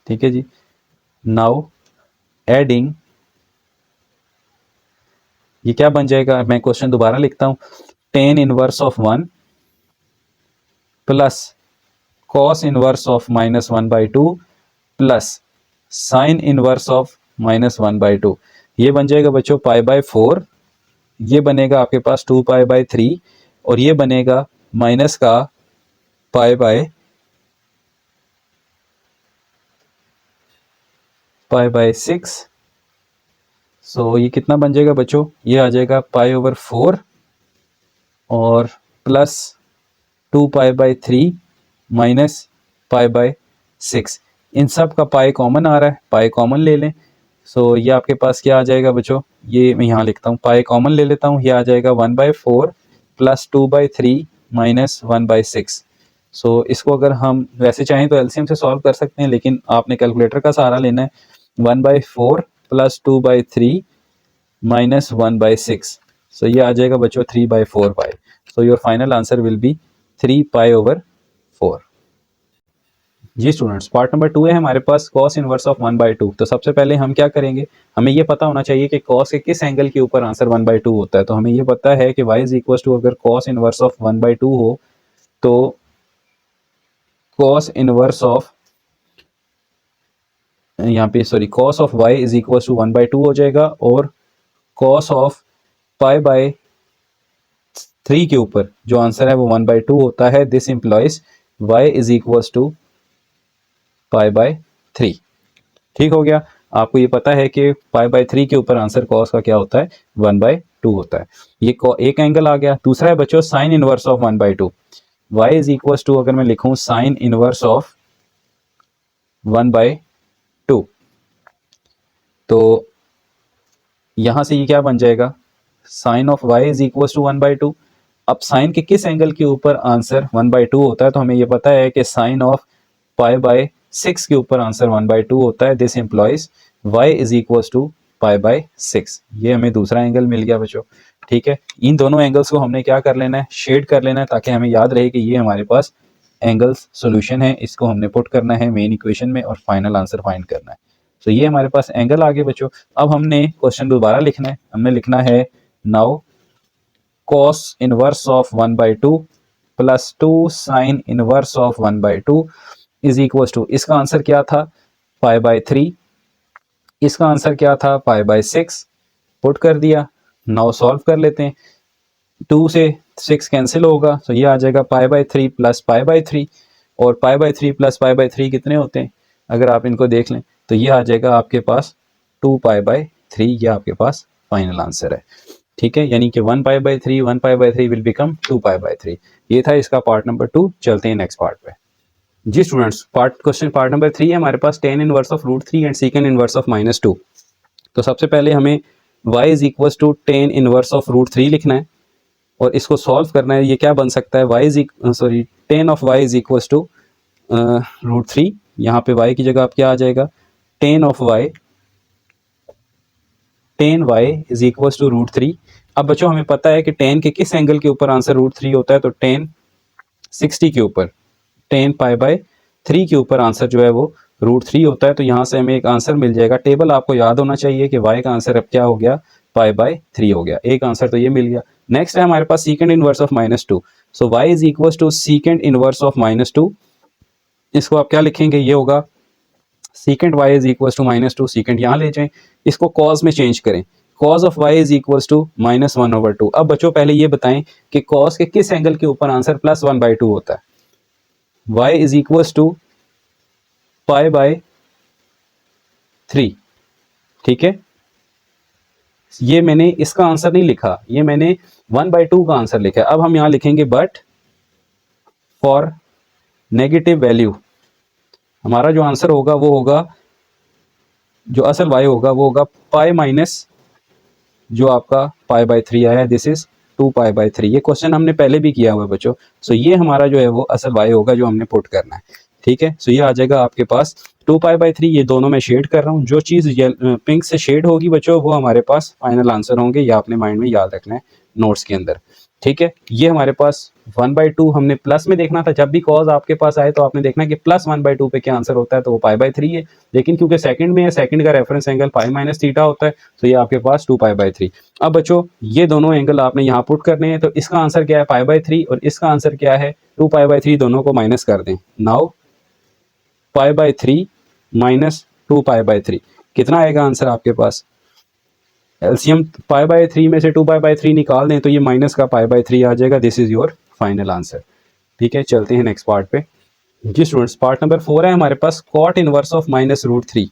ठीक है जी, नाउ एडिंग, ये क्या बन जाएगा, मैं क्वेश्चन दोबारा लिखता हूं। tan inverse of 1 plus cos inverse of -1/2 plus sin inverse of -1/2, ये बन जाएगा बच्चों π/4। ये बनेगा आपके पास 2π/3 और ये बनेगा माइनस का π/6। सो ये कितना बन जाएगा बच्चों, ये आ जाएगा π/4 और प्लस 2π/3 माइनस π/6। इन सब का पाई कॉमन आ रहा है, पाई कॉमन ले लें। सो ये आपके पास क्या आ जाएगा बच्चों, ये मैं यहाँ लिखता हूँ, पाई कॉमन ले लेता हूँ। ये आ जाएगा 1/4 प्लस 2/3 माइनस 1/6। सो इसको अगर हम वैसे चाहें तो एलसीएम से सॉल्व कर सकते हैं, लेकिन आपने कैलकुलेटर का सहारा लेना है। 1/4 प्लस 2/3 माइनस 1/6। सो ये आ जाएगा बच्चों 3/4 pi. So your final answer will be 3π/4। जी स्टूडेंट्स, पार्ट नंबर 2 है हमारे पास cos इनवर्स ऑफ 1/2। तो सबसे पहले हम क्या करेंगे, हमें ये पता होना चाहिए कि cos के किस एंगल के ऊपर आंसर 1/2 होता है। तो हमें ये पता है कि y इज इक्वल टू, अगर cos इनवर्स ऑफ 1/2 हो तो cos इनवर्स ऑफ, यहाँ पे sorry, cos of y is equal to 1/2 हो जाएगा, और cos ऑफ π/3 के ऊपर जो आंसर है वो 1/2 होता है। This implies y is equal to π/3। ठीक हो गया। आपको ये पता है कि π/3 के ऊपर आंसर cos का क्या होता है, 1/2 होता है। ये एक एंगल आ गया। दूसरा है बच्चों sin inverse of 1/2। y is equal to, अगर मैं लिखूं sin इनवर्स ऑफ 1/2, तो यहां से ये क्या बन जाएगा, sin of y is equal to 1/2। अब sin के किस एंगल के ऊपर आंसर 1/2 होता है, तो हमें ये पता है कि sin ऑफ π/6 के ऊपर आंसर 1/2 होता है। This implies y is equal to π/6। ये हमें दूसरा एंगल मिल गया बच्चों। ठीक है, इन दोनों एंगल्स को हमने क्या कर लेना है, शेड कर लेना है, ताकि हमें याद रहे कि ये हमारे पास एंगल्स सॉल्यूशन है। इसको हमने पुट करना है मेन इक्वेशन में और फाइनल आंसर फाइंड करना है। तो ये हमारे पास एंगल आ गए बच्चों। अब हमने क्वेश्चन दोबारा लिखना है। हमने लिखना है now cos inverse of 1/2 plus 2 sin inverse of 1/2 is equal to, इसका आंसर क्या था, π/3, इसका आंसर क्या था, π/6। पुट कर दिया। नाउ सॉल्व कर लेते हैं। 2 से 6 कैंसिल होगा, तो ये आ जाएगा π/3 प्लस π/3, और π/3 प्लस π/3 कितने होते हैं, अगर आप इनको देख लें तो ये आ जाएगा आपके पास 2π/3। ये आपके पास फाइनल आंसर है। ठीक है, यानी कि 1π/3 विल बिकम 2π/3। ये था इसका पार्ट नंबर 2। चलते हैं नेक्स्ट पार्ट पे। जी स्टूडेंट्स, क्वेश्चन पार्ट नंबर 3 है हमारे पास, tan inverse of √3 and second inverse of -2। तो सबसे पहले हमें y is equal to tan inverse of √3 लिखना है और इसको सॉल्व करना है। ये क्या बन सकता है, tan of y is equal to √3। यहाँ पे y की जगह आप क्या आ जाएगा, tan y is equal to √3। अब बच्चों हमें पता है कि tan के किस एंगल के ऊपर आंसर √3 होता है, तो tan 60 के ऊपर, tan π/3 के ऊपर आंसर जो है वो √3 होता है। तो यहाँ से हमें एक आंसर मिल जाएगा। टेबल आपको याद होना चाहिए कि y का आंसर अब क्या हो गया, π/3 हो गया। एक आंसर तो ये मिल गया। नेक्स्ट है हमारे पास second inverse of -2। So y is equal to second inverse of -2। इसको आप क्या लिखेंगे, ये होगा second y is equal to -2, second यहाँ ले जाएं, इसको कॉज में चेंज करें। cos of y is equal to -1/2। अब बच्चों पहले ये बताएं कि cos के किस एंगल के ऊपर आंसर +1/2 होता है। y is equal to π/3। ठीक है, ये मैंने इसका आंसर नहीं लिखा, ये मैंने 1/2 का आंसर लिखा है। अब हम यहां लिखेंगे बट फॉर नेगेटिव वैल्यू, हमारा जो आंसर होगा वो होगा, जो असल y होगा वो होगा पाई माइनस जो आपका π/3 आया है, दिस इज 2π/3। ये क्वेश्चन हमने पहले भी किया हुआ है बच्चों। सो ये हमारा जो है वो असल y होगा जो हमने पुट करना है। ठीक है, सो ये आ जाएगा आपके पास 2π/3 ये दोनों मैं शेड कर रहा हूँ। जो चीज़ पिंक से शेड होगी बच्चों वो हमारे पास फाइनल आंसर होंगे, या आपने माइंड में याद रखना है नोट्स के अंदर। ठीक है, ये हमारे पास 1/2 हमने प्लस में देखना था। जब भी कॉज आपके पास आए तो आपने देखना कि +1/2 पे क्या आंसर होता है, तो वो π/3 है। लेकिन क्योंकि सेकंड में है, सेकंड का रेफरेंस एंगल π - थीटा होता है, तो ये आपके पास 2π/3। अब बच्चों ये दोनों एंगल आपने यहाँ पुट करने हैं, तो इसका आंसर क्या है π/3 और इसका आंसर क्या है 2π/3। दोनों को माइनस कर दें। नाउ π/3 माइनस 2π/3 कितना आएगा आंसर आपके पास? एलसीएम π/3 में से 2π/3 निकाल दें तो ये माइनस का π/3 आ जाएगा। This is your final answer. ठीक है, चलते हैं नेक्स्ट पार्ट पे। जी स्टूडेंट्स, पार्ट नंबर 4 है हमारे पास कॉट इनवर्स ऑफ -√3।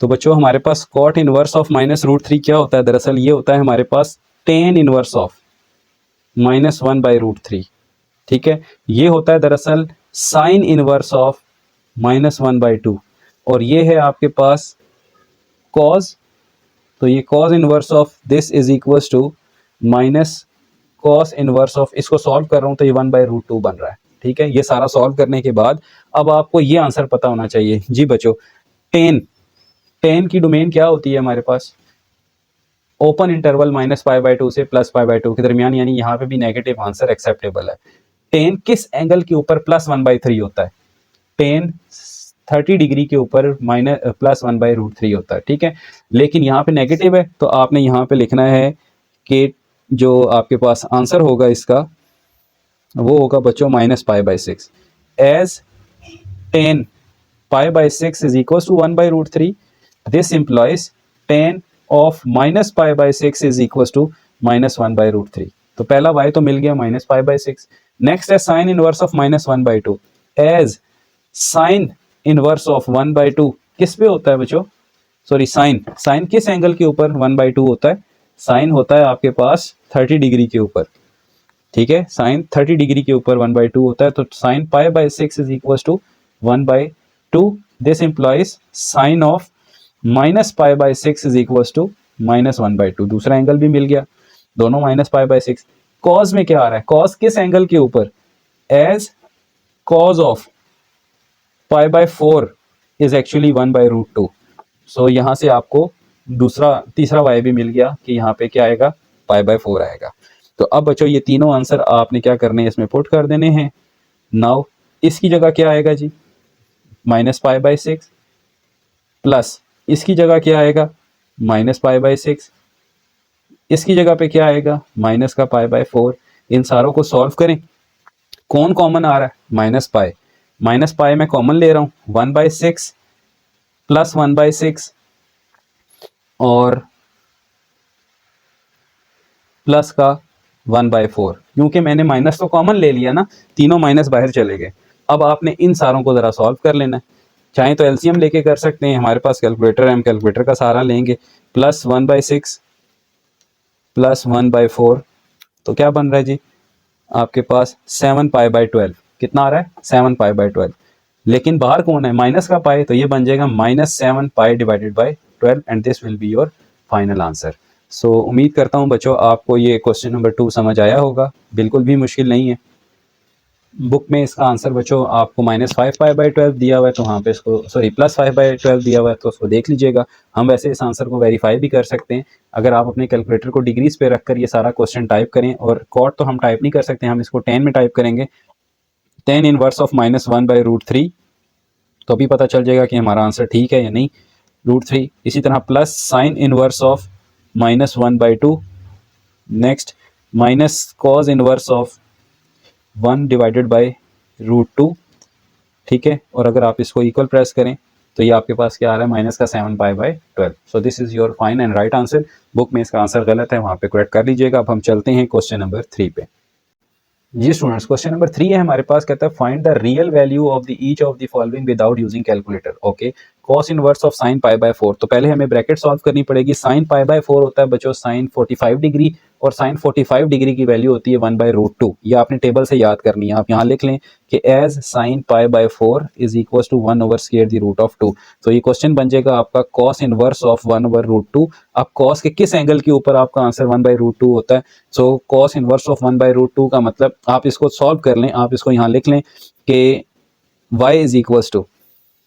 तो बच्चों हमारे पास कॉट इनवर्स ऑफ -√3 क्या होता है? दरअसल ये होता है हमारे पास टेन इनवर्स ऑफ -1/√3। ठीक है, ये होता है दरअसल साइन इनवर्स ऑफ -1/2, और ये है आपके पास कॉज। तो ये cos inverse of this is equal to minus cos inverse of, इसको सॉल्व कर रहा हूँ तो ये 1/√2 बन रहा है। ठीक है, ये सारा सॉल्व करने के बाद अब आपको ये आंसर पता होना चाहिए। जी बच्चों, टेन की डोमेन क्या होती है हमारे पास? ओपन इंटरवल -π/2 से +π/2 के दरमियान, यानी यहाँ पे भी नेगेटिव आंसर एक्सेप्टेबल है। टेन किस एंगल के ऊपर +1/3 होता है? टेन 30 डिग्री के ऊपर +1/√3 होता है। ठीक है, लेकिन यहाँ पे नेगेटिव है, तो आपने यहाँ पे लिखना है कि जो आपके पास आंसर होगा इसका वो होगा बच्चों -π/6। As tan π/6 is equal to 1/√3, this implies tan of -π/6 is equal to -1/√3। तो पहला y तो मिल गया -π/6। नेक्स्ट है sine inverse of -1/2। As sine inverse of 1/2 किस पे होता है बच्चों? सॉरी, साइन किस एंगल के ऊपर 1/2 होता है? साइन होता है आपके पास 30 डिग्री के ऊपर। ठीक है, साइन 30 डिग्री के ऊपर 1/2 होता है, तो sine π/6 is equal to 1/2। This implies sine of -π/6 is equal to -1/2। दूसरा एंगल भी मिल गया, दोनों -π/6। कॉज में क्या आ रहा है? कॉज किस एंगल के ऊपर? As cos of π/4 is actually 1/√2। सो यहाँ से आपको तीसरा y भी मिल गया कि यहाँ पे क्या आएगा, π/4 आएगा। तो अब बच्चों ये तीनों आंसर आपने क्या करने हैं, इसमें पुट कर देने हैं। नाउ इसकी जगह क्या आएगा जी? -π/6 प्लस इसकी जगह क्या आएगा? -π/6। इसकी जगह पे क्या आएगा? माइनस का π/4। इन सारों को सॉल्व करें। कौन कॉमन आ रहा है? -π मैं कॉमन ले रहा हूँ, 1/6 प्लस 1/6 और प्लस का 1/4। क्योंकि मैंने माइनस तो कॉमन ले लिया ना, तीनों माइनस बाहर चले गए। अब आपने इन सारों को ज़रा सॉल्व कर लेना है। चाहे तो एलसीएम लेके कर सकते हैं, हमारे पास कैलकुलेटर है, हम कैलकुलेटर का सहारा लेंगे। प्लस 1/6 प्लस 1/4, तो क्या बन रहा है जी आपके पास? 7π/12। कितना आ रहा है? 7π/12। लेकिन बाहर कौन है? माइनस का पाई, तो ये बन जाएगा -7π/12 and this will be your final answer. सो उम्मीद करता हूँ बच्चों आपको ये क्वेश्चन नंबर 2 समझ आया होगा। बिल्कुल भी मुश्किल नहीं है। बुक में इसका आंसर बच्चों आपको -5π/12 दिया हुआ है, तो वहाँ पे इसको +5/12 दिया हुआ है, तो उसको देख लीजिएगा। हम वैसे इस आंसर को वेरीफाई भी कर सकते हैं। अगर आप अपने कैलकुलेटर को डिग्रीज पे रखकर ये सारा क्वेश्चन टाइप करें, और कॉट तो हम टाइप नहीं कर सकते, हम इसको 10 में टाइप करेंगे, 10 इनवर्स ऑफ -1/√3, तो अभी पता चल जाएगा कि हमारा आंसर ठीक है या नहीं, √3। इसी तरह plus sign inverse of -1/2, next minus cos inverse of 1/√2। ठीक है, और अगर आप इसको इक्वल प्रेस करें तो ये आपके पास क्या आ रहा है? माइनस का 7π/12। So this is your fine and right answer. Book में इसका आंसर गलत है, वहाँ पे करेक्ट कर लीजिएगा। अब हम चलते हैं क्वेश्चन नंबर 3 पे। जी स्टूडेंट्स, क्वेश्चन नंबर 3 है हमारे पास, कहता है find the real value of the each of the following without using calculator. Okay, cos inverse of sine π/4, तो पहले हमें ब्रैकेट सॉल्व करनी पड़ेगी। साइन π/4 होता है बच्चों साइन 45 डिग्री, और साइन 45 डिग्री की वैल्यू होती है 1/√2। ये आपने टेबल से याद करनी है। आप यहाँ लिख लें कि as sine π/4 is equal to 1/√2। तो ये क्वेश्चन बन जाएगा आपका कॉस इनवर्स ऑफ 1/√2। अब कॉस के किस एंगल के ऊपर आपका आंसर 1/√2 होता है? सो कॉस इनवर्स ऑफ 1/√2 का मतलब आप इसको सॉल्व कर लें, आप इसको यहाँ लिख लें कि y इज इक्वल टू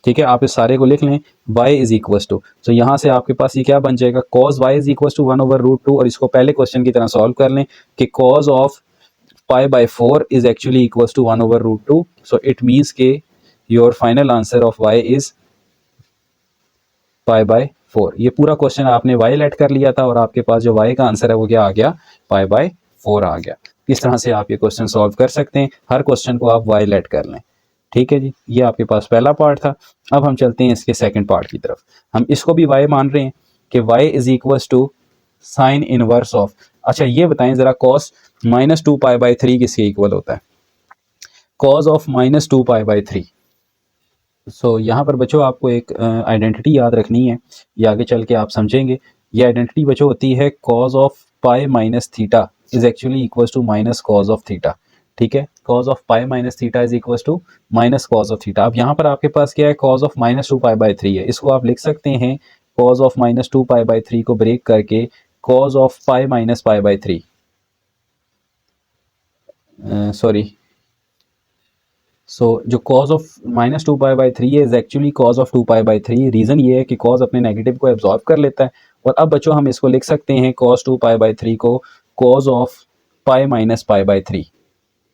ठीक है, आप इस सारे को लिख लें, y इज इक्वल टू, तो यहाँ से आपके पास ये क्या बन जाएगा, cos y is equal to 1/√2, और इसको पहले क्वेश्चन की तरह सॉल्व कर लें कि cos of pi by 4 is actually equal to 1/√2, so it means के your final answer of y is pi by 4। ये पूरा क्वेश्चन आपने y लेट कर लिया था और आपके पास जो y का आंसर है वो क्या आ गया, पाई बाई 4 आ गया। इस तरह से आप ये क्वेश्चन सॉल्व कर सकते हैं, हर क्वेश्चन को आप y लेट कर लें। ठीक है जी, ये आपके पास पहला पार्ट था। अब हम चलते हैं इसके सेकंड पार्ट की तरफ। हम इसको भी y मान रहे हैं कि y is equal to sine inverse of, अच्छा ये बताएं जरा, cos -2 पाई बाई 3 किसके इक्वल होता है, cos ऑफ -2 पाई बाई 3। सो यहाँ पर बच्चों आपको एक आइडेंटिटी याद रखनी है, ये आगे चल के आप समझेंगे। ये आइडेंटिटी बच्चों होती है cos of pi minus theta is actually equal to minus cos of theta. ठीक है, cos of pi minus theta is equal to minus cos of theta. अब यहाँ पर आपके पास क्या है, cos ऑफ -2 पाई बाई 3 है, इसको आप लिख सकते हैं cos ऑफ -2 पाई बाई 3 को ब्रेक करके cos of pi minus pi by 3, sorry, so जो cos ऑफ -2 पाई बाई 3 है is actually cos of 2 pi by 3। Reason ये है कि cos अपने नेगेटिव को एब्जॉर्ब कर लेता है, और अब बच्चों हम इसको लिख सकते हैं cos 2 पाई बाई 3 को cos of pi minus pi by 3।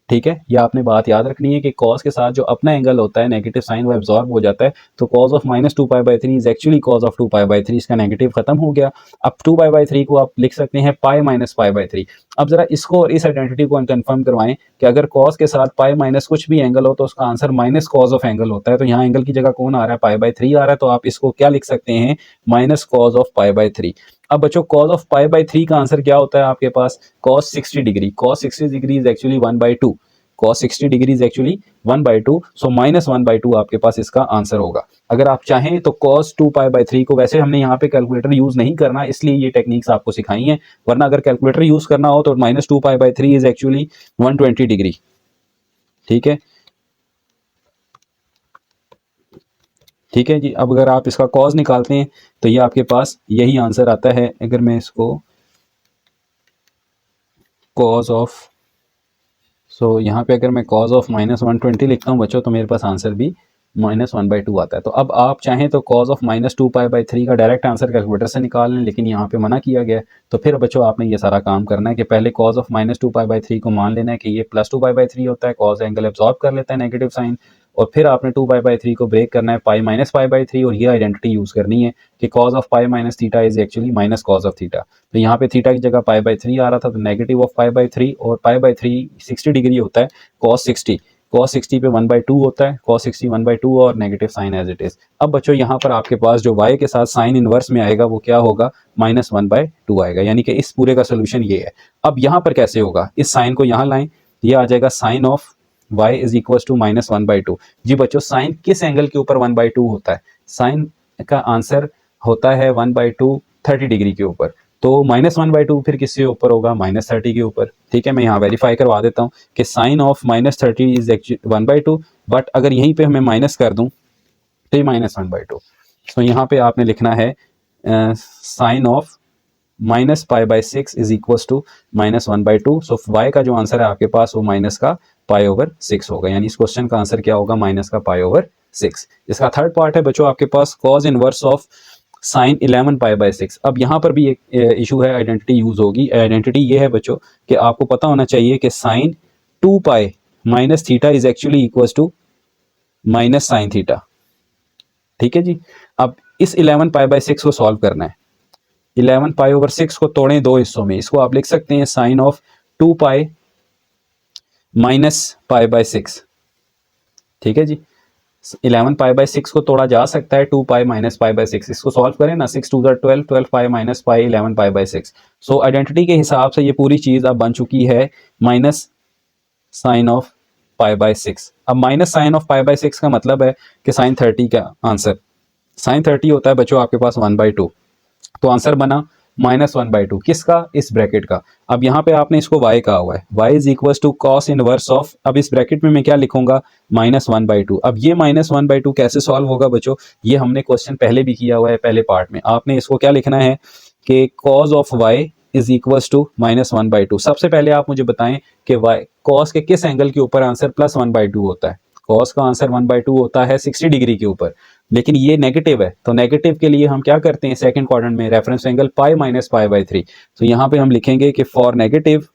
ठीक है, ये आपने बात याद रखनी है कि cos के साथ जो अपना एंगल होता है नेगेटिव साइन वो एब्जॉर्ब हो जाता है, तो cos of -2 pi by 3 is actually cos of 2 pi by 3, इसका नेगेटिव खत्म हो गया। अब 2 पाई बाई 3 को आप लिख सकते हैं पाई माइनस पाई बाई 3। अब जरा इसको और इस आइडेंटिटी को कंफर्म करवाएं कि अगर cos के साथ पाई माइनस कुछ भी एंगल हो तो उसका answer minus cos of angle होता है, तो यहाँ एंगल की जगह कौन आ रहा है, पाई बाई 3 आ रहा है, तो आप इसको क्या लिख सकते हैं, minus cos of pi by 3। अब बच्चों cos ऑफ पाई बाई 3 का आंसर क्या होता है आपके पास, cos 60 degree, cos 60 degree is actually 1/2, cos 60 degree is actually 1/2, so minus 1/2 आपके पास इसका आंसर होगा। अगर आप चाहें तो cos 2 पाई बाई 3 को, वैसे हमने यहाँ पे कैलकुलेटर यूज नहीं करना इसलिए ये टेक्निक्स आपको सिखाई हैं, वरना अगर कैलकुलेटर यूज करना हो तो -2 pi by 3 is actually 120 degree. ठीक है, ठीक है जी। अब अगर आप इसका cos निकालते हैं तो ये आपके पास यही आंसर आता है। अगर मैं इसको cos ऑफ, सो यहाँ पे अगर मैं cos ऑफ -120 लिखता हूँ बच्चों तो मेरे पास आंसर भी -1/2 आता है। तो अब आप चाहें तो cos ऑफ -2 पाई बाई 3 का डायरेक्ट आंसर कैलकुलेटर से निकाल लें, लेकिन यहाँ पे मना किया गया है। तो फिर बच्चों आपने ये सारा काम करना है कि पहले cos ऑफ -2 पाई बाई 3 को मान लेना है कि ये +2 पाई बाई 3 होता है, cos एंगल एब्जॉर्ब कर लेता है नेगेटिव साइन, और फिर आपने 2 पाई बाई 3 को ब्रेक करना है पाई माइनस पाई बाई 3, और ये आइडेंटिटी यूज़ करनी है कि cos of pi minus theta is actually minus cos of theta. तो यहाँ पे थीटा की जगह पाई बाई 3 आ रहा था, तो नेगेटिव ऑफ पाई बाई 3, और पाई बाई 3 60 डिग्री होता है, cos 60 पे 1/2 होता है, cos 60 1/2 और negative sine as it is. अब बच्चों यहाँ पर आपके पास जो y के साथ साइन इनवर्स में आएगा वो क्या होगा, -1/2 आएगा, यानी कि इस पूरे का सोल्यूशन ये है। अब यहाँ पर कैसे होगा, इस साइन को यहाँ लाएं, ये आ जाएगा sine of y is equal to -1/2। जी बच्चों, साइन किस एंगल के ऊपर 1/2 होता है, साइन का आंसर होता है 1/2 30 डिग्री के ऊपर, तो -1/2 फिर किसके ऊपर होगा, -30 के ऊपर। ठीक है, मैं यहाँ वेरीफाई करवा देता हूँ कि sine of -30 is actually 1/2, but अगर यहीं पे हमें माइनस कर दूँ तो ये -1/2। सो यहाँ पे आपने लिखना है sine of -π/6 is equal to -1/2। So y का जो आंसर है आपके पास वो माइनस का π/6 होगा, यानी इस क्वेश्चन का आंसर क्या होगा, माइनस का π/6। इसका थर्ड पार्ट है बच्चों आपके पास cos इनवर्स ऑफ साइन 11 π/6। अब यहाँ पर भी एक इशू है, आइडेंटिटी यूज होगी। आइडेंटिटी ये है बच्चों कि आपको पता होना चाहिए कि sine 2π minus theta is actually equal to minus sine theta. ठीक है जी, अब इस 11 π/6 को सॉल्व करना है। 11 π/6 को तोड़ें दो हिस्सों में, इसको आप लिख सकते हैं साइन ऑफ 2π माइनस π/6। ठीक है जी, 11 π/6 को तोड़ा जा सकता है 2π माइनस π/6। इसको सॉल्व करें ना, 6 2 12, 12π माइनस π 11 π/6। सो आइडेंटिटी के हिसाब से ये पूरी चीज़ अब बन चुकी है माइनस साइन ऑफ π/6। अब माइनस साइन ऑफ π/6 का मतलब है कि साइन 30 का आंसर, साइन 30 होता है बच्चों आपके पास 1/2, तो आंसर बना -1/2 किसका, इस ब्रैकेट का। अब यहाँ पे आपने इसको y कहा हुआ है, y is equal to cos inverse of, अब इस ब्रैकेट में मैं क्या लिखूंगा, -1/2। अब ये -1/2 कैसे सॉल्व होगा बच्चों, ये हमने क्वेश्चन पहले भी किया हुआ है पहले पार्ट में। आपने इसको क्या लिखना है कि cos of y is equal to -1/2। सबसे पहले आप मुझे बताएं कि y कॉस के किस एंगल के ऊपर आंसर +1/2 होता है। कॉस का आंसर 1/2 होता है 60 डिग्री के ऊपर, लेकिन ये नेगेटिव है, तो नेगेटिव के लिए हम क्या करते हैं सेकंड क्वाड्रेंट में, reference angle pi minus pi by 3। तो यहाँ पे हम लिखेंगे कि for negative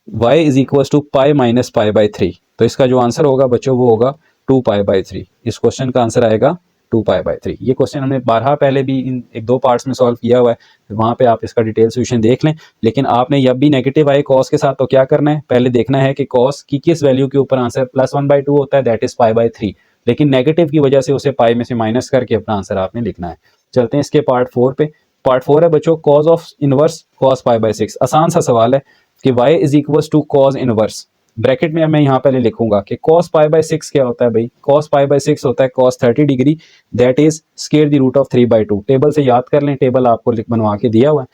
y is equal to pi minus pi by 3। तो इसका जो आंसर होगा बच्चों वो होगा 2 पाई बाई 3। इस क्वेश्चन का आंसर आएगा 2 पाई बाई 3। ये क्वेश्चन हमने 12 पहले भी इन एक दो पार्ट्स में सॉल्व किया हुआ है, वहाँ पे आप इसका डिटेल सोल्यूशन देख लें। लेकिन आपने जब भी नेगेटिव आए कॉस के साथ तो क्या करना है, पहले देखना है कि कॉस की किस वैल्यू के ऊपर आंसर +1/2 होता है, दैट इज पाई बाई 3। लेकिन नेगेटिव की वजह से उसे पाई में से माइनस करके अपना आंसर आपने लिखना है। चलते हैं इसके पार्ट 4 पे। पार्ट 4 है बच्चों cos of inverse cos pi by 6। आसान सा सवाल है कि y is equal to cos inverse, bracket में मैं यहाँ पहले लिखूंगा कि cos पाई बाई 6 क्या होता है भाई, cos पाई बाई 6 होता है cos 30 degree, that is square the root of 3/2। Table से याद कर लें, टेबल आपको बनवा के दिया हुआ है।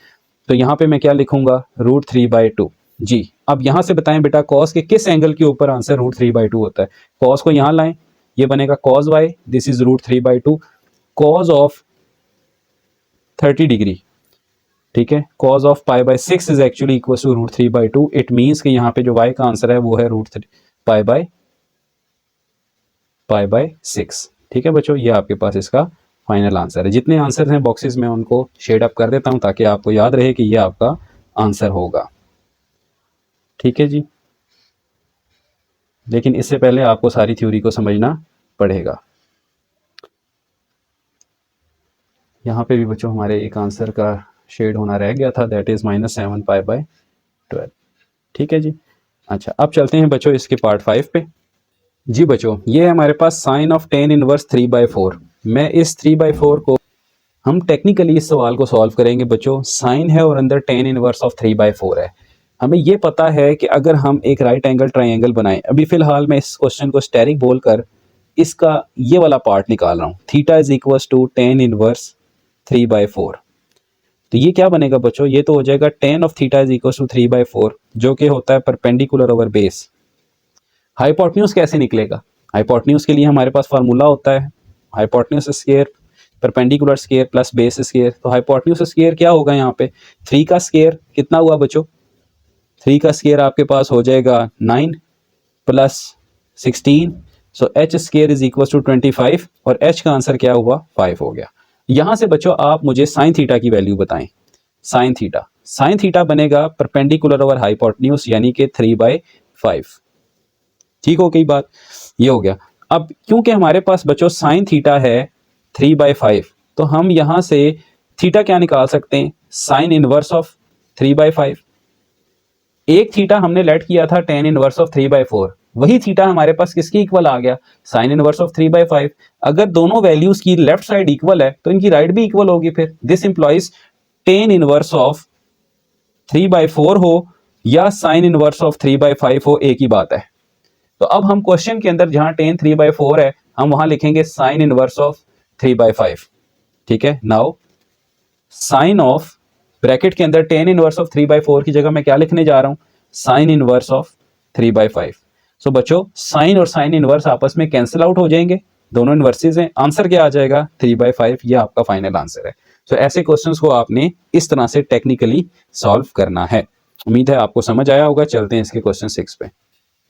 तो यहाँ पे मैं क्या लिखूंगा, √3/2 जी। अब यहाँ से बताएं बेटा cos के किस एंगल के ऊपर आंसर √3/2 होता है। cos को यहाँ लाएं, ये बनेगा cos y, this is √3/2 cos of 30 degree, ठीक है। cos of pi by 6 is actually equal to √3/2। It means कि यहाँ पे जो y का आंसर है वो है √3 पाई बाई 6। ठीक है बच्चों, ये आपके पास इसका फाइनल आंसर है। जितने आंसर हैं बॉक्सेस में उनको शेड अप कर देता हूँ ताकि आपको याद रहे कि ये आपका आंसर होगा। ठीक है जी, लेकिन इससे पहले आपको सारी थ्योरी को समझना पड़ेगा। यहाँ पे भी बच्चों हमारे एक आंसर का शेड होना रह गया था, दैट इज -7 पाई बाई 12। ठीक है जी। अच्छा, अब चलते हैं बच्चों इसके पार्ट 5 पे। जी बच्चों, ये है हमारे पास साइन ऑफ tan इनवर्स 3/4। मैं इस 3/4 को हम टेक्निकली इस सवाल को सॉल्व करेंगे बच्चों। साइन है और अंदर tan इनवर्स ऑफ 3/4 है। हमें ये पता है कि अगर हम एक राइट एंगल ट्राइंगल बनाएं, अभी फिलहाल मैं इस क्वेश्चन को स्टेरिक बोलकर इसका ये वाला पार्ट निकाल रहा हूँ, theta is equal to tan inverse 3/4। तो ये क्या बनेगा बच्चों, ये तो हो जाएगा tan of theta is equal to 3/4, जो कि होता है परपेंडिकुलर ओवर बेस। हाइपोटेन्यूज कैसे निकलेगा, हाइपोटेन्यूज के लिए हमारे पास फार्मूला होता है hypotenuse square perpendicular square plus base square. तो हाइपोटेन्यूज स्क्वायर क्या होगा, यहाँ पे 3 का स्क्वायर कितना हुआ बच्चों, 3 का स्क्वायर आपके पास हो जाएगा 9 plus 16, so H square is equal to 25 और एच का आंसर क्या हुआ 5 हो गया। यहां से बच्चों आप मुझे साइन थीटा की वैल्यू बताएं। साइन थीटा बनेगा परपेंडिकुलर ओवर हाइपोटेन्यूज यानी कि 3/5। ठीक हो गई बात, ये हो गया। अब क्योंकि हमारे पास बच्चों साइन थीटा है 3/5, तो हम यहां से थीटा क्या निकाल सकते हैं, साइन इनवर्स ऑफ 3/5। एक थीटा हमने लेट किया था tan इनवर्स ऑफ 3/4, वही थीटा हमारे पास किसके इक्वल आ गया, साइन इनवर्स ऑफ 3/5। अगर दोनों वैल्यूज की लेफ्ट साइड इक्वल है तो इनकी राइट भी इक्वल होगी। फिर this employees tan inverse of 3/4 हो या साइन इनवर्स ऑफ 3/5 हो, एक ही बात है। तो अब हम क्वेश्चन के अंदर जहां tan 3/4 है हम वहां लिखेंगे साइन इनवर्स ऑफ 3/5। ठीक है, नाउ साइन ऑफ ब्रैकेट के अंदर tan इनवर्स ऑफ 3/4 की जगह मैं क्या लिखने जा रहा हूं, साइन इनवर्स ऑफ 3/5। सो बच्चों साइन और साइन इनवर्स आपस में कैंसिल आउट हो जाएंगे, दोनों इनवर्सेस हैं, आंसर क्या आ जाएगा 3/5। ये आपका फाइनल आंसर है। सो ऐसे क्वेश्चंस को आपने इस तरह से टेक्निकली सॉल्व करना है। उम्मीद है आपको समझ आया होगा। चलते हैं इसके क्वेश्चन 6 पे।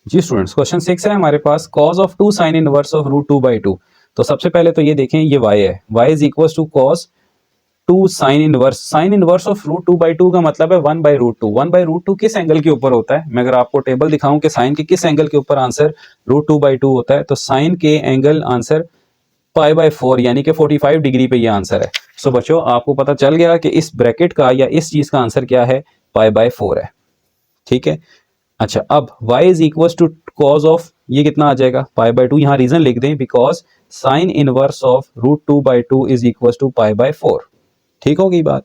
जी स्टूडेंट्स, क्वेश्चन 6 है हमारे पास cos of 2 sine inverse of √2/2। तो सबसे पहले तो ये देखें, ये y है, y is equal to cos 2 sine inverse of √2/2 का मतलब है 1/√2। 1/√2 किस एंगल के ऊपर होता है, मैं अगर आपको टेबल दिखाऊं कि साइन के किस एंगल के ऊपर आंसर √2/2 होता है, तो साइन के एंगल आंसर π/4 यानी कि 45 डिग्री पे ये आंसर है। सो बच्चों आपको पता चल गया कि इस ब्रैकेट का या इस चीज का आंसर क्या है, π/4 है। ठीक है, अच्छा अब y is equal to cos of, ये कितना आ जाएगा π/2, यहाँ रीजन लिख दें because sine inverse of √2/2 is equal to π/4। ठीक हो गई बात।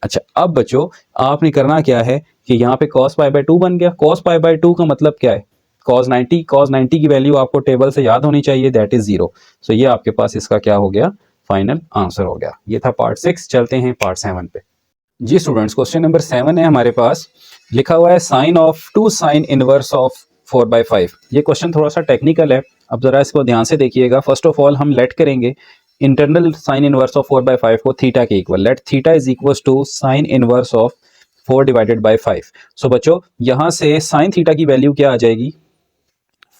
अच्छा अब बच्चों आपने करना क्या है कि यहाँ पे cos π/2 बन गया। cos π/2 का मतलब क्या है, cos 90 की वैल्यू आपको टेबल से याद होनी चाहिए, दैट इज 0। सो ये आपके पास इसका क्या हो गया, फाइनल आंसर हो गया। ये था पार्ट 6। चलते हैं पार्ट 7 पे। जी स्टूडेंट्स, क्वेश्चन नंबर 7 है हमारे पास, लिखा हुआ है sine of 2 sine inverse of 4/5। ये क्वेश्चन थोड़ा सा टेक्निकल है, अब जरा इसको ध्यान से देखिएगा। फर्स्ट ऑफ ऑल हम लेट करेंगे इंटरनल साइन इनवर्स ऑफ 4/5 को थीटा के equal, let theta is equal to sine inverse of 4/5। So बच्चों यहां से साइन थीटा की वैल्यू क्या आ जाएगी,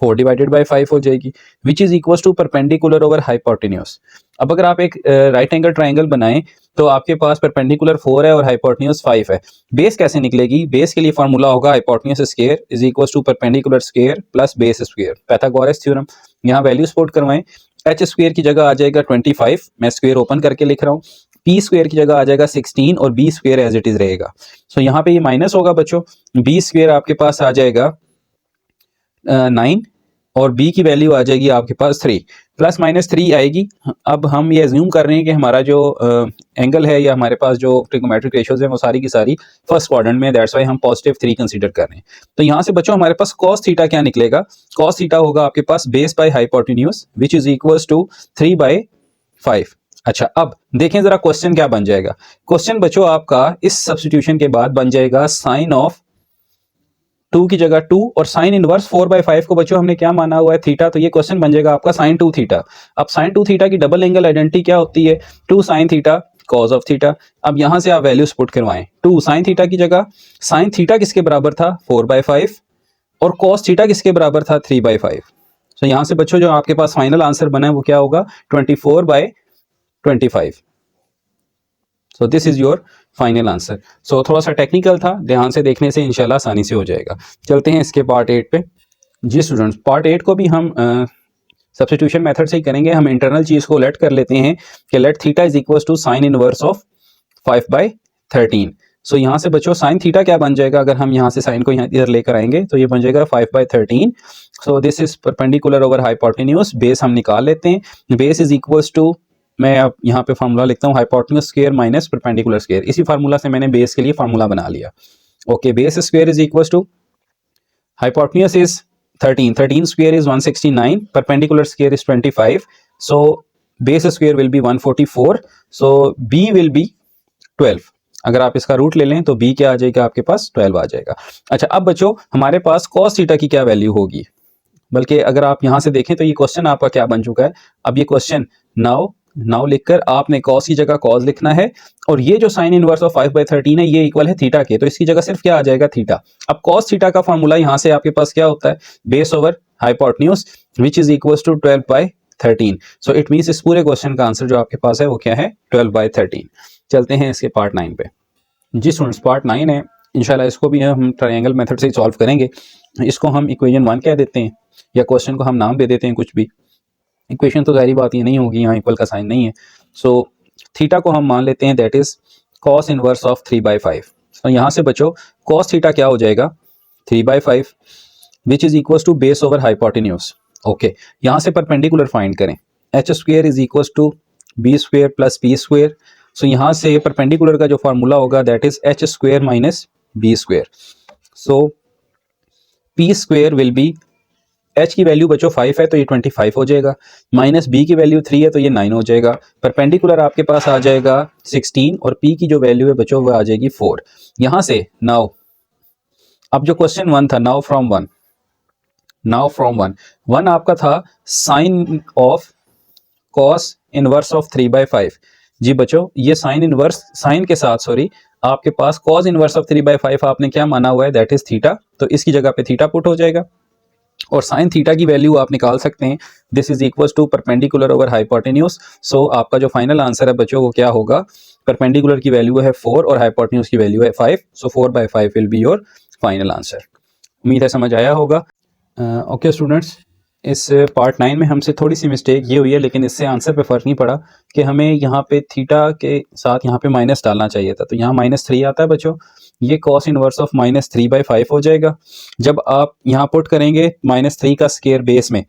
4 डिवाइडेड बाय 5 हो जाएगी, which is equal to perpendicular over hypotenuse. अब अगर आप एक राइट एंगल ट्राइंगल बनाएं तो आपके पास परपेंडिकुलर 4 है और हाइपोटेन्यूज 5 है। बेस कैसे निकलेगी? बेस के लिए फार्मूला होगा hypotenuse square is equal to perpendicular square plus base square, Pythagoras theorem. यहाँ वैल्यूज पुट करवाएं, एच स्क्वायर की जगह आ जाएगा 25, मैं स्क्वायर ओपन करके लिख रहा हूँ, पी स्क्वायर की जगह आ जाएगा 16 और B square as it is रहेगा। सो यहाँ पे ये माइनस होगा बच्चों, बी स्क्वायर आपके पास आ जाएगा 9 और b की वैल्यू आ जाएगी आपके पास 3, प्लस माइनस 3 आएगी। अब हम ये अज्यूम कर रहे हैं कि हमारा जो एंगल है या हमारे पास जो ट्रिग्नोमेट्रिक रेशियोज हैं वो सारी की सारी फर्स्ट क्वाड्रेंट में, दैट्स वाई हम पॉजिटिव 3 कंसीडर कर रहे हैं। तो यहाँ से बच्चों हमारे पास cos थीटा क्या निकलेगा? cos थीटा होगा आपके पास base by hypotenuse which is equals to 3/5। अच्छा, अब देखें जरा क्वेश्चन क्या बन जाएगा। क्वेश्चन बच्चों आपका इस सब्स्टिट्यूशन के बाद बन जाएगा साइन ऑफ 2 की जगह 2 और साइन इनवर्स 4/5 को बच्चों हमने क्या माना हुआ है? थीटा। तो ये क्वेश्चन बन जाएगा आपका साइन 2 थीटा। अब साइन 2 थीटा की डबल एंगल आइडेंटिटी क्या होती है? 2 sine theta cause of theta. अब यहां से आप वैल्यूज पुट करवाएं, 2 साइन थीटा की जगह साइन थीटा किसके बराबर था? 4/5 और कॉस थीटा किसके बराबर था? 3/5। तो यहां से बच्चों जो आपके पास फाइनल आंसर बना है वो क्या होगा? 24/25। So this is your final answer. So थोड़ा सा टेक्निकल था, ध्यान से देखने से इंशाल्लाह आसानी से हो जाएगा। चलते हैं इसके पार्ट 8 पे। जी स्टूडेंट्स, पार्ट 8 को भी हम सब्स्टिट्यूशन मेथड से ही करेंगे। हम इंटरनल चीज को लेट कर लेते हैं कि let theta is equal to sine inverse of 5/13। So यहाँ से बच्चों साइन थीटा क्या बन जाएगा? अगर हम यहाँ से साइन को यहाँ इधर लेकर आएंगे तो ये बन जाएगा 5/13। सो this is perpendicular over hypotenuse. Base हम निकाल लेते हैं, बेस इज इक्वल टू, मैं अब यहाँ पे फार्मूला लिखता हूँ hypotenuse square minus perpendicular square. इसी फार्मूला से मैंने बेस के लिए फार्मूला बना लिया। Okay, base square is equal to hypotenuse is 13 square is 169, perpendicular square is 25, so base square will be 144, so b will be 12। अगर आप इसका रूट ले लें तो b क्या आ जाएगा? आपके पास 12 आ जाएगा। अच्छा, अब बच्चों हमारे पास cos थीटा की क्या वैल्यू होगी? बल्कि अगर आप यहां से देखें तो ये क्वेश्चन आपका क्या बन चुका है। अब ये क्वेश्चन नाउ लिखकर आपने cos की जगह cos लिखना है और ये जो साइन इनवर्स ऑफ 5/13 है ये इक्वल है थीटा के, तो इसकी जगह सिर्फ क्या आ जाएगा? थीटा। अब cos थीटा का फॉर्मूला यहां से आपके पास क्या होता है? Base over hypotenuse which is equal to 12/13। So it means इस पूरे क्वेश्चन का आंसर जो आपके पास है वो क्या है? 12/13। चलते हैं इसके पार्ट 9 पे। जी स्टूडेंट्स, पार्ट 9 है, इंशाल्लाह इसको भी हम ट्रायंगल मेथड से सॉल्व करेंगे। इसको हम इक्वेशन 1 कह देते हैं या क्वेश्चन को हम नाम दे देते हैं कुछ भी। इक्वेशन तो सारी बात ये नहीं होगी, यहाँ इक्वल का साइन नहीं है। सो थीटा को हम मान लेते हैं that is cos inverse of 3/5। तो यहाँ से बच्चों cos थीटा क्या हो जाएगा? 3/5 which is equal to base over hypotenuse. Okay, यहाँ से परपेंडिकुलर फाइंड करें, H square is equal to B square plus P square. So यहाँ से परपेंडिकुलर का जो फार्मूला होगा that is H square minus B square. So P square will be, h की value बच्चों 5 है तो ये 25 हो जाएगा, माइनस b की वैल्यू 3 है तो ये 9 हो जाएगा, परपेंडिकुलर आपके पास आ जाएगा 16 और p की जो वैल्यू है बच्चों वो आ जाएगी 4। यहां से नाउ अब जो क्वेश्चन 1 था, नाउ फ्रॉम 1 आपका था sine of cos inverse of 3/5। जी बच्चों, ये साइन इनवर्स साइन के साथ आपके पास cos इनवर्स ऑफ 3/5 आपने क्या माना हुआ है? That is theta. तो इसकी जगह पे थीटा पुट हो जाएगा और साइन थीटा की वैल्यू आप निकाल सकते हैं, this is equal to perpendicular over hypotenuse. So आपका जो फाइनल आंसर है बच्चों वो क्या होगा? परपेंडिकुलर की वैल्यू है 4 और हाइपोटेन्यूज की वैल्यू है 5, सो 4/5 will be your final answer. उम्मीद है समझ आया होगा। ओके स्टूडेंट्स, इस पार्ट 9 में हमसे थोड़ी सी मिस्टेक ये हुई है, लेकिन इससे आंसर पे फ़र्क नहीं पड़ा कि हमें यहाँ पे थीटा के साथ यहाँ पे माइनस डालना चाहिए था, तो यहाँ -3 आता है बच्चों। ये cos इनवर्स ऑफ -3/5 हो जाएगा। जब आप यहाँ पुट करेंगे -3 का स्क्वायर बेस में,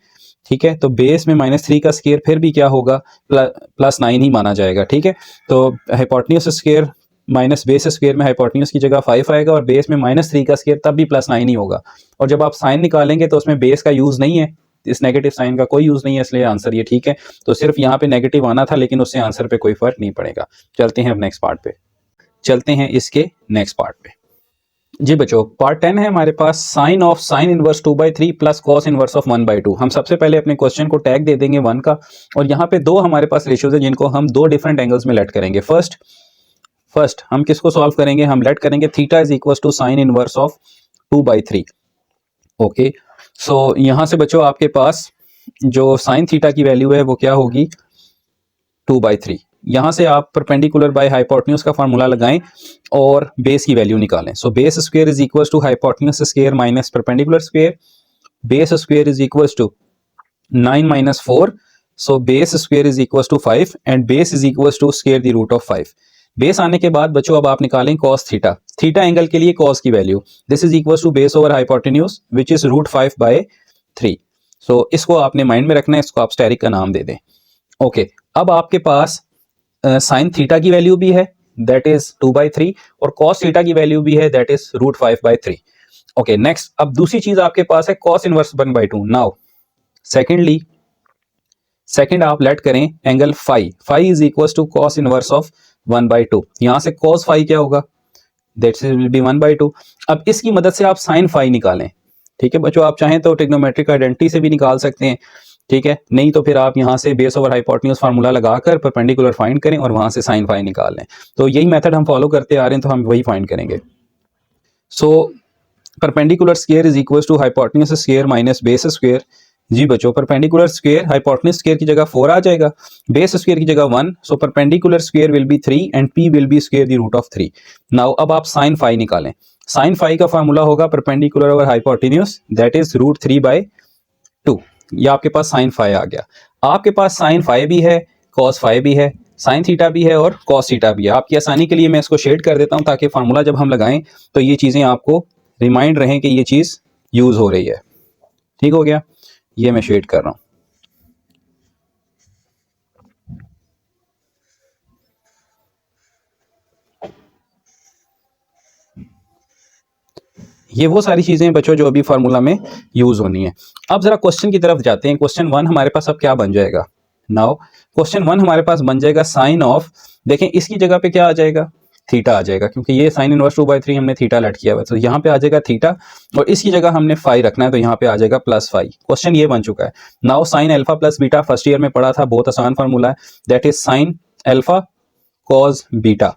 ठीक है, तो बेस में -3 का स्क्वायर फिर भी क्या होगा? +9 ही माना जाएगा, ठीक है। तो hypotenuse square minus base square में हाइपोटेन्यूज की जगह 5 आएगा और बेस में -3 का स्क्वायर तब भी +9 ही होगा। और जब आप साइन निकालेंगे तो उसमें बेस का यूज़ नहीं है, इस नेगेटिव साइन का कोई यूज़ नहीं है, इसलिए आंसर ये ठीक है। तो सिर्फ यहाँ पे नेगेटिव आना था, लेकिन उससे आंसर पे कोई फर्क नहीं पड़ेगा। चलते हैं अब नेक्स्ट पार्ट पे, चलते हैं इसके नेक्स्ट पार्ट पे। जी बच्चों, पार्ट 10 है हमारे पास, sine of sine inverse 2/3 plus cos inverse of 1/2। हम सबसे पहले अपने क्वेश्चन को टैग दे देंगे 1 का, और यहाँ पे दो हमारे पास रेशियोज है जिनको हम दो डिफरेंट एंगल्स में लेट करेंगे। फर्स्ट हम किसको सॉल्व करेंगे? हम लेट करेंगे theta is equal to sine inverse of 2/3। Okay, so यहाँ से बच्चों आपके पास जो साइन थीटा की वैल्यू है वो क्या होगी, 2/3। यहाँ से आप परपेंडिकुलर बाय हाइपोटेन्यूज का फार्मूला लगाएं और बेस की वैल्यू निकालें। So base square is equal to hypotenuse square minus perpendicular square. Base square is equal to 9 minus 4, so base square is equals to 5 and base is equals to square the root of 5। Base आने के बाद बच्चों अब आप निकालें cos theta, theta angle के लिए cos की value, this is equals to base over hypotenuse which is √5/3। So इसको आपने माइंड में रखना है, इसको आप स्टेरिक का नाम दे दें। ओके अब आपके पास साइन थीटा की वैल्यू भी है दैट इज 2/3 और cos थीटा की वैल्यू भी है दैट इज √5/3। ओके नेक्स्ट, अब दूसरी चीज आपके पास है cos इनवर्स 1/2। नाउ सेकेंड आप लेट करें angle phi is equal to cos inverse of 1/2। यहां से कॉस फाई क्या होगा, दैट विल बी 1/2। अब इसकी मदद से आप साइन फाई निकालें। ठीक है बच्चों, आप चाहें तो ट्रिग्नोमेट्रिक आइडेंटिटी से भी निकाल सकते हैं, ठीक है, नहीं तो फिर आप यहां से बेस ओवर हाइपोटेन्यूज फार्मूला लगाकर परपेंडिकुलर फाइंड करें और वहां से साइन फाई निकाल लें। तो यही मेथड हम फॉलो करते आ रहे हैं, तो हम वही फाइंड करेंगे। So perpendicular square is equal to hypotenuse square minus base square. जी बच्चों, परपेंडिकुलर स्क्वायर हाइपोटेन्यूज स्क्वायर की जगह 4 आ जाएगा, बेस स्क्वायर की जगह 1, so perpendicular square will be 3 and p will be square the root of 3। Now अब आप sine phi निकालें। साइन फाई का फार्मूला होगा perpendicular over hypotenuse that is √3/2। ये आपके पास साइन फाई आ गया। आपके पास साइन फाई भी है, कॉस फाई भी है, साइन थीटा भी है और कॉस थीटा भी है। आपकी आसानी के लिए मैं इसको शेड कर देता हूं ताकि फार्मूला जब हम लगाएं तो ये चीजें आपको रिमाइंड रहें कि ये चीज यूज हो रही है। ठीक हो गया, ये मैं शेड कर रहा हूं। ये वो सारी चीजें बच्चों जो अभी फार्मूला में यूज होनी है। अब जरा क्वेश्चन की तरफ जाते हैं। क्वेश्चन 1 हमारे पास अब क्या बन जाएगा। नाउ क्वेश्चन 1 हमारे पास बन जाएगा साइन ऑफ, देखें इसकी जगह पे क्या आ जाएगा, थीटा आ जाएगा, क्योंकि ये साइन इनवर्स 2/3 हमने थीटा लेट किया हुआ है, तो यहाँ पे आ जाएगा थीटा और इसकी जगह हमने फाई रखना है, तो यहाँ पे आ जाएगा +5। क्वेश्चन ये बन चुका है। Now sine alpha plus beta first year में पढ़ा था, बहुत आसान फार्मूला है, that is sine alpha cos beta.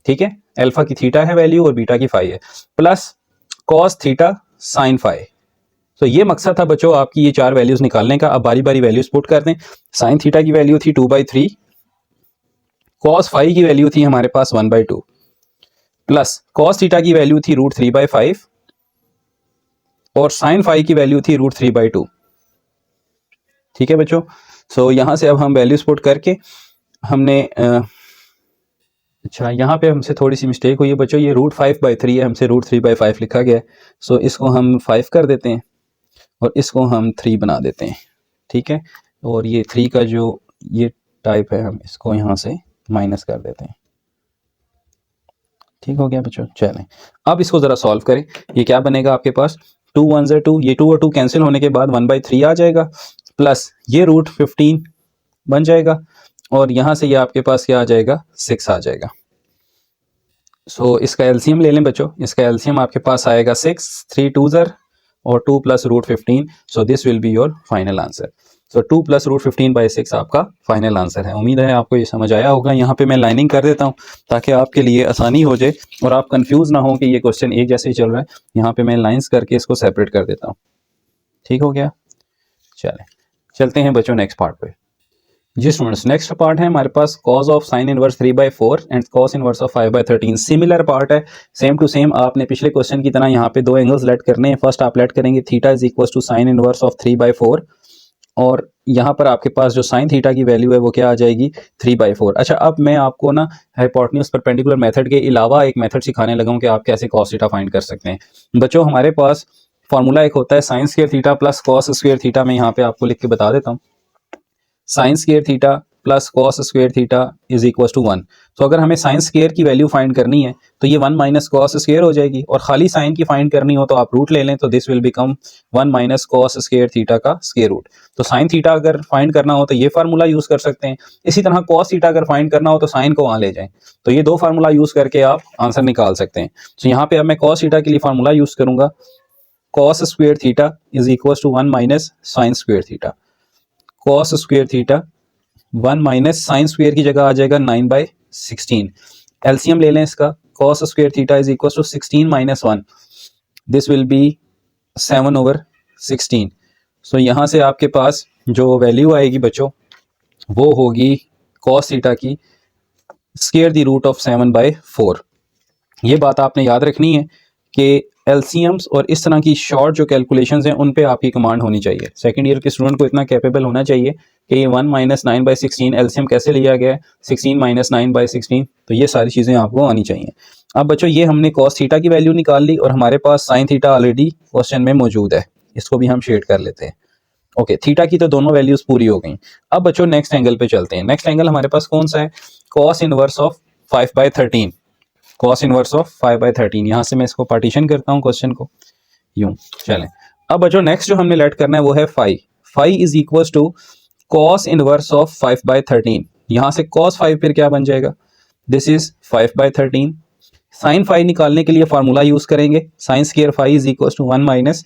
ठीक है, अल्फा की थीटा है वैल्यू और बीटा की फाई है, plus cos theta sine phi. तो ये मकसद था बच्चों आपकी ये 4 वैल्यूज निकालने का। अब बारी बारी वैल्यूज पुट कर दें। साइन थीटा की वैल्यू थी 2/3, कॉस फाई की वैल्यू थी हमारे पास 1/2, प्लस कॉस थीटा की वैल्यू थी √3/5 और साइन फाई की वैल्यू थी √3/2। ठीक है बच्चों, सो यहां से अब हम वैल्यूज पुट करके हमने अच्छा यहाँ पे हमसे थोड़ी सी मिस्टेक हुई है बच्चों, ये √5/3 है, हमसे √3/5 लिखा गया है। सो इसको हम 5 कर देते हैं और इसको हम 3 बना देते हैं। ठीक है, और ये 3 का जो ये टाइप है हम इसको यहाँ से माइनस कर देते हैं। ठीक हो गया बच्चों, चलें अब इसको ज़रा सॉल्व करें। ये क्या बनेगा आपके पास, 2 1 ज़ा 2, ये 2 और 2 कैंसिल होने के बाद 1/3 आ जाएगा, प्लस ये √15 बन जाएगा और यहाँ से ये आपके पास क्या आ जाएगा, 6 आ जाएगा। सो इसका एलसीएम ले लें बच्चों, इसका एलसीएम आपके पास आएगा 6, 3 2 ज़र और 2 + √15। So this will be your final answer. सो 2 + √15/6 आपका फाइनल आंसर है। उम्मीद है आपको ये समझ आया होगा। यहाँ पे मैं लाइनिंग कर देता हूँ ताकि आपके लिए आसानी हो जाए और आप कंफ्यूज ना हो कि ये क्वेश्चन एक जैसे ही चल रहा है। यहाँ पे मैं लाइंस करके इसको सेपरेट कर देता हूँ। ठीक हो गया, चलते हैं बच्चों नेक्स्ट पार्ट पे। जी स्टूडेंट्स, नेक्स्ट पार्ट है हमारे पास cos of sine inverse 3/4 and cos inverse of 5/13। Similar part है, सेम टू सेम। आपने पिछले क्वेश्चन की तरह यहाँ पे 2 एंगल्स लेट करने हैं। फर्स्ट आप लेट करेंगे theta is equal to sine inverse of 3/4 और यहाँ पर आपके पास जो साइन थीटा की वैल्यू है वो क्या आ जाएगी, 3/4। अच्छा, अब मैं आपको ना हाइपोटेन्यूज परपेंडिकुलर मेथड के अलावा एक मेथड सिखाने लगा हूँ कि आप कैसे कॉस थीटा फाइंड कर सकते हैं। बच्चों हमारे पास फॉर्मूला एक होता है sine square theta plus cos square theta. मैं यहाँ पे आपको लिख के बता देता हूँ, sine square theta plus cos square theta is equal to 1। तो अगर हमें साइन स्क्वायर की वैल्यू फाइंड करनी है तो ये 1 माइनस कॉस स्क्वायर हो जाएगी, और खाली साइन की फाइंड करनी हो तो आप रूट ले लें, तो this will become 1 minus cos square theta का स्क्वायर रूट। तो साइन थीटा अगर फाइंड करना हो तो ये फार्मूला यूज कर सकते हैं। इसी तरह कॉस थीटा अगर फाइंड करना हो तो साइन को वहां ले जाएं, तो ये 2 फार्मूला यूज करके आप आंसर निकाल सकते हैं। तो यहाँ पे अब मैं कॉस थीटा के लिए फार्मूला यूज करूंगा, cos square theta is equal to 1 minus sine square theta. Cos square theta 1 minus sine square की जगह आ जाएगा 9/16। एलसीएम ले लें इसका, cos square theta is equal to 16 - 1, this will be 7/16। 16। So यहाँ से आपके पास जो वैल्यू आएगी बच्चों वो होगी कॉस थीटा की स्क्वायर द रूट ऑफ 7/4। ये बात आपने याद रखनी है कि एलसीएम्स और इस तरह की शॉर्ट जो कैलकुलेशंस हैं उन पे आपकी कमांड होनी चाहिए। सेकंड ईयर के स्टूडेंट को इतना कैपेबल होना चाहिए कि ये 1 - 9/16 एलसीएम कैसे लिया गया है, 16 - 9/16, तो ये सारी चीज़ें आपको आनी चाहिए। अब बच्चों ये हमने कॉस थीटा की वैल्यू निकाल ली और हमारे पास साइन थीटा ऑलरेडी क्वेश्चन में मौजूद है, इसको भी हम शेड कर लेते हैं। ओके, थीटा की तो दोनों वैल्यूज पूरी हो गई। अब बच्चों नेक्स्ट एंगल पे चलते हैं। नेक्स्ट एंगल हमारे पास कौन सा है, cos inverse of 5/13। Cos inverse of 5/13, यहाँ से मैं इसको पार्टीशन करता हूँ क्वेश्चन को यूं। चलें, अब बच्चों नेक्स्ट जो हमने लेट करना है वो है phi. Phi is equal to cos inverse of 5/13। यहाँ से कॉस 5 फिर क्या बन जाएगा, दिस इज 5/13। साइन फाई निकालने के लिए फार्मूला यूज करेंगे, sine square phi is equal to 1 minus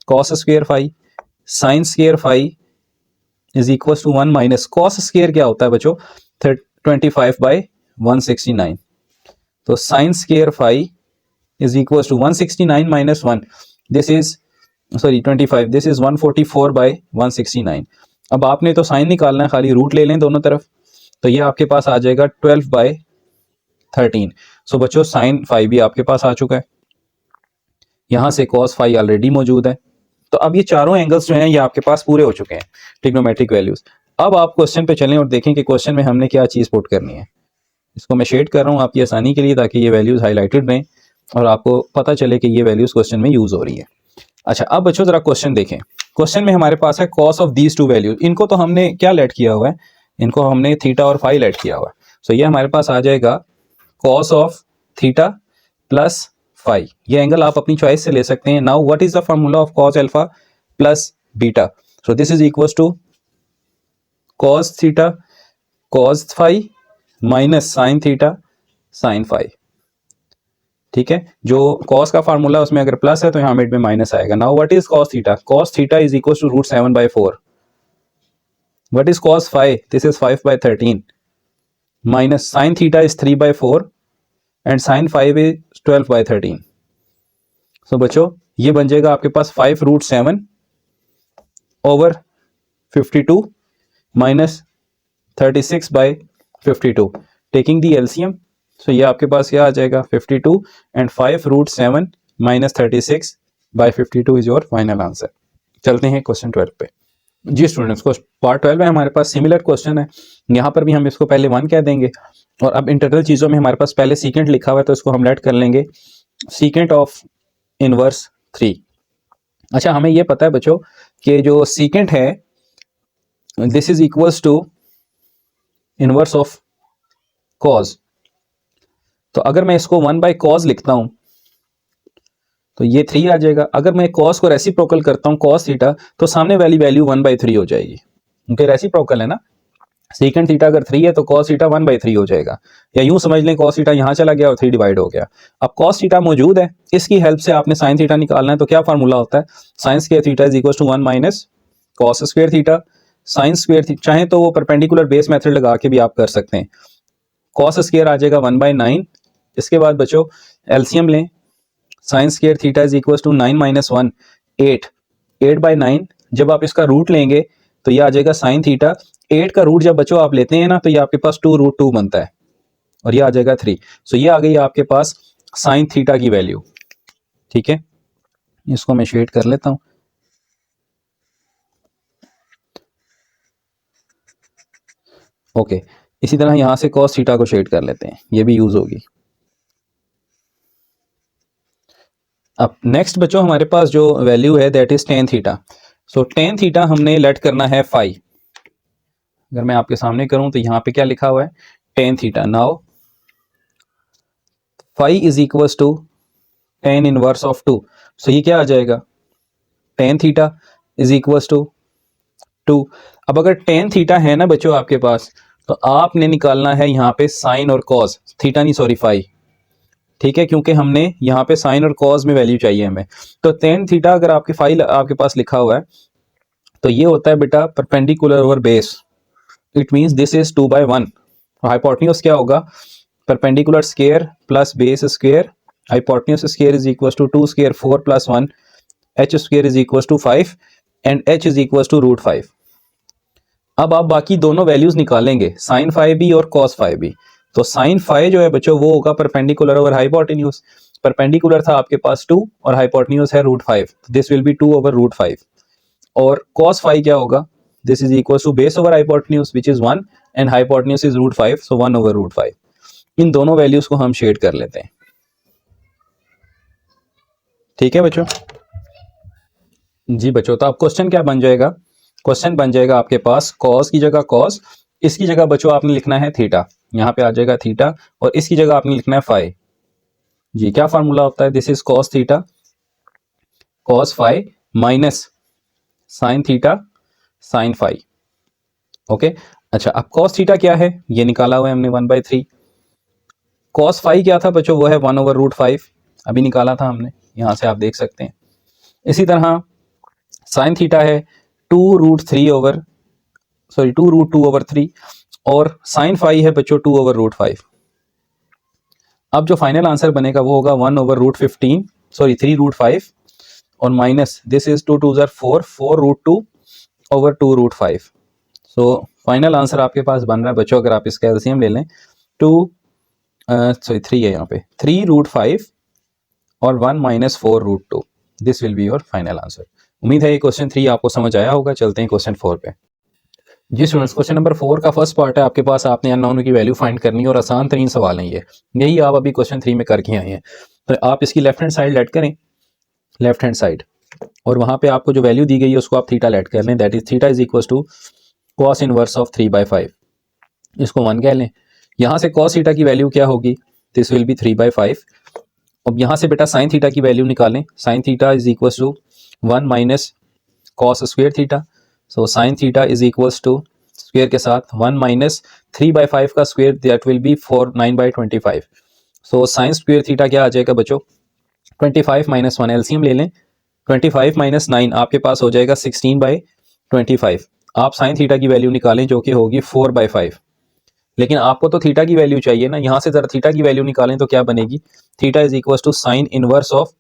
cos square phi. Sine square phi is equal to 1 minus cos square क्या होता है बच्चों, 25/169। तो sine square phi is equal to 169 minus 1, this is sorry 25, this is 144/169। अब आपने तो sign निकालना है, खाली रूट ले लें दोनों तरफ, तो ये आपके पास आ जाएगा 12/13। सो बच्चों साइन फाई भी आपके पास आ चुका है, यहां से कॉस फाई ऑलरेडी मौजूद है। तो अब ये चारों एंगल्स जो हैं ये आपके पास पूरे हो चुके हैं, ट्रिग्नोमेट्रिक वैल्यूज। अब आप क्वेश्चन पे चलें और देखें कि क्वेश्चन में हमने क्या चीज पुट करनी है। इसको मैं शेड कर रहा हूँ आपकी आसानी के लिए, ताकि ये वैल्यूज हाईलाइटेड रहें और आपको पता चले कि ये वैल्यूज क्वेश्चन में यूज हो रही है। अच्छा, अब बच्चों जरा क्वेश्चन देखें। क्वेश्चन में हमारे पास है cos of these two values. इनको तो हमने क्या लेट किया हुआ है, इनको हमने थीटा और फाई लेट किया हुआ है। सो ये हमारे पास आ जाएगा cos of theta plus phi. ये एंगल आप अपनी चॉइस से ले सकते हैं। Now what is the formula of cos alpha plus beta, so this is equal to cos theta cos phi minus sine theta sine phi. ठीक है, जो cos का फार्मूला उसमें अगर प्लस है तो यहाँ मिड में माइनस आएगा। Now what is cos theta, cos theta is equal to root 7/4। What is cos phi, this is 5/13 minus sine theta is 3/4 and sine 5 is 12/13। So बच्चों ये बन जाएगा आपके पास 5√7 over 52 minus 36/52 taking the LCM. So ये आपके पास क्या आ जाएगा 52 and 5√7 minus 36/52 is your final answer. चलते हैं क्वेश्चन 12 पे। जी स्टूडेंट्स, को पार्ट 12 में हमारे पास सिमिलर क्वेश्चन है। यहाँ पर भी हम इसको पहले 1 कह देंगे और अब इंटीग्रल चीज़ों में हमारे पास पहले सीकेंट लिखा हुआ है तो इसको हम लेट कर लेंगे सीकेंट ऑफ इनवर्स 3। अच्छा, हमें ये पता है बच्चों कि जो सीकेंट है this is equals to inverse of cos. तो अगर मैं इसको 1/cos लिखता हूं तो ये 3 आ जाएगा। अगर मैं cos को रेसिप्रोकल करता हूं cos थीटा तो सामने वाली वैल्यू 1/3 हो जाएगी, क्योंकि रेसिप्रोकल है ना। सेकंड थीटा अगर 3 है तो cos थीटा 1/3 हो जाएगा, या यूं समझ लें cos थीटा यहां चला गया और 3 डिवाइड हो गया। अब cos थीटा मौजूद है, इसकी हेल्प से आपने sin थीटा निकालना है। तो क्या फार्मूला होता है, sin square theta is equal to 1 minus cos square theta sin square theta. चाहे तो वो परपेंडिकुलर बेस मेथड लगा के भी आप कर सकते हैं। cos स्क्वायर आ जाएगा 1/9। इसके बाद बच्चों एलसीएम लें, sine square theta is equal to 9 - 1 8 8/9। जब आप इसका रूट लेंगे तो ये आ जाएगा साइन थीटा। 8 का रूट जब बच्चों आप लेते हैं ना तो ये आपके पास 2√2 बनता है और ये आ जाएगा 3। सो ये आ गई आपके पास साइन थीटा की वैल्यू। ठीक है, इसको मैं शेड कर लेता हूं। ओके, इसी तरह यहां से cos थीटा को शेड कर लेते हैं, ये भी यूज होगी। अब नेक्स्ट बच्चों हमारे पास जो वैल्यू है that is tan theta. So tan theta हमने लेट करना है फाई। अगर मैं आपके सामने करूं तो यहां पे क्या लिखा हुआ है tan theta. Now phi is equals to tan inverse of 2। So ये क्या आ जाएगा tan theta is equals to 2। अब अगर tan थीटा है ना बच्चों आपके पास तो आपने निकालना है यहाँ पे साइन और कॉस थीटा, नहीं सॉरी फाई। ठीक है, क्योंकि हमने यहाँ पे साइन और कॉस में वैल्यू चाहिए हमें। तो tan थीटा अगर आपकी फाइल आपके पास लिखा हुआ है तो ये होता है बेटा perpendicular over base. It means this is 2/1। Hypotenuse क्या होगा, perpendicular square plus base square. Hypotenuse square is equal to 2 square 4 + 1 H square is equal to 5 and H is equal to root 5। अब आप बाकी दोनों वैल्यूज निकालेंगे, sign five भी और cos five भी। तो साइन फाइव जो है बच्चों वो होगा परपेंडिकुलर ओवर हाइपोटेन्यूज। परपेंडिकुलर था आपके पास 2 और हाइपोटेन्यूज है root 5, this will be 2 over root 5। और cos फाइव क्या होगा, this is equal to base over hypotenuse which is 1 and hypotenuse is root 5, so 1 over root 5। इन दोनों वैल्यूज को हम शेड कर लेते हैं। ठीक है बच्चों, जी बच्चों, तो अब क्वेश्चन क्या बन जाएगा, क्वेश्चन बन जाएगा आपके पास cos की जगह cos, इसकी जगह बच्चों आपने लिखना है थीटा, यहाँ पे आ जाएगा थीटा, और इसकी जगह आपने लिखना है फाई। जी क्या फार्मूला होता है, this is cos theta cos phi minus sine theta sine phi. Okay, अच्छा अब cos थीटा क्या है, ये निकाला हुआ है हमने 1/3। cos फाई क्या था बच्चों, वो है 1 ओवर रूट 5, अभी निकाला था हमने, यहां से आप देख सकते हैं। इसी तरह साइन थीटा है 2 root 3 over, sorry 2 root 2 over 3, और साइन फाई है बच्चों 2 ओवर रूट 5। अब जो फाइनल आंसर बनेगा वो होगा 1 ओवर रूट 15, सॉरी 3 रूट 5, और minus this is 2 2 4, 4 root 2 over 2 root 5। So final answer आपके पास बन रहा है बच्चों, अगर आप इसका एलसीएम ले लें 2 सॉरी 3 है यहाँ पे, 3 रूट 5 और 1 minus 4 root 2, this will be your final answer. उम्मीद है ये क्वेश्चन 3 आपको समझ आया होगा। चलते हैं क्वेश्चन 4 पे। जी स्टूडेंट्स, क्वेश्चन नंबर 4 का फर्स्ट पार्ट है आपके पास, आपने अननोन की वैल्यू फाइंड करनी है और आसान तरीन सवाल है ये, यही आप अभी क्वेश्चन 3 में करके आए हैं। तो आप इसकी लेफ्ट हैंड साइड लेट करें, लेफ्ट हैंड साइड, और वहां पे आपको जो वैल्यू दी गई है उसको आप थीटा लेट कर लें, that is theta is equal to cos inverse of 3/5, इसको 1 कह लें। यहाँ से कॉस थीटा की वैल्यू क्या होगी, दिस विल बी 3/5। अब यहाँ से बेटा साइन थीटा की वैल्यू निकालें, sine theta is equal to 1 minus cos square theta, so sine theta is equal to square के साथ 1 माइनस 3/5 का square, that will be 9/25। So sine square theta क्या आ जाएगा बच्चों, 25 माइनस 1, एलसीएम ले लें, 25 माइनस 9 आपके पास हो जाएगा 16/25। आप साइन थीटा की वैल्यू निकालें जो कि होगी 4/5, लेकिन आपको तो थीटा की वैल्यू चाहिए ना, यहाँ से जरा थीटा की वैल्यू निकालें तो क्या बनेगी, theta is equal to sine inverse of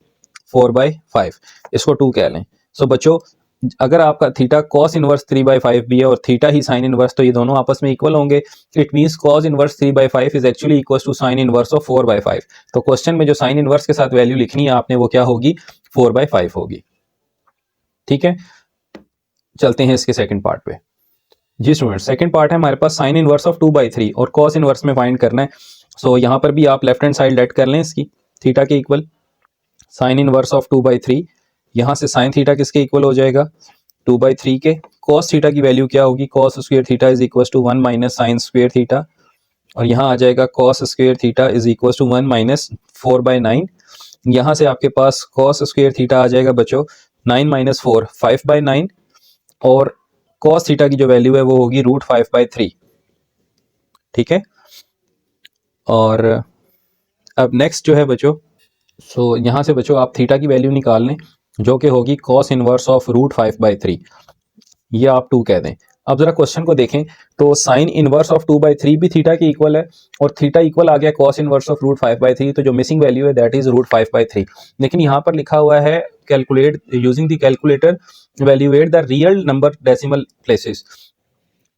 4/5, इसको 2 कह लें। सो बच्चों अगर आपका थीटा कॉस इनवर्स 3/5 भी है और थीटा ही साइन इनवर्स, तो ये दोनों आपस में इक्वल होंगे। It means cos inverse 3/5 is actually equal to sine inverse of 4/5। तो क्वेश्चन में जो साइन इनवर्स के साथ वैल्यू लिखनी है आपने वो क्या होगी, 4/5 होगी। ठीक है, चलते हैं इसके सेकंड पार्ट पे। जी स्टूडेंट, सेकंड पार्ट है हमारे पास साइन इनवर्स ऑफ 2/3 और कॉस इनवर्स में फाइंड करना है। सो यहाँ पर भी आप लेफ्ट हैंड साइड लेट कर लें इसकी थीटा के इक्वल, साइन इनवर्स ऑफ 2/3, यहाँ से साइन थीटा किसके इक्वल हो जाएगा, 2/3 के। कॉस थीटा की वैल्यू क्या होगी, cos square theta is equal to 1 minus sine square theta, और यहाँ आ जाएगा cos square theta is equal to 1 minus 4/9। यहाँ से आपके पास कॉस स्क्वायर थीटा आ जाएगा बच्चों 9 माइनस 4, 5/9, और कॉस थीटा की जो वैल्यू है वो होगी रूट 5/3। ठीक है, और अब नेक्स्ट जो है बच्चों, सो यहाँ से बच्चों आप थीटा की वैल्यू निकाल लें जो कि होगी कॉस इनवर्स ऑफ रूट 5/3, ये आप 2 कह दें। अब जरा क्वेश्चन को देखें तो साइन इनवर्स ऑफ 2/3 भी थीटा के इक्वल है, और थीटा इक्वल आ गया कॉस इनवर्स ऑफ रूट 5/3, तो जो मिसिंग वैल्यू है दैट इज रूट 5/3। लेकिन यहाँ पर लिखा हुआ है calculate using the calculator valuate the real number decimal places.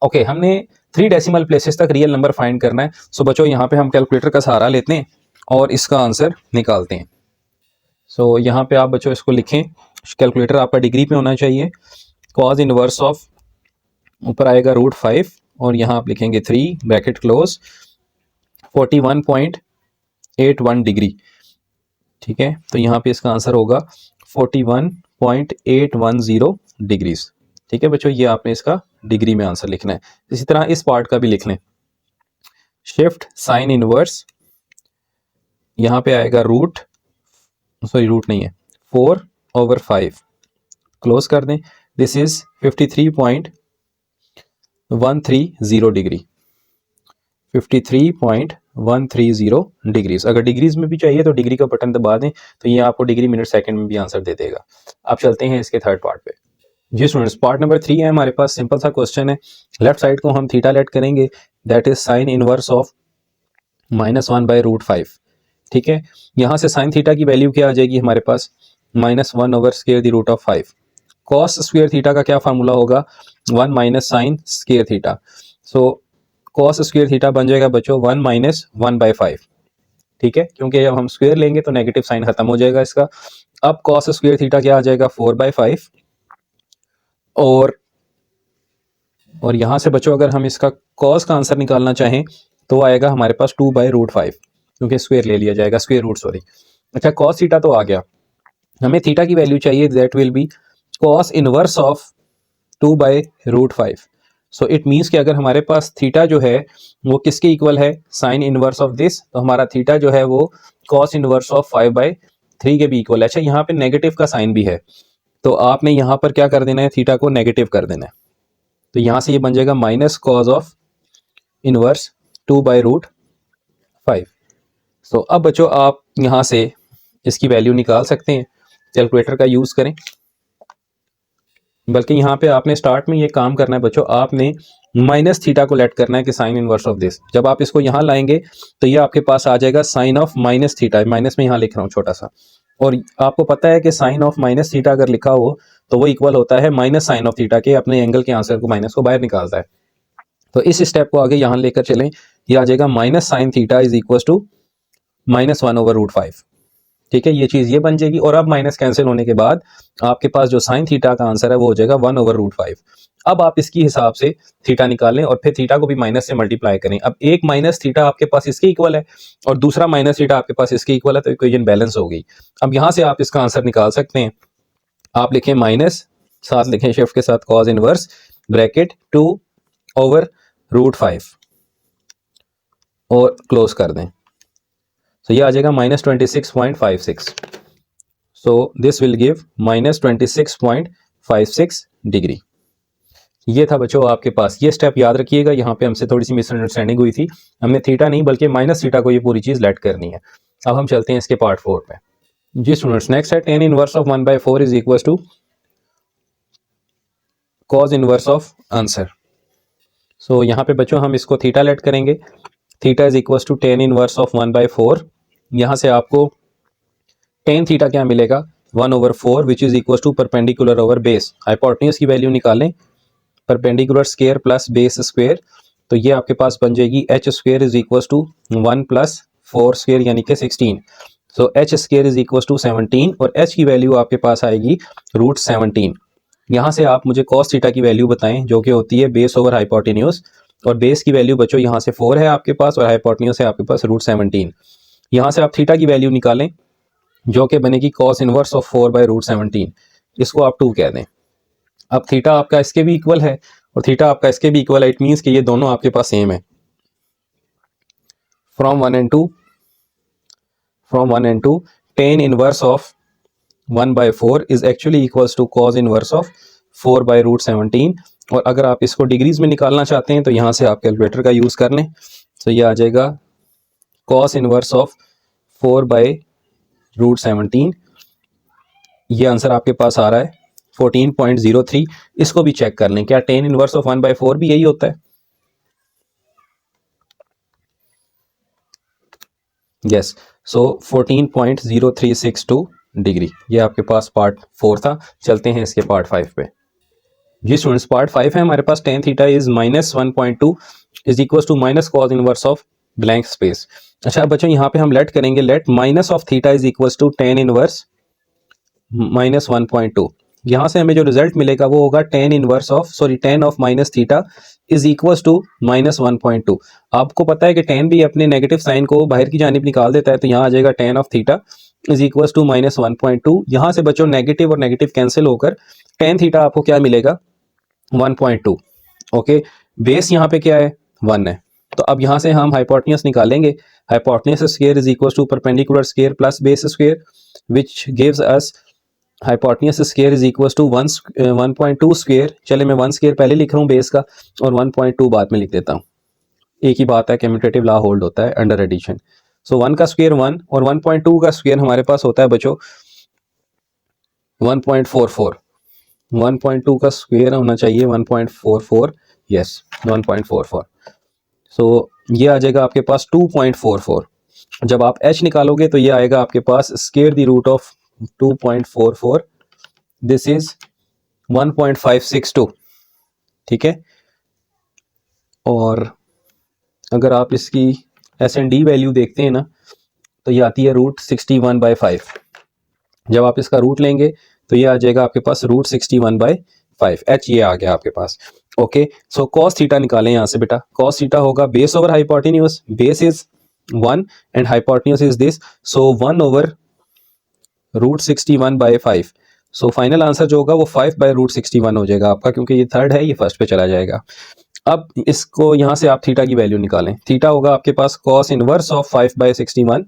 Okay, हमने 3 डेसिमल प्लेसेस तक रियल नंबर फाइंड करना है। सो बच्चों यहाँ पे हम कैलकुलेटर का सहारा लेते हैं और इसका आंसर निकालते हैं। सो यहाँ पे आप बच्चों इसको लिखें, कैलकुलेटर आपका डिग्री पे होना चाहिए। कॉस इनवर्स ऑफ, ऊपर आएगा रूट 5 और यहाँ आप लिखेंगे 3 ब्रैकेट क्लोज 41.81 डिग्री। ठीक है, तो यहाँ पे इसका आंसर होगा 41.810 डिग्रीज। ठीक है बच्चों, ये आपने इसका डिग्री में आंसर लिखना है। इसी तरह इस पार्ट का भी लिख लें, शिफ्ट साइन इनवर्स, यहाँ पे आएगा रूट, सॉरी रूट नहीं है, 4/5, क्लोज कर दें, दिस इज 53.130 डिग्री, 53.130 डिग्रीज। अगर डिग्रीज में भी चाहिए तो डिग्री का बटन दबा दें, तो ये आपको डिग्री मिनट सेकंड में भी आंसर दे देगा। अब चलते हैं इसके थर्ड पार्ट पे। जी स्टूडेंट्स, पार्ट नंबर 3 है हमारे पास, सिंपल सा क्वेश्चन है। लेफ्ट साइड को हम थीटा लेट करेंगे, that is sine inverse of -1/√5। ठीक है, यहाँ से साइन थीटा की वैल्यू क्या आ जाएगी हमारे पास, minus 1 over square the root of 5। Cos square theta का क्या फार्मूला होगा, 1 minus sine square theta. So cos square theta बन जाएगा बच्चों 1 माइनस 1/5। ठीक है, क्योंकि जब हम स्क्वायर लेंगे तो नेगेटिव साइन खत्म हो जाएगा इसका। अब कॉस स्क्वायर थीटा क्या आ जाएगा 4/5, और यहां से बच्चों अगर हम इसका कॉस का आंसर निकालना चाहें तो आएगा हमारे पास 2/√5, क्योंकि स्क्वायर ले लिया जाएगा, स्क्वायर रूट सॉरी। अच्छा, कॉस थीटा तो आ गया, हमें थीटा की वैल्यू चाहिए, that will B cos inverse of 2/√5। So it means कि अगर हमारे पास थीटा जो है वो किसके इक्वल है, साइन इनवर्स ऑफ दिस, तो हमारा थीटा जो है वो कॉस इनवर्स ऑफ 5/3 के भी इक्वल है। अच्छा, यहाँ पे नेगेटिव का साइन भी है, तो आपने यहाँ पर क्या कर देना है, थीटा को नेगेटिव कर देना है। तो यहाँ से ये बन जाएगा माइनस कॉज ऑफ इनवर्स 2/√5। सो अब बच्चों आप यहाँ से इसकी वैल्यू निकाल सकते हैं, कैलकुलेटर का यूज़ करें। बल्कि यहाँ पे आपने स्टार्ट में ये काम करना है बच्चों, आपने माइनस थीटा को लेट करना है कि साइन इनवर्स ऑफ दिस। जब आप इसको यहाँ लाएंगे तो ये आपके पास आ जाएगा sine of minus theta, minus में यहाँ लिख रहा हूँ छोटा सा। और आपको पता है कि साइन ऑफ माइनस थीटा अगर लिखा हो तो वो इक्वल होता है माइनस साइन ऑफ थीटा के, अपने एंगल के आंसर को माइनस को बाहर निकालता है। तो इस स्टेप को आगे यहाँ लेकर चलें, ये आ जाएगा minus sine theta is equal to -1/√5। ठीक है, ये चीज़ ये बन जाएगी। और अब माइनस कैंसिल होने के बाद आपके पास जो साइन थीटा का आंसर है वो हो जाएगा 1/√5। अब आप इसकी हिसाब से थीटा निकालें और फिर थीटा को भी माइनस से मल्टीप्लाई करें। अब एक माइनस थीटा आपके पास इसके इक्वल है और दूसरा माइनस थीटा आपके पास इसके इक्वल है, तो इक्वेशन बैलेंस हो गई। अब यहाँ से आप इसका आंसर निकाल सकते हैं। आप लिखें माइनस, साथ लिखें शिफ्ट के साथ कॉज इनवर्स ब्रैकेट 2/√5 और क्लोज कर दें। तो ये आ जाएगा -26.56। So this will give -26.56 degree. ये था बच्चों आपके पास, ये स्टेप याद रखिएगा। यहाँ पे हमसे थोड़ी सी मिसअंडरस्टैंडिंग हुई थी, हमने थीटा नहीं बल्कि माइनस थीटा को ये पूरी चीज़ लेट करनी है। अब हम चलते हैं इसके पार्ट 4 पे। जी स्टूडेंट्स, नेक्स्ट है tan inverse of 1/4 is equal to cos inverse of answer. So यहाँ पे बच्चों हम इसको थीटा लेट करेंगे, theta is equal to tan inverse of 1/4। यहाँ से आपको tan थीटा क्या मिलेगा, 1/4 which is equal to perpendicular over base. Hypotenuse की वैल्यू निकालें, perpendicular square plus base square, तो ये आपके पास बन जाएगी h square is equal to 1 + 4 square यानी कि 16। So h square is equal to 17 और h की वैल्यू आपके पास आएगी √17। यहाँ से आप मुझे cos थीटा की वैल्यू बताएं जो कि होती है बेस ओवर हाइपोटेन्यूज, और बेस की वैल्यू बच्चों यहाँ से 4 है आपके पास और हाइपोटेन्यूज है आपके पास √17। यहाँ से आप थीटा की वैल्यू निकालें जो कि बनेगी cos इनवर्स ऑफ 4/√17, इसको आप 2 कह दें। अब थीटा आपका इसके भी इक्वल है और थीटा आपका इसके भी इक्वल है, इट मीन्स कि ये दोनों आपके पास सेम है। From 1 and 2 tan inverse of 1/4 is actually equals to cos inverse of 4/√17। और अगर आप इसको डिग्रीज में निकालना चाहते हैं तो यहाँ से आप कैलकुलेटर का यूज़ कर लें। तो ये आ जाएगा cos इनवर्स ऑफ 4/√17, ये आंसर आपके पास आ रहा है 14.03। इसको भी चेक कर लें, क्या tan इनवर्स ऑफ 1/4 भी यही होता है? यस, सो 14.0362 डिग्री। ये आपके पास पार्ट 4 था। चलते हैं इसके पार्ट 5 पे। जी स्टूडेंट्स, पार्ट 5 है हमारे पास। tan theta is -1.2 is equal to minus cos inverse of blank space. अच्छा बच्चों, यहाँ पे हम लेट करेंगे, let minus of theta is equal to tan inverse -1.2। यहाँ से हमें जो रिजल्ट मिलेगा वो होगा tan inverse of tan of minus theta is equal to -1.2। आपको पता है कि tan भी अपने नेगेटिव साइन को बाहर की जानिब निकाल देता है, तो यहाँ आ जाएगा tan of theta is equal to -1.2। यहाँ से बच्चों नेगेटिव और नेगेटिव कैंसिल होकर tan थीटा आपको क्या मिलेगा, 1.2। ओके, बेस यहाँ पे क्या है, 1 है। तो अब यहाँ से हम हाइपोटेन्यूज निकालेंगे। Hypotenuse square is equal to perpendicular square plus base square which gives us hypotenuse square is equal to 1.2 square. चले मैं 1 स्क्वायर पहले लिख रहा हूँ बेस का और 1.2 बाद में लिख देता हूँ। एक ही बात है, कम्यूटेटिव लॉ होल्ड होता है अंडर एडिशन। सो 1 का स्क्वायर 1 और 1.2 का स्क्वायर हमारे पास होता है बच्चों 1.44। 1.2 का स्क्वायर होना चाहिए 1.44, यस 1.44। सो ये आ जाएगा आपके पास 2.44। जब आप h निकालोगे तो ये आएगा आपके पास square the root of 2.44, this is 1.562, ठीक है। और अगर आप इसकी S&D वैल्यू देखते हैं ना, तो ये आती है √61/5। जब आप इसका रूट लेंगे तो ये आ जाएगा आपके पास √61/5, h ये आ गया आपके पास। ओके, सो cos थीटा निकालें यहाँ से बेटा। cos थीटा होगा base over hypotenuse, base is 1 and hypotenuse is this, so 1 over √61/5। So final answer जो होगा वो 5/√61 हो जाएगा आपका, क्योंकि ये थर्ड है, ये फर्स्ट पे चला जाएगा। अब इसको यहाँ से आप थीटा की वैल्यू निकालें। थीटा होगा आपके पास cos इनवर्स ऑफ 5/61,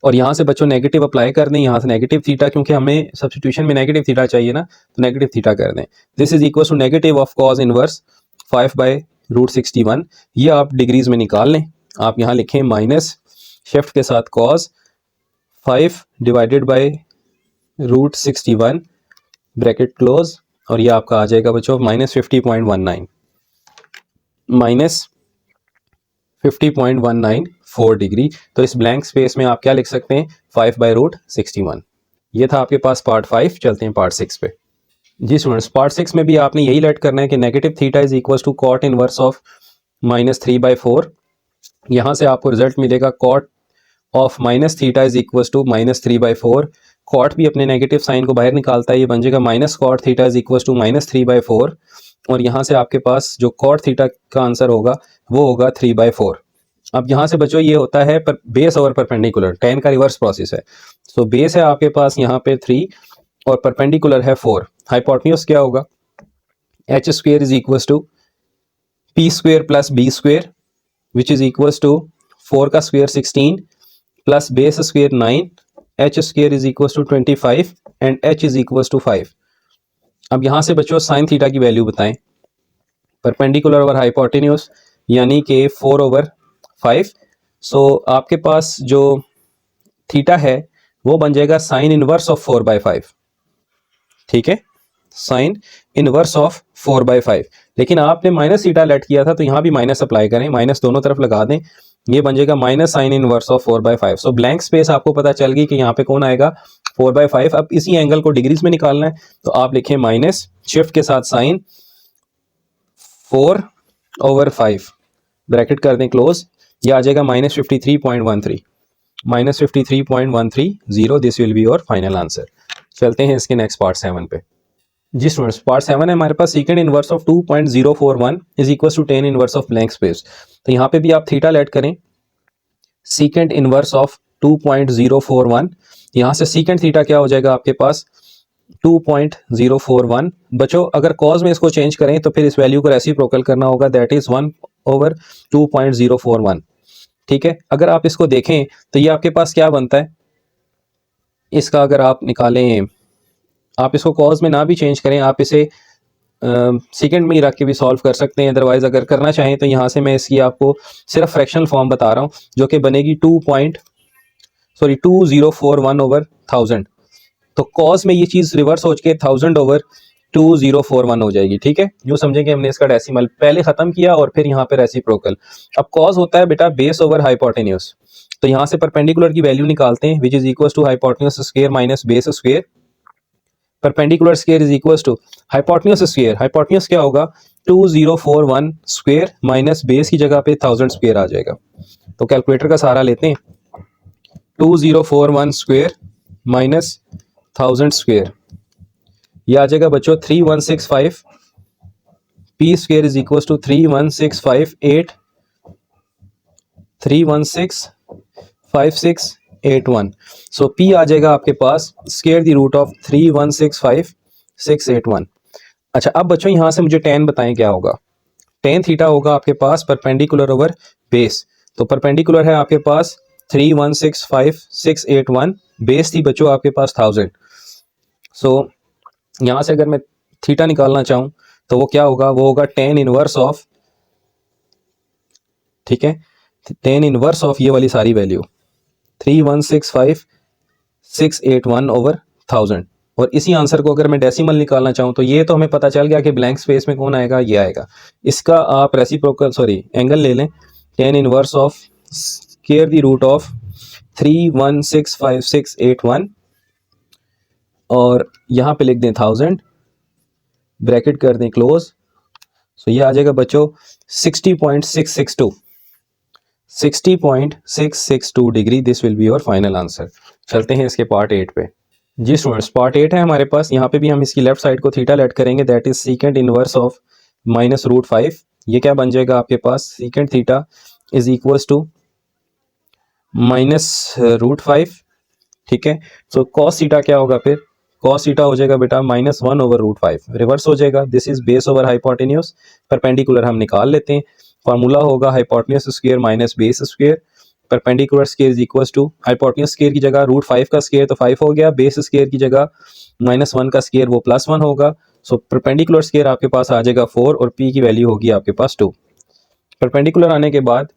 और यहाँ से बच्चों नेगेटिव अप्लाई कर दें, यहाँ से नेगेटिव थीटा, क्योंकि हमें सब्स्टिट्यूशन में नेगेटिव थीटा चाहिए ना, तो नेगेटिव थीटा कर दें। This is equal to negative of cos inverse 5/√61। ये आप डिग्रीज में निकाल लें। आप यहाँ लिखें माइनस शिफ्ट के साथ cos 5 divided by √61 bracket close, और ये आपका आ जाएगा बच्चों -50.19, -50.194 डिग्री। तो इस ब्लैंक स्पेस में आप क्या लिख सकते हैं, 5/√61। ये था आपके पास पार्ट 5। चलते हैं पार्ट 6 पे। जी स्टूडेंट्स, पार्ट 6 में भी आपने यही लेट करना है कि negative theta is equal to cot inverse of -3/4। यहाँ से आपको रिजल्ट मिलेगा cot of minus theta is equal to -3/4। Cot भी अपने नेगेटिव साइन को बाहर निकालता है, ये बन जाएगा -cot theta is equal to -3/4, और यहाँ से आपके पास जो cot थीटा का आंसर होगा वो होगा 3/4। अब यहाँ से बच्चों ये होता है पर बेस ओवर परपेंडिकुलर, tan का रिवर्स प्रोसेस है। सो बेस है आपके पास यहाँ पे 3 और परपेंडिकुलर है 4। हाइपोटेन्यूज क्या होगा, h² is equal to p² plus b² which is equal to 4 का square 16 plus base square 9, h² is equal to 25 and h is equal to 5। अब यहाँ से बच्चों साइन थीटा की वैल्यू बताएं। परपेंडिकुलर ओवर हाइपोटेन्यूज यानी कि 4/5। सो आपके पास जो थीटा है वो बन जाएगा साइन इनवर्स ऑफ 4/5, ठीक है, साइन इनवर्स ऑफ 4/5। लेकिन आपने माइनस थीटा लेट किया था, तो यहाँ भी माइनस अप्लाई करें, माइनस दोनों तरफ लगा दें, ये बन जाएगा minus sign inverse of 4/5। So blank space आपको पता चल गई कि यहाँ पे कौन आएगा, 4/5। अब इसी एंगल को डिग्रीज में निकालना है, तो आप लिखें माइनस शिफ्ट के साथ साइन 4/5 ब्रैकेट कर दें क्लोज, ये आ जाएगा -53.13, -53.130। This will be your final answer. चलते हैं इसके नेक्स्ट पार्ट 7 पे। जी स्टूडेंट्स, पार्ट 7 है हमारे पास। Secant inverse of 2.041 is equal to tan inverse of blank space. तो यहाँ पे भी आप थीटा लेट करें, सीकेंड इनवर्स ऑफ 2.041। यहाँ से सीकेंड थीटा क्या हो जाएगा आपके पास 2.041। बच्चों अगर कॉज में इसको चेंज करें तो फिर इस वैल्यू को रेसिप्रोकल करना होगा, दैट इज 1/2.041, ठीक है। अगर आप इसको देखें तो ये आपके पास क्या बनता है, इसका अगर आप निकालें, आप इसको कॉज में ना भी चेंज करें, आप इसे सेकंड में ही रख के भी सॉल्व कर सकते हैं। अदरवाइज अगर करना चाहें तो यहाँ से मैं इसकी आपको सिर्फ फ्रैक्शनल फॉर्म बता रहा हूँ, जो कि बनेगी 2041/1000। तो कॉज में ये चीज़ रिवर्स हो के 1000/2041 हो जाएगी, ठीक है। यूँ समझेंगे हमने इसका डेसिमल पहले ख़त्म किया और फिर यहाँ पे रेसिप्रोकल। अब कॉज होता है बेटा बेस ओवर हाइपोटेन्यूज, तो यहाँ से परपेंडिकुलर की वैल्यू निकालते हैं, which is equal to hypotenuse square minus base square. Perpendicular square is equal to hypotenuse square, hypotenuse क्या होगा 2041 स्क्वायर माइनस बेस की जगह पे 1000 स्क्वायर आ जाएगा। तो कैलकुलेटर का सहारा लेते हैं, 2041 स्क्वायर माइनस 1000 स्क्वायर, ये आ जाएगा बच्चों 3165। P square is equal to 3165681। So P आ जाएगा आपके पास स्क्वायर द रूट ऑफ 3165681। अच्छा अब बच्चों यहाँ से मुझे tan बताएं क्या होगा। tan थीटा होगा आपके पास परपेंडिकुलर ओवर बेस, तो परपेंडिकुलर है आपके पास 3165681, बेस थी बच्चों आपके पास 1000। सो यहाँ से अगर मैं थीटा निकालना चाहूँ तो वो क्या होगा, वो होगा tan इनवर्स ऑफ, ठीक है, tan इनवर्स ऑफ ये वाली सारी वैल्यू 3165681/1000। और इसी आंसर को अगर मैं डेसिमल निकालना चाहूँ तो ये तो हमें पता चल गया कि ब्लैंक स्पेस में कौन आएगा, ये आएगा। इसका आप रेसिप्रोकल एंगल ले लें, tan inverse of square the root of 3165681 और यहाँ पे लिख दें 1000, ब्रैकेट कर दें क्लोज। सो ये आ जाएगा बच्चों 60.662, 60.662 degree. This will be your final answer. चलते हैं इसके पार्ट 8 पे। जी स्टूडेंट्स, पार्ट 8 है हमारे पास। यहाँ पे भी हम इसकी लेफ्ट साइड को थीटा लेट करेंगे, that is secant inverse of -√5। ये क्या बन जाएगा आपके पास, secant theta is equals to -√5। ठीक है, सो कॉस थीटा क्या होगा फिर, कॉस थीटा हो जाएगा बेटा -1/√5, रिवर्स हो जाएगा। This is base over hypotenuse, perpendicular हम निकाल लेते हैं। फार्मूला होगा hypotenuse square minus base square, perpendicular square is equals to hypotenuse square की जगह √5 का स्क्वायर तो 5 हो गया, बेस स्क्वायर की जगह -1 का स्क्वायर वो +1 होगा। सो परपेंडिकुलर स्क्वायर आपके पास आ जाएगा 4 और p की वैल्यू होगी आपके पास 2। परपेंडिकुलर आने के बाद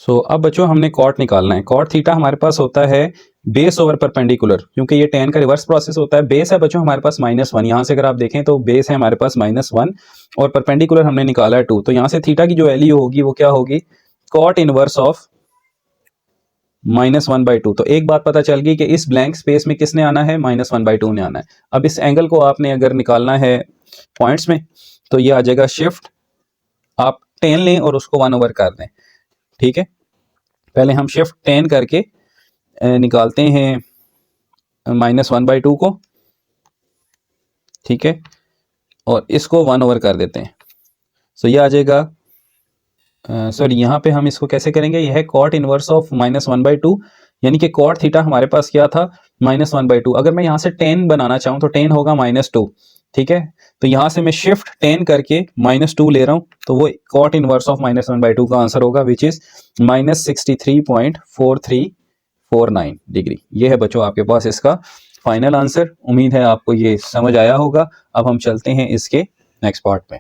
अब बच्चों हमने कॉट निकालना है। कॉट थीटा हमारे पास होता है बेस ओवर परपेंडिकुलर, क्योंकि ये tan का रिवर्स प्रोसेस होता है। बेस है बच्चों हमारे पास -1, यहाँ से अगर आप देखें तो बेस है हमारे पास -1 और परपेंडिकुलर हमने निकाला है 2, तो यहाँ से थीटा की जो वैल्यू होगी वो क्या होगी, कॉट इनवर्स ऑफ -1/2। तो एक बात पता चल गई कि इस ब्लैंक स्पेस में किसने आना है, -1/2 ने आना है। अब इस एंगल को आपने अगर निकालना है पॉइंट्स में तो ये आ जाएगा शिफ्ट, आप tan लें और उसको 1/, कर दें। ठीक है, पहले हम शिफ्ट tan करके निकालते हैं -1/2 को। ठीक है, और इसको 1/, कर देते हैं। सो ये आ जाएगा, सॉरी यहाँ पे हम इसको कैसे करेंगे, यह है कॉट इनवर्स ऑफ -1/2, यानी कि कॉट थीटा हमारे पास क्या था, -1/2। अगर मैं यहाँ से tan बनाना चाहूँ तो tan होगा -2। ठीक है, तो यहाँ से मैं शिफ्ट tan करके -2 ले रहा हूँ, तो वो कॉट इनवर्स ऑफ -1/2 का आंसर होगा, विच इज -63.4349 डिग्री। ये है बच्चों आपके पास इसका फाइनल आंसर। उम्मीद है आपको ये समझ आया होगा। अब हम चलते हैं इसके नेक्स्ट पार्ट में।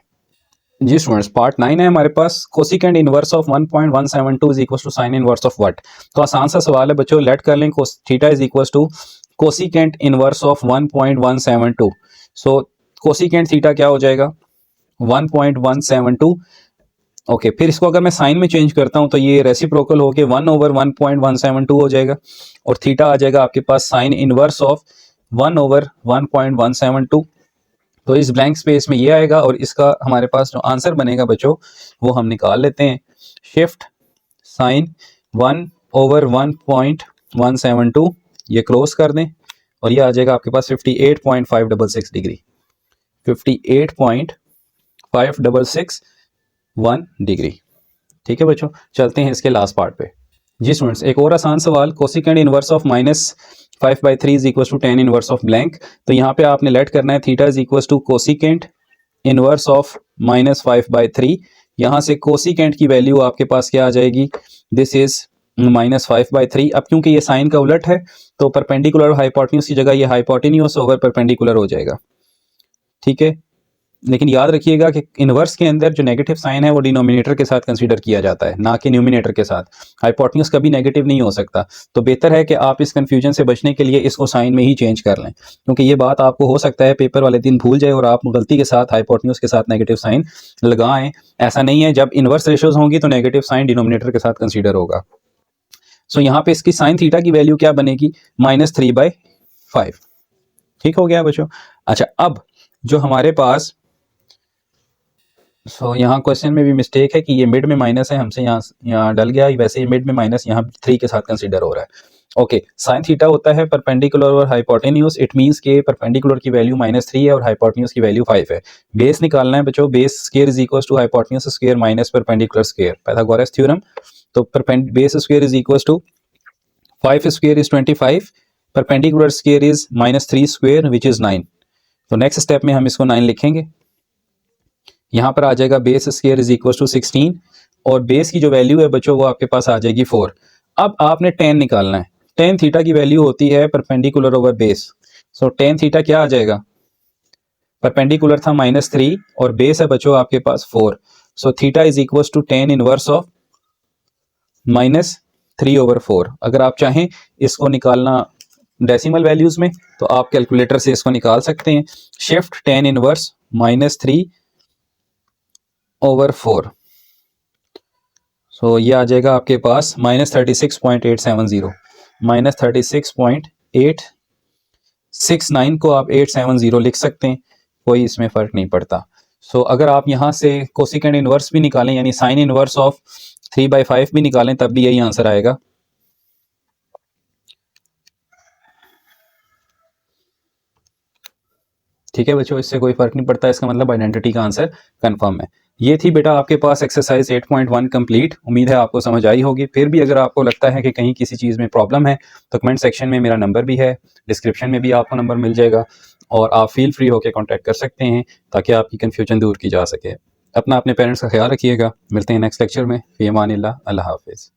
जी स्टूडेंट्स, पार्ट 9 है हमारे पास। Cosecant inverse of 1.172 is equal to sine inverse of what. तो आसान सा सवाल है बच्चों, लेट कर लें theta is equal to cosecant inverse of 1.172। So cosecant theta क्या हो जाएगा, 1.172। ओके, फिर इसको अगर मैं साइन में चेंज करता हूं तो ये रेसिप्रोकल होके 1/1.172 हो जाएगा और थीटा आ जाएगा आपके पास साइन इनवर्स ऑफ 1/1.172। तो इस ब्लैंक स्पेस में ये आएगा और इसका हमारे पास जो आंसर बनेगा बच्चों वो हम निकाल लेते हैं। शिफ्ट साइन 1/1.172, ये क्लोज कर दें और ये आ जाएगा आपके पास 58.566 डिग्री, 58.566 डिग्री। ठीक है बच्चों, चलते हैं इसके लास्ट पार्ट पे। जी स्टूडेंट्स, एक और आसान सवाल, cosecant inverse of -5/3 is equal to tan inverse of blank. तो यहाँ पे आपने लेट करना है theta is equal to cosecant inverse of -5/3। यहाँ से कोसिकेंट की वैल्यू आपके पास क्या आ जाएगी, दिस इज -5/3। अब क्योंकि ये साइन का उलट है तो परपेंडिकुलर और हाइपोटेन्यूज की जगह ये हाइपोटेन्यूज ओवर परपेंडिकुलर हो जाएगा। ठीक है, लेकिन याद रखिएगा कि इनवर्स के अंदर जो नेगेटिव साइन है वो डिनोमिनेटर के साथ कंसीडर किया जाता है, ना कि न्यूमिनेटर के साथ। हाइपोटेन्यूज कभी नेगेटिव नहीं हो सकता, तो बेहतर है कि आप इस कंफ्यूजन से बचने के लिए इसको साइन में ही चेंज कर लें, क्योंकि ये बात आपको हो सकता है पेपर वाले दिन भूल जाए और आप गलती के साथ हाइपोटेन्यूज के साथ नेगेटिव साइन लगाएं। ऐसा नहीं है, जब इनवर्स रेशियोज होंगी तो नेगेटिव साइन डिनोमिनेटर के साथ कंसीडर होगा। सो यहाँ पे इसकी साइन थीटा की वैल्यू क्या बनेगी, -3/5। ठीक हो गया बच्चों। अच्छा, अब जो हमारे पास यहाँ क्वेश्चन में भी मिस्टेक है कि ये मिड में माइनस है, हमसे यहाँ डल गया, वैसे ये मिड में माइनस यहाँ 3 के साथ कंसीडर हो रहा है। ओके, साइन थीटा होता है परपेंडिकुलर और हाइपोटेन्यूज। इट मींस के परपेंडिकुलर की वैल्यू -3 है और हाइपोटेन्यूज की वैल्यू 5 है। बेस निकालना है बच्चों, base square is equal to hypotenuse square minus perpendicular square, Pythagoras theorem. तो base square is equal to 5 square is 25, perpendicular square is -3 square which is 9। तो नेक्स्ट स्टेप में हम इसको 9 लिखेंगे। यहाँ पर आ जाएगा base square is equal to 16 और बेस की जो वैल्यू है बच्चों वो आपके पास आ जाएगी 4। अब आपने tan निकालना है। tan थीटा की वैल्यू होती है परपेंडिकुलर ओवर बेस। सो tan थीटा क्या आ जाएगा, परपेंडिकुलर था -3 और बेस है बच्चों आपके पास 4। So theta is equal to tan inverse of -3/4। अगर आप चाहें इसको निकालना डेसिमल वैल्यूज में तो आप कैलकुलेटर से इसको निकाल सकते हैं। Shift tan inverse -3/4। सो ये आ जाएगा आपके पास -36.870, -36.870 6 9 को आप 870 लिख सकते हैं, कोई इसमें फ़र्क नहीं पड़ता। सो अगर आप यहाँ से कोसिकेंड इनवर्स भी निकालें यानी साइन इनवर्स ऑफ 3/5 भी निकालें तब भी यही आंसर आएगा। ठीक है बच्चों, इससे कोई फर्क नहीं पड़ता, इसका मतलब आइडेंटिटी का आंसर कंफर्म है। ये थी बेटा आपके पास एक्सरसाइज 8.1 कंप्लीट। उम्मीद है आपको समझ आई होगी। फिर भी अगर आपको लगता है कि कहीं किसी चीज़ में प्रॉब्लम है तो कमेंट सेक्शन में मेरा नंबर भी है, डिस्क्रिप्शन में भी आपको नंबर मिल जाएगा और आप फील फ्री होकर कॉन्टैक्ट कर सकते हैं ताकि आपकी कन्फ्यूजन दूर की जा सके। अपना अपने पेरेंट्स का ख्याल रखिएगा। मिलते हैं नेक्स्ट लेक्चर में। फ़ी अमानिल्लाह। अल्लाह हाफिज़।